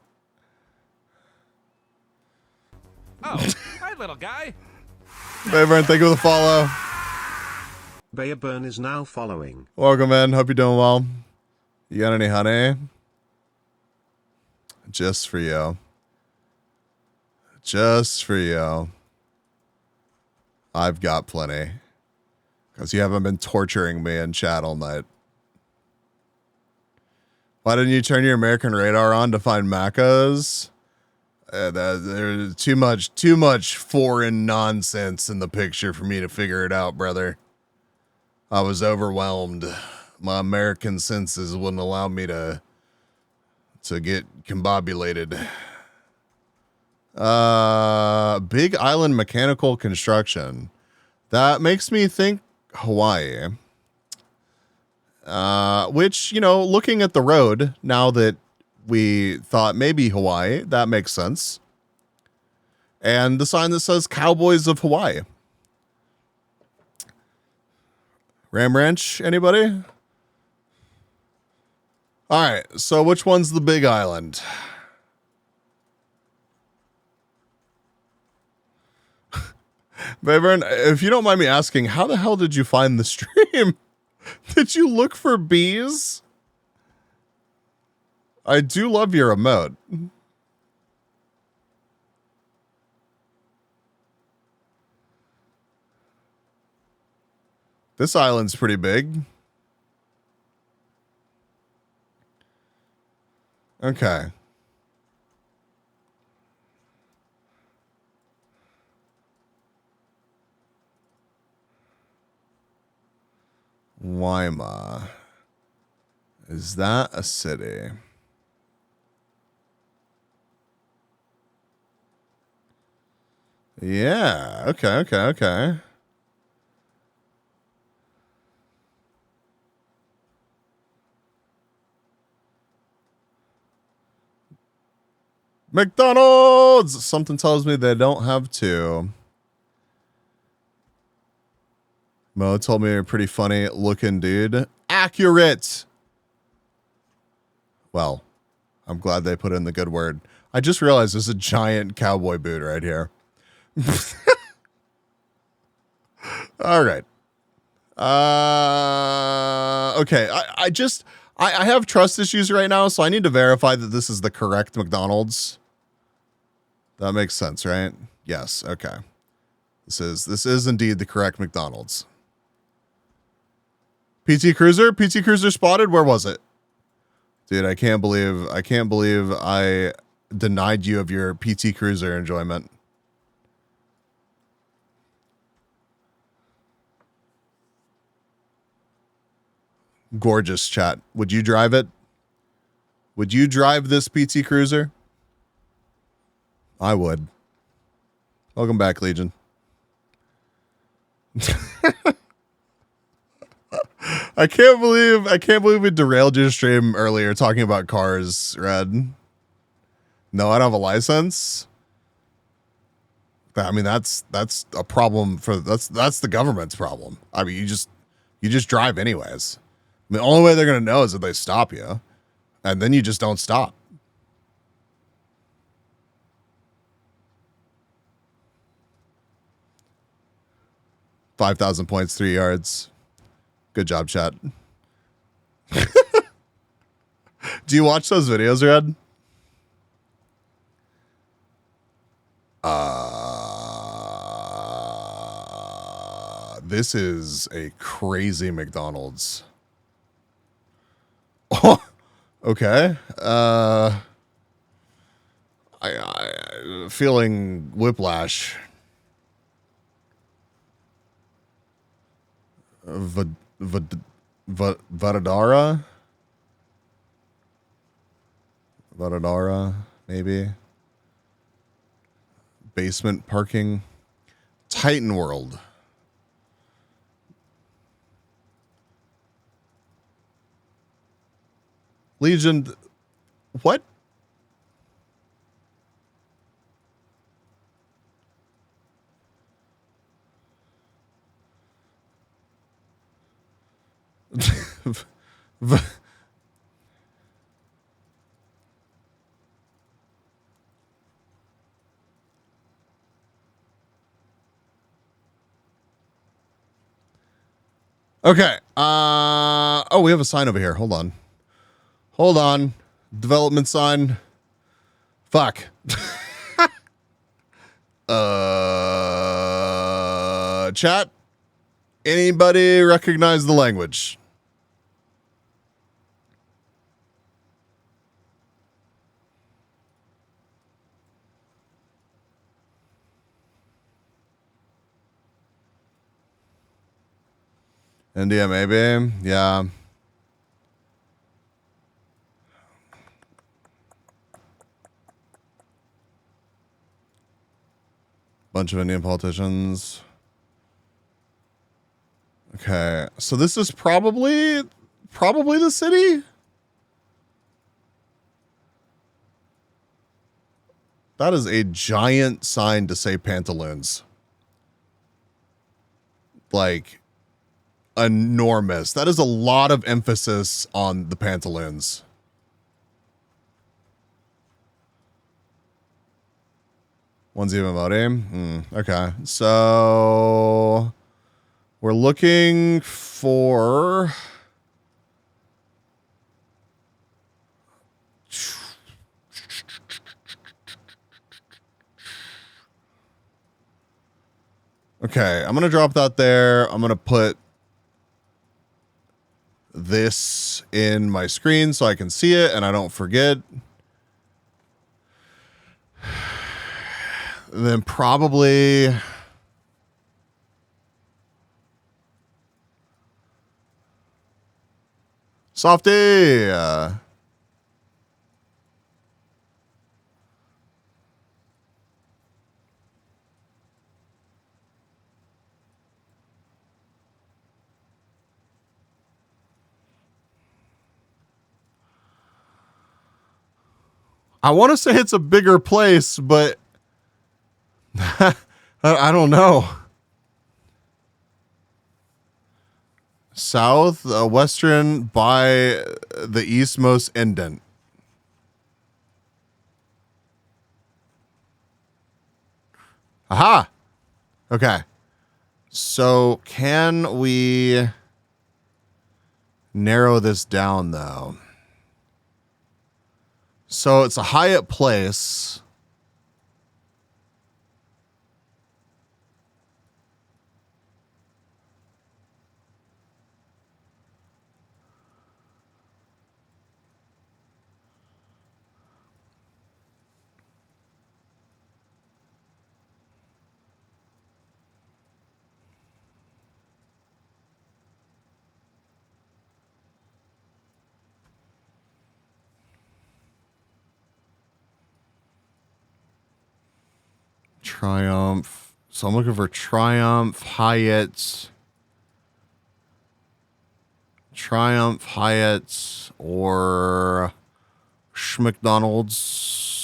Oh, hi, little guy. Hey, everyone, thank you for the follow. Bayburn is now following. Welcome, man. Hope you're doing well. You got any honey? Just for you. Just for you. I've got plenty. Because you haven't been torturing me in chat all night. Why didn't you turn your American radar on to find Macca's? There's too much foreign nonsense in the picture for me to figure it out, brother. I was overwhelmed. My American senses wouldn't allow me to get combobulated. Big Island Mechanical Construction. That makes me think Hawaii. Which, you know, looking at the road, now that we thought maybe Hawaii, that makes sense. And the sign that says Cowboys of Hawaii. Ram Ranch, anybody? All right, so which one's the Big Island? Bevern, if you don't mind me asking, how the hell did you find the stream? Did you look for bees? I do love your emote. This island's pretty big. Okay. Waima. Is that a city? Yeah. Okay. McDonald's! Something tells me they don't have two. Mo told me you're a pretty funny looking dude. Accurate. Well, I'm glad they put in the good word. I just realized there's a giant cowboy boot right here. All right. Okay. I have trust issues right now, so I need to verify that this is the correct McDonald's. That makes sense, right? Yes. Okay. This is indeed the correct McDonald's. PT Cruiser spotted. Where was it? Dude, I can't believe I denied you of your PT Cruiser enjoyment. Gorgeous chat. Would you drive it? Would you drive this PT Cruiser? I would. Welcome back, Legion. I can't believe we derailed your stream earlier talking about cars, Red. No, I don't have a license. I mean, that's a problem for that's the government's problem. I mean, you just drive anyways. I mean, the only way they're gonna know is if they stop you, and then you just don't stop. $5,000 points, 3 yards. Good job, chat. Do you watch those videos, Red? This is a crazy McDonald's. Oh, okay. I feeling whiplash. Vadadara, maybe. Basement parking. Titan World. Legion. What? Okay. Oh, we have a sign over here. Hold on. Development sign. Fuck. Chat. Anybody recognize the language? India, maybe. Yeah. Bunch of Indian politicians. Okay. So this is probably the city. That is a giant sign to say pantaloons. Like, enormous. That is a lot of emphasis on the pantaloons. One's even voting. Okay. So we're looking for okay, I'm going to drop that there. I'm going to put this in my screen so I can see it and I don't forget. Then probably Softy. I want to say it's a bigger place, but I don't know. South, western by the eastmost indent. Aha! Okay. So can we narrow this down, though? So it's a Hyatt Place. Triumph. So I'm looking for Triumph, Hyatt, or Schmcdonald's.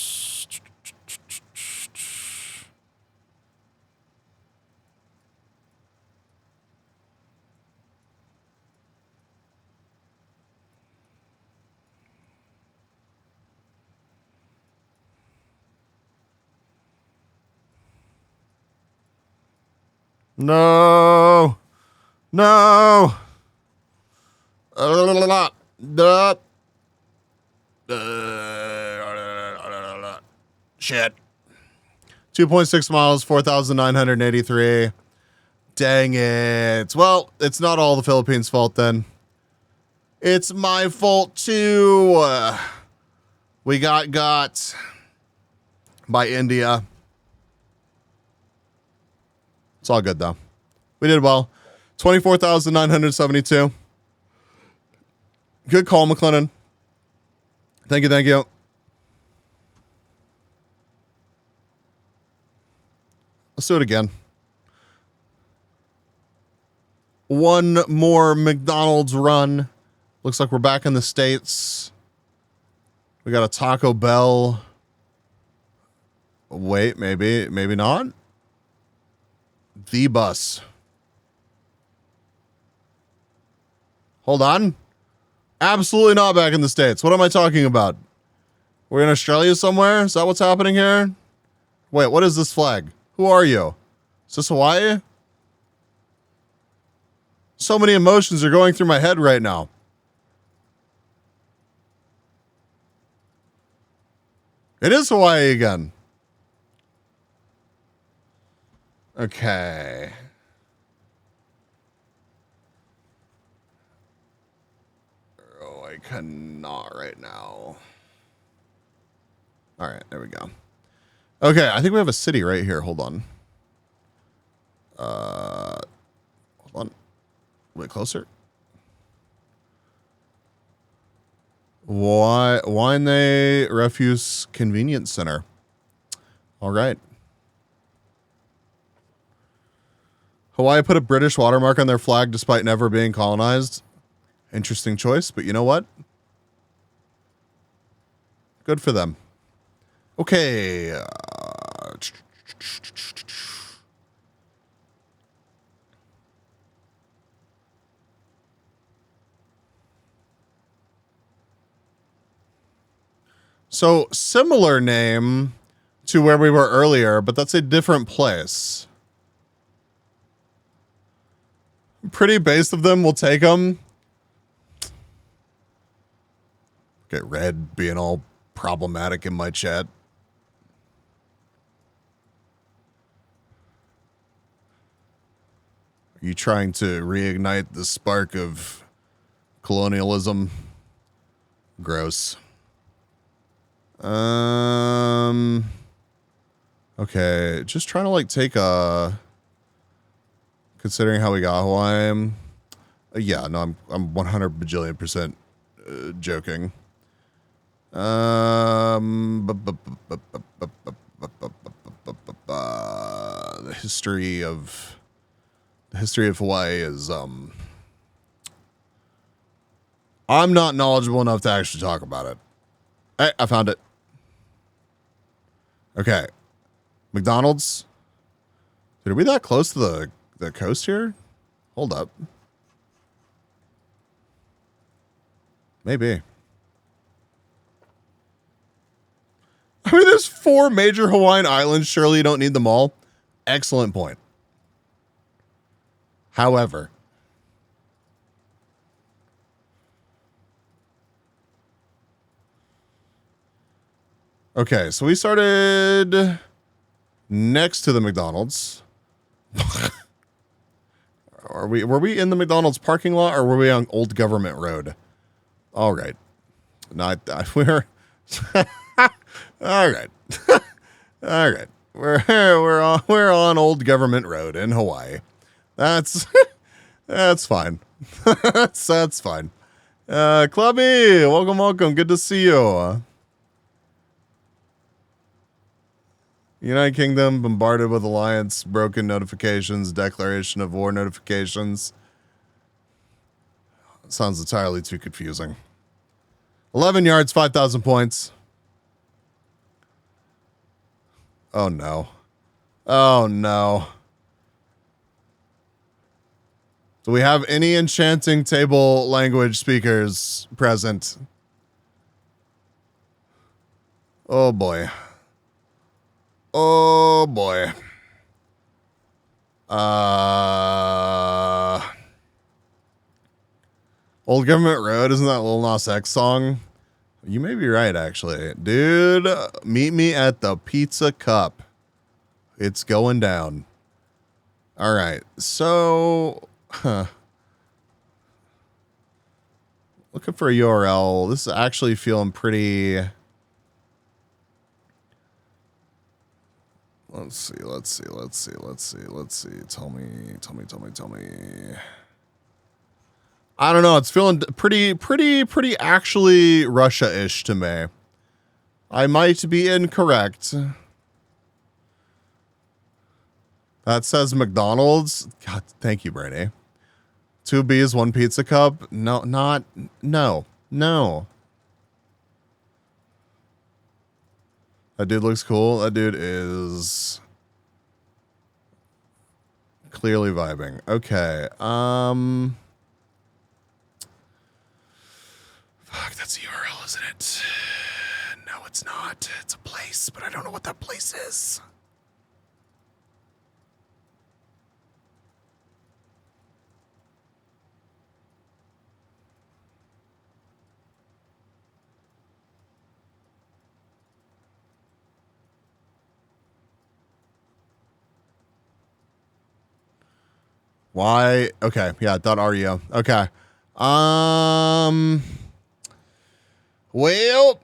No. No. Shit. 2.6 miles, 4,983. Dang it. Well, it's not all the Philippines' fault then. It's my fault too. We got by India. It's all good though. We did well. 24,972. Good call, McLennan. Thank you, thank you. Let's do it again. One more McDonald's run. Looks like we're back in the States. We got a Taco Bell. Wait, maybe not. The bus. Hold on. Absolutely not back in the States. What am I talking about? We're in Australia somewhere? Is that what's happening here? Wait, what is this flag? Who are you? Is this Hawaii? So many emotions are going through my head right now. It is Hawaii again. Okay. Oh, I cannot right now. All right, there we go. Okay, I think we have a city right here. Hold on. Hold on. A bit closer. Wine Refuse Convenience Center. All right. Hawaii put a British watermark on their flag despite never being colonized. Interesting choice, but you know what? Good for them. Okay. So similar name to where we were earlier, but that's a different place. Pretty base of them will take them. Get Red being all problematic in my chat. Are you trying to reignite the spark of colonialism? Gross. Okay, just trying to like take a. Considering how we got Hawaii, yeah, no, I'm 100 bajillion% joking. The history of Hawaii is I'm not knowledgeable enough to actually talk about it. Hey, I found it. Okay, McDonald's. Dude, are we that close to the coast here? Hold up. Maybe. I mean, there's 4 major Hawaiian islands. Surely you don't need them all. Excellent point. However, okay, so we started next to the McDonald's. Were we in the McDonald's parking lot, or were we on Old Government Road? All right. We're all right. All right. We're on Old Government Road in Hawaii. That's fine. that's fine. Clubby, welcome. Good to see you. United Kingdom bombarded with alliance, broken notifications, declaration of war notifications. Sounds entirely too confusing. 11 yards, 5,000 points. Oh no. Oh no. Do we have any enchanting table language speakers present? Oh boy. Oh boy. Old Government Road, isn't that Lil Nas X song? You may be right, actually. Dude, meet me at the Pizza Cup. It's going down. All right. So, looking for a URL. This is actually feeling pretty... Let's see. Tell me. I don't know. It's feeling pretty actually Russia-ish to me. I might be incorrect. That says McDonald's. God, thank you, Brady. 2 B's, 1 pizza cup. No. That dude looks cool. That dude is clearly vibing. Okay. Fuck, that's a URL, isn't it? No, it's not. It's a place, but I don't know what that place is. Why? Okay, yeah, .ru. Okay. Well,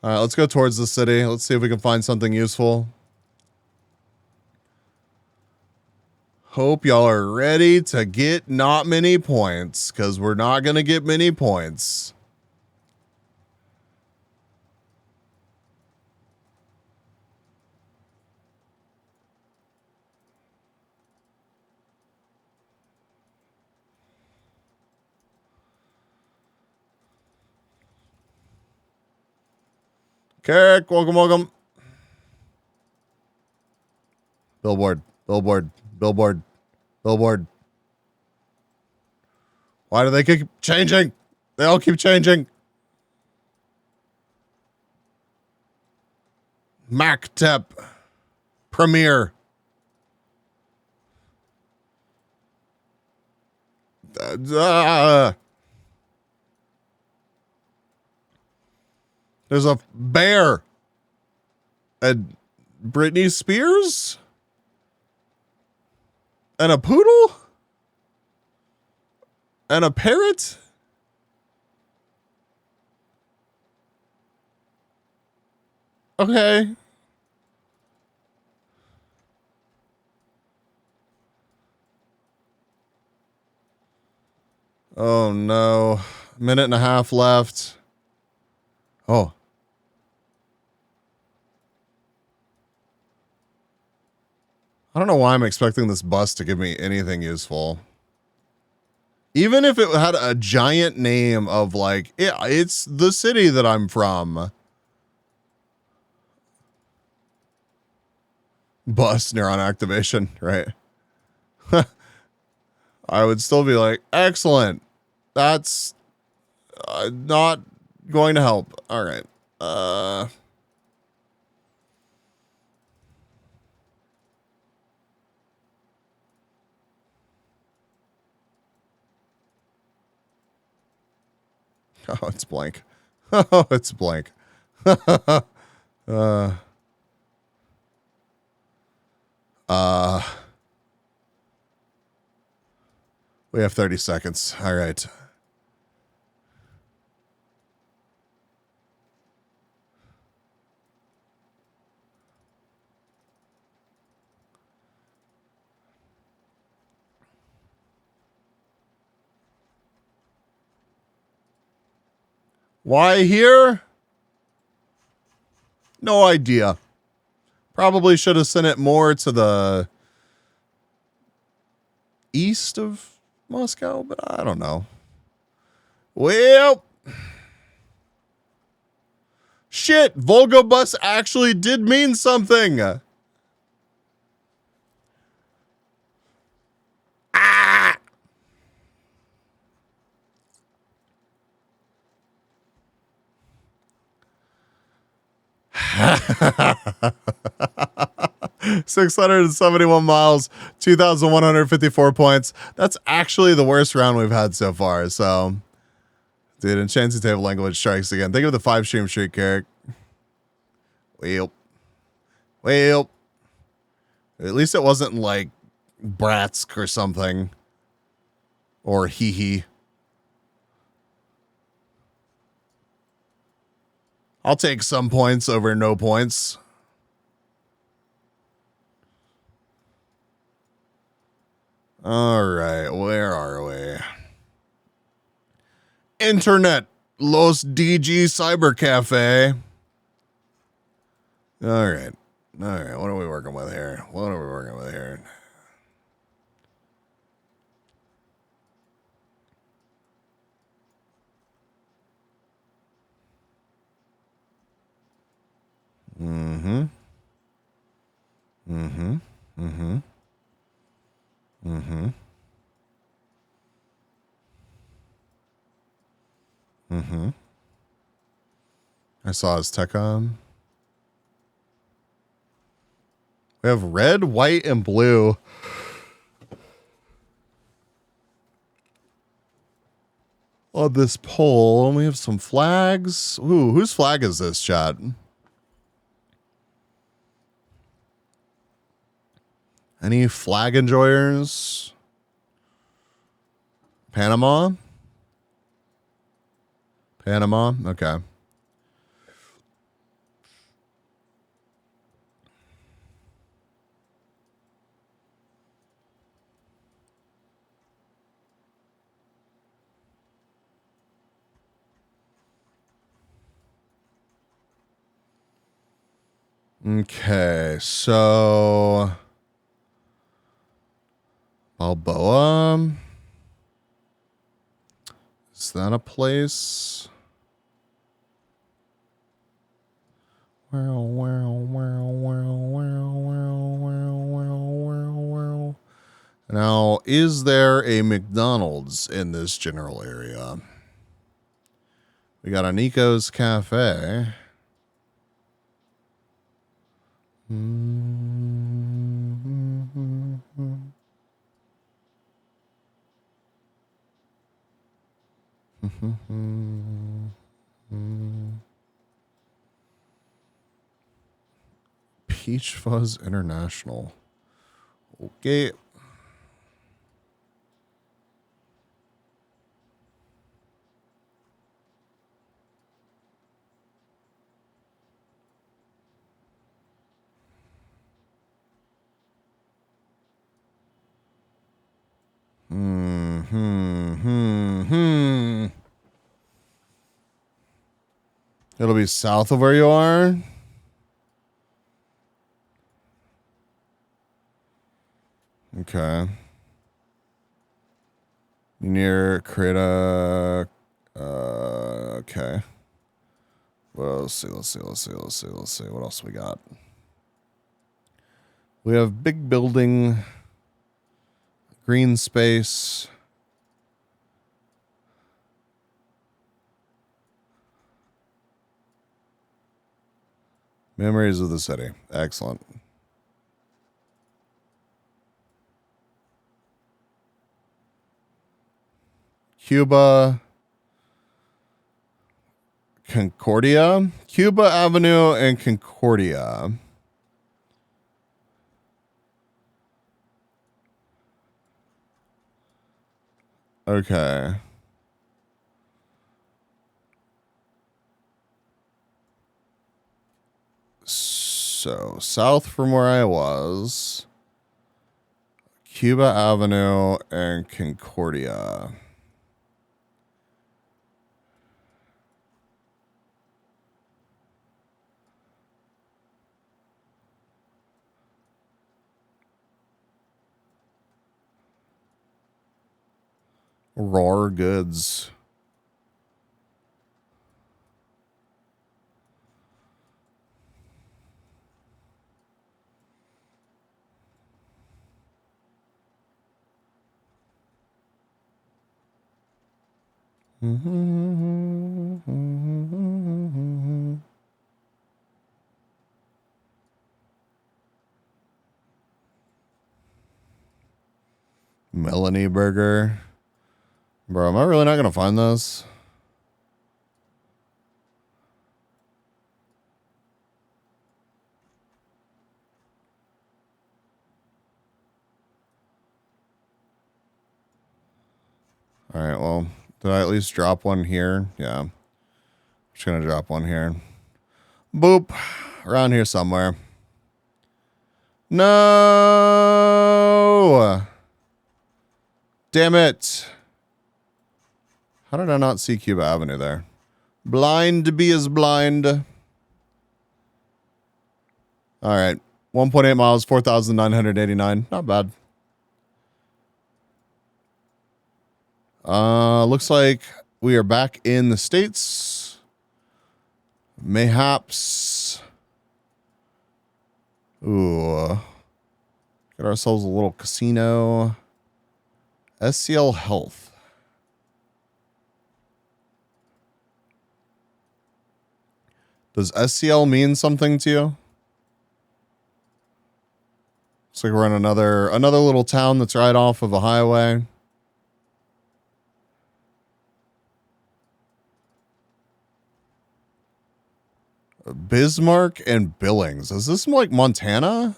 all right, let's go towards the city. Let's see if we can find something useful. Hope y'all are ready to get not many points, because we're not going to get many points. Kirk, welcome. Billboard. Why do they keep changing? They all keep changing. MacTep. Premiere. There's a bear. And Britney Spears? And a poodle? And a parrot? Okay. Oh no. Minute and a half left. Oh. I don't know why I'm expecting this bus to give me anything useful. Even if it had a giant name of like, yeah, it's the city that I'm from. Bus neuron activation, right? I would still be like, excellent. That's not going to help. All right. Oh, it's blank. Oh, it's blank. We have 30 seconds. All right. Why here? No idea. Probably should have sent it more to the east of Moscow, but I don't know. Well, shit, Volga bus actually did mean something. Ah! 671 miles, 2,154 points. That's actually the worst round we've had so far. So, dude, Enchanted Table Language strikes again. Think of the 5-stream streak, Carrick. Well, at least it wasn't like Bratsk or something. Or hee hee. I'll take some points over no points. All right, where are we? Internet, Los DG Cyber Cafe. All right, what are we working with here? Mm-hmm. I saw his tech on. We have red, white, and blue. On this poll, we have some flags. Ooh, whose flag is this, chat? Any flag enjoyers? Panama? Okay. Okay, so Balboa. Is that a place? Now, is there a McDonald's in this general area? We got a Nico's Cafe. Peach Fuzz International. Okay. It'll be south of where you are. Okay. Near Creta. Okay. Well, let's see. What else we got? We have big building, Green space. Memories of the city. Excellent. Cuba. Concordia. Cuba Avenue and Concordia. Okay. So, south from where I was, Cuba Avenue and Concordia. Raw goods. Melanie Burger. Bro, am I really not going to find this? All right, well, did I at least drop one here? Yeah. I'm just going to drop one here. Boop. Around here somewhere. No! Damn it. How did I not see Cuba Avenue there? Blind to be as blind. All right. 1.8 miles, 4,989. Not bad. Looks like we are back in the States. Mayhaps. Ooh. Get ourselves a little casino. SCL Health. Does SCL mean something to you? Looks like we're in another little town that's right off of a highway. Bismarck and Billings. Is this like Montana?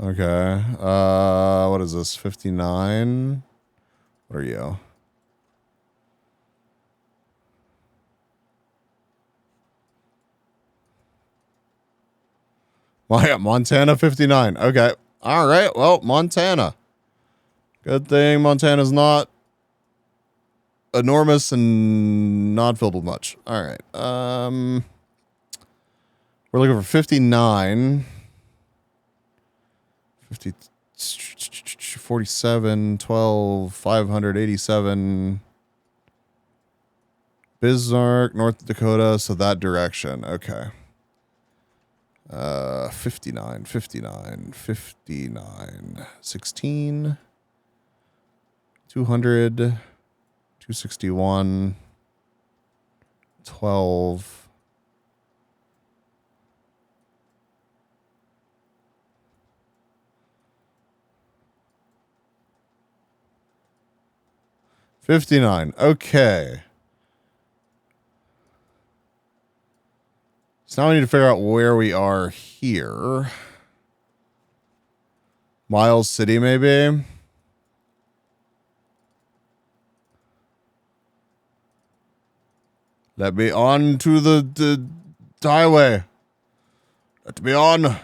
Okay. What is this? 59? What are you? Well, yeah, Montana 59. Okay. All right. Well, Montana. Good thing Montana's not enormous and not filled with much. All right. We're looking for 59. 50, 47, 12, 587. Bismarck, North Dakota, so that direction. Okay. 59, 16, 200, 261, 12. $59. Okay. So now we need to figure out where we are here. Miles City, maybe. Let me on to the highway. Let me on.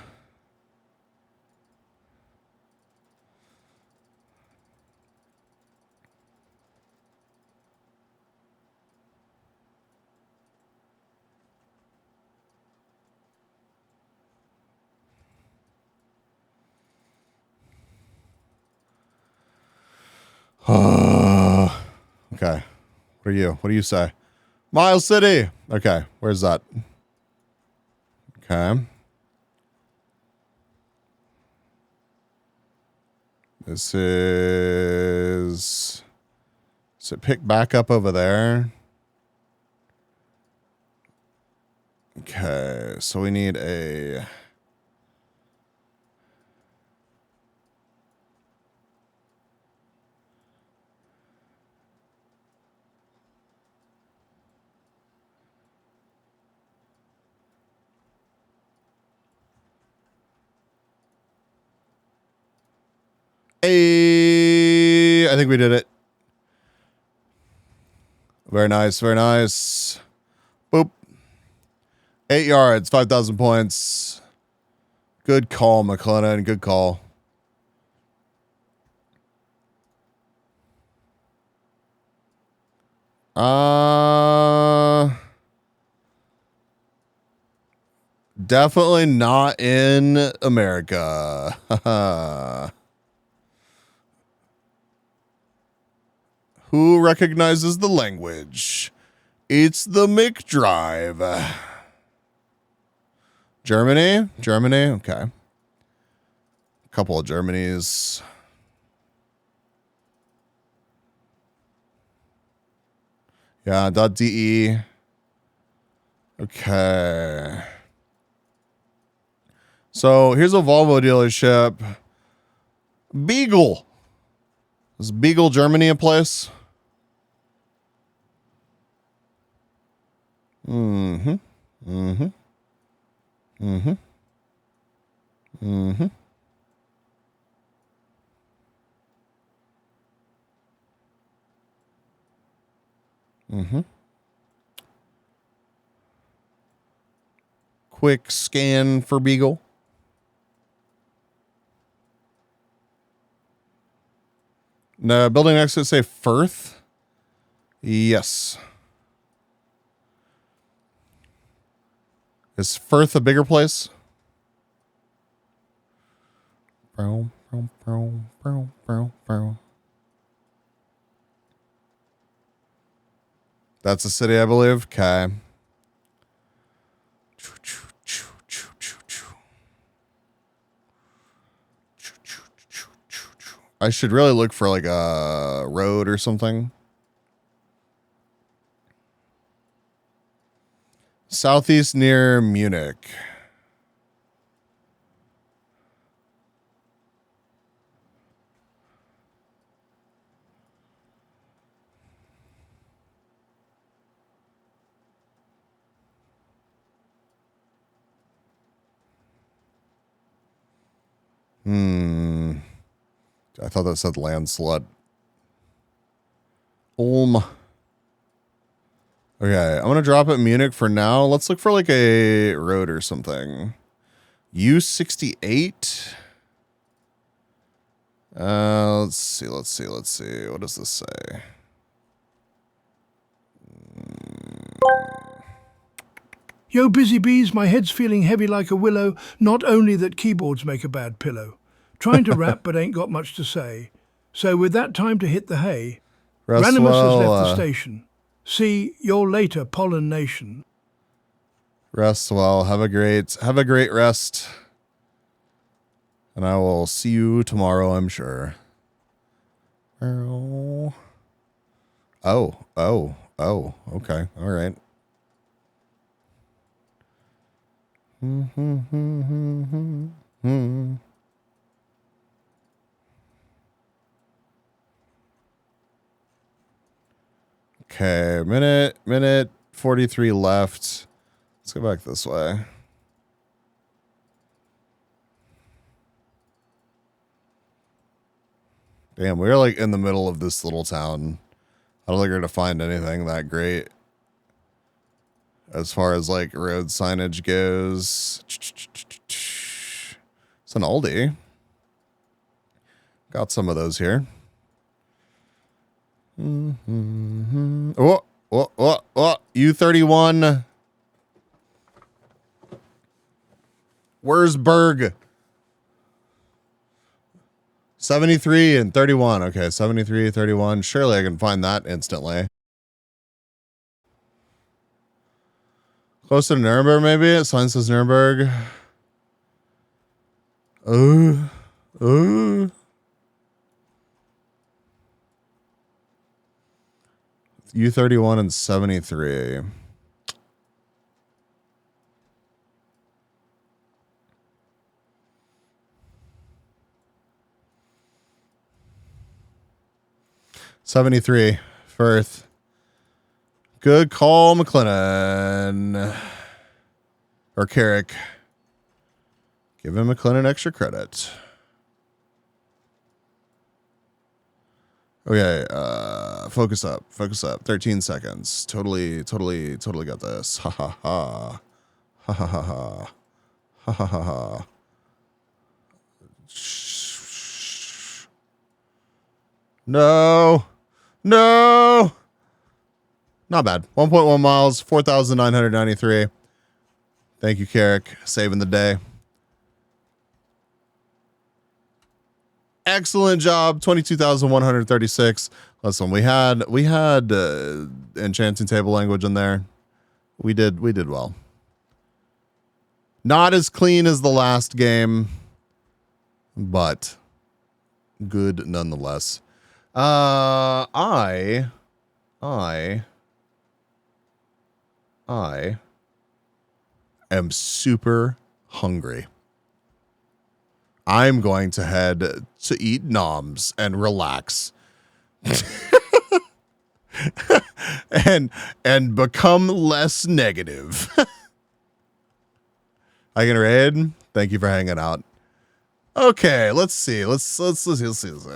Okay. What are you? What do you say? Miles City. Okay. Where's that? Okay. This is it pick back up over there? Okay, so we need a Hey, I think we did it. Very nice, very nice. Boop. 8 yards, 5,000 points. Good call, McLennan. Good call. Definitely not in America. Who recognizes the language? It's the McDrive. Germany? Germany? Okay. A couple of Germanys. Yeah, .de. Okay. So here's a Volvo dealership. Beagle. Is Beagle, Germany a place? Mm-hmm. Mm-hmm. Mm-hmm. Mm-hmm. Mm-hmm. Quick scan for Beagle. No, building next to it say Firth. Yes. Is Firth a bigger place? Brown, brown, brown, brown, brown, brown. That's a city, I believe. Okay. I should really look for like a road or something. Southeast near Munich. I thought that said landslut. Okay, I'm going to drop it Munich for now. Let's look for like a road or something. U68. Let's see. What does this say? Yo, busy bees, my head's feeling heavy like a willow. Not only that keyboards make a bad pillow. Trying to rap but ain't got much to say. So with that time to hit the hay, Ranimus has left the station. See you later, Pollen Nation. Rest well. Have a great rest. And I will see you tomorrow, I'm sure. Oh, okay. All right. Okay, minute 43 left. Let's go back this way. Damn, we're like in the middle of this little town. I don't think we're gonna find anything that great as far as like road signage goes. It's an Aldi. Got some of those here. Oh, U31. Where's Berg? 73 and 31. Okay, 73, 31. Surely I can find that instantly. Close to Nuremberg, maybe? Sign says Nuremberg. Oh. U31 and 73. Firth. Good call, McLennan. Or Carrick. Give him McLennan extra credit. Okay, focus up. 13 seconds. Totally got this. Ha ha ha. Ha ha ha ha. Ha ha ha ha. No. Not bad. 1.1 miles, 4,993. Thank you, Carrick. Saving the day. Excellent job. 22,136. Listen, we had enchanting table language in there. We did well. Not as clean as the last game, but good nonetheless. I am super hungry. I'm going to head to eat noms and relax. and become less negative. I can raid. Thank you for hanging out. Okay, let's see. Let's see.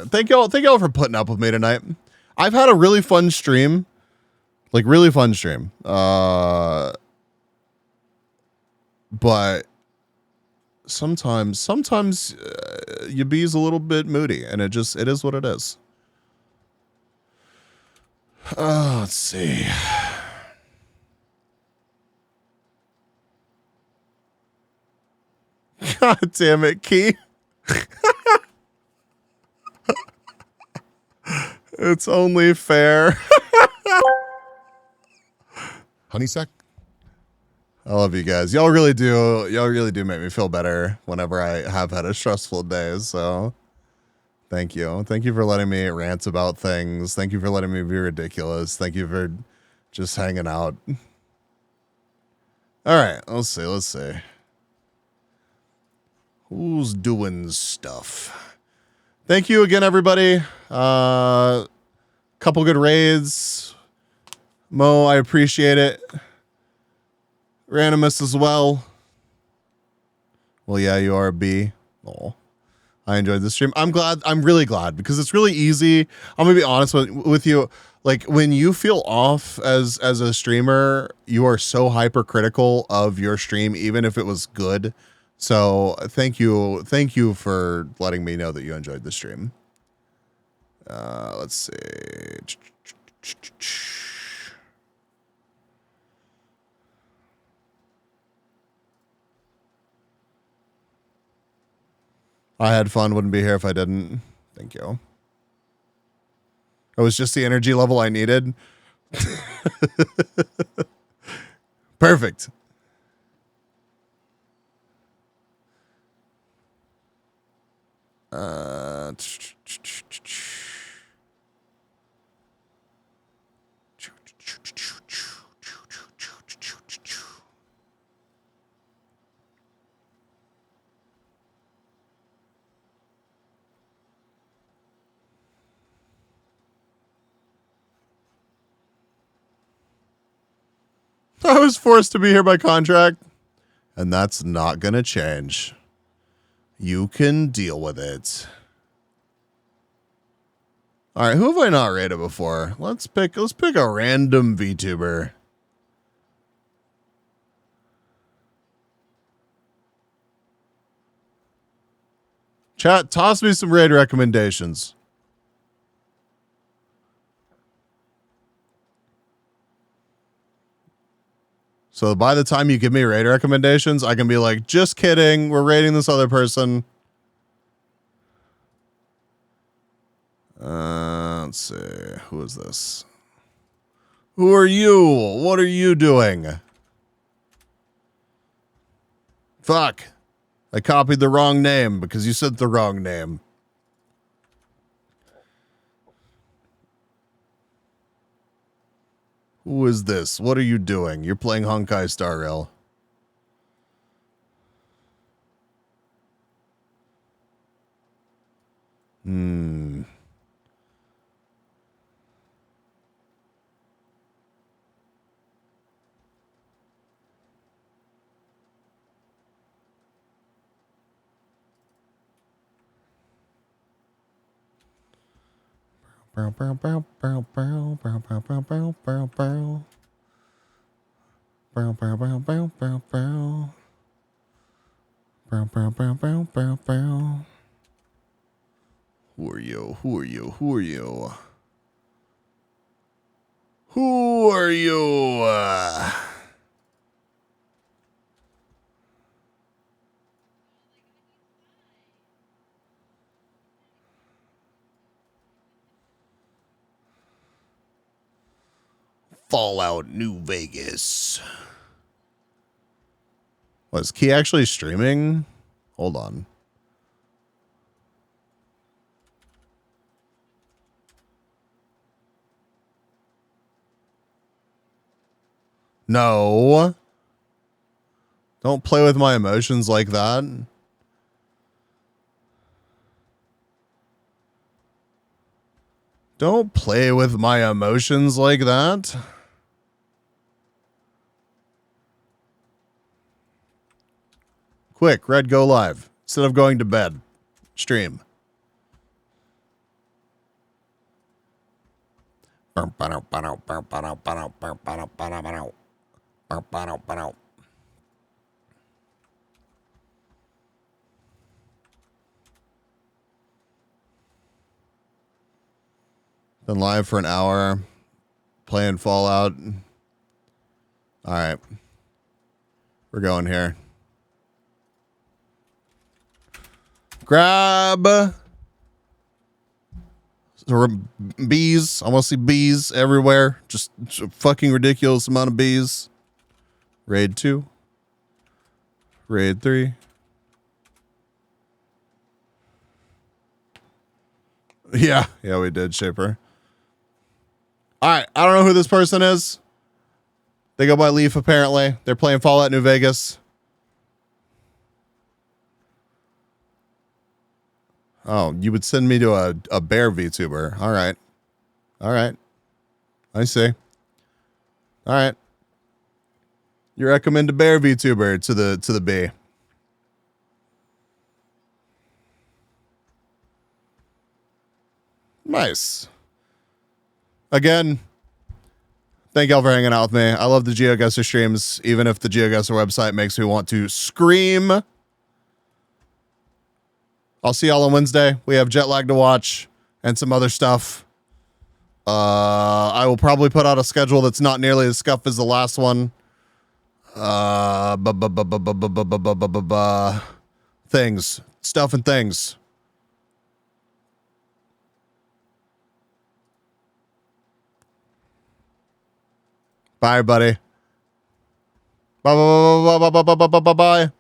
Thank y'all for putting up with me tonight. I've had a really fun stream. But sometimes your bee's a little bit moody, and it is what it is. Let's see. God damn it, Key. It's only fair. Honeysack. I love you guys. Y'all really do make me feel better whenever I have had a stressful day. So thank you. Thank you for letting me rant about things. Thank you for letting me be ridiculous. Thank you for just hanging out. All right, let's see. Who's doing stuff? Thank you again, everybody. Couple good raids. Mo, I appreciate it. Randomus as well. Well, yeah, you are a B. Oh, I enjoyed the stream. I'm really glad because it's really easy. I'm gonna be honest with you. Like when you feel off as a streamer, you are so hypercritical of your stream, even if it was good. So thank you for letting me know that you enjoyed the stream. Let's see. I had fun. Wouldn't be here if I didn't. Thank you. It was just the energy level I needed. Perfect. I was forced to be here by contract, and that's not going to change. You can deal with it. All right, who have I not rated before? Let's pick a random VTuber. Chat, toss me some raid recommendations. So by the time you give me raid recommendations, I can be like, just kidding, we're raiding this other person. Let's see. Who is this? Who are you? What are you doing? Fuck. I copied the wrong name because you said the wrong name. Who is this? What are you doing? You're playing Honkai Star Rail. Bow, bow, bow, bow, bow, bow, bow, bow, bow, bow, bow. Bow, bow, bow, bow, bow, bow. Bow, bow, bow, bow, bow, bow. Who are you? Who are you? Who are you? Who are you? Fallout New Vegas. Was Key actually streaming? Hold on. No. Don't play with my emotions like that. Don't play with my emotions like that. Quick, Red, go live. Instead of going to bed. Stream. Been live for an hour. Playing Fallout. All right. We're going here. Grab bees. I want to see bees everywhere. Just a fucking ridiculous amount of bees. Raid 2. Raid 3. Yeah, we did, Shaper. All right, I don't know who this person is. They go by Leaf, apparently. They're playing Fallout New Vegas. Oh, you would send me to a bear VTuber. All right. I see. All right. You recommend a bear VTuber to the B. Nice. Again, thank y'all for hanging out with me. I love the GeoGuessr streams, even if the GeoGuessr website makes me want to scream. I'll see y'all on Wednesday. We have Jet Lag to watch and some other stuff. I will probably put out a schedule that's not nearly as scuffed as the last one. Things. Stuff and things. Bye, everybody. Bye.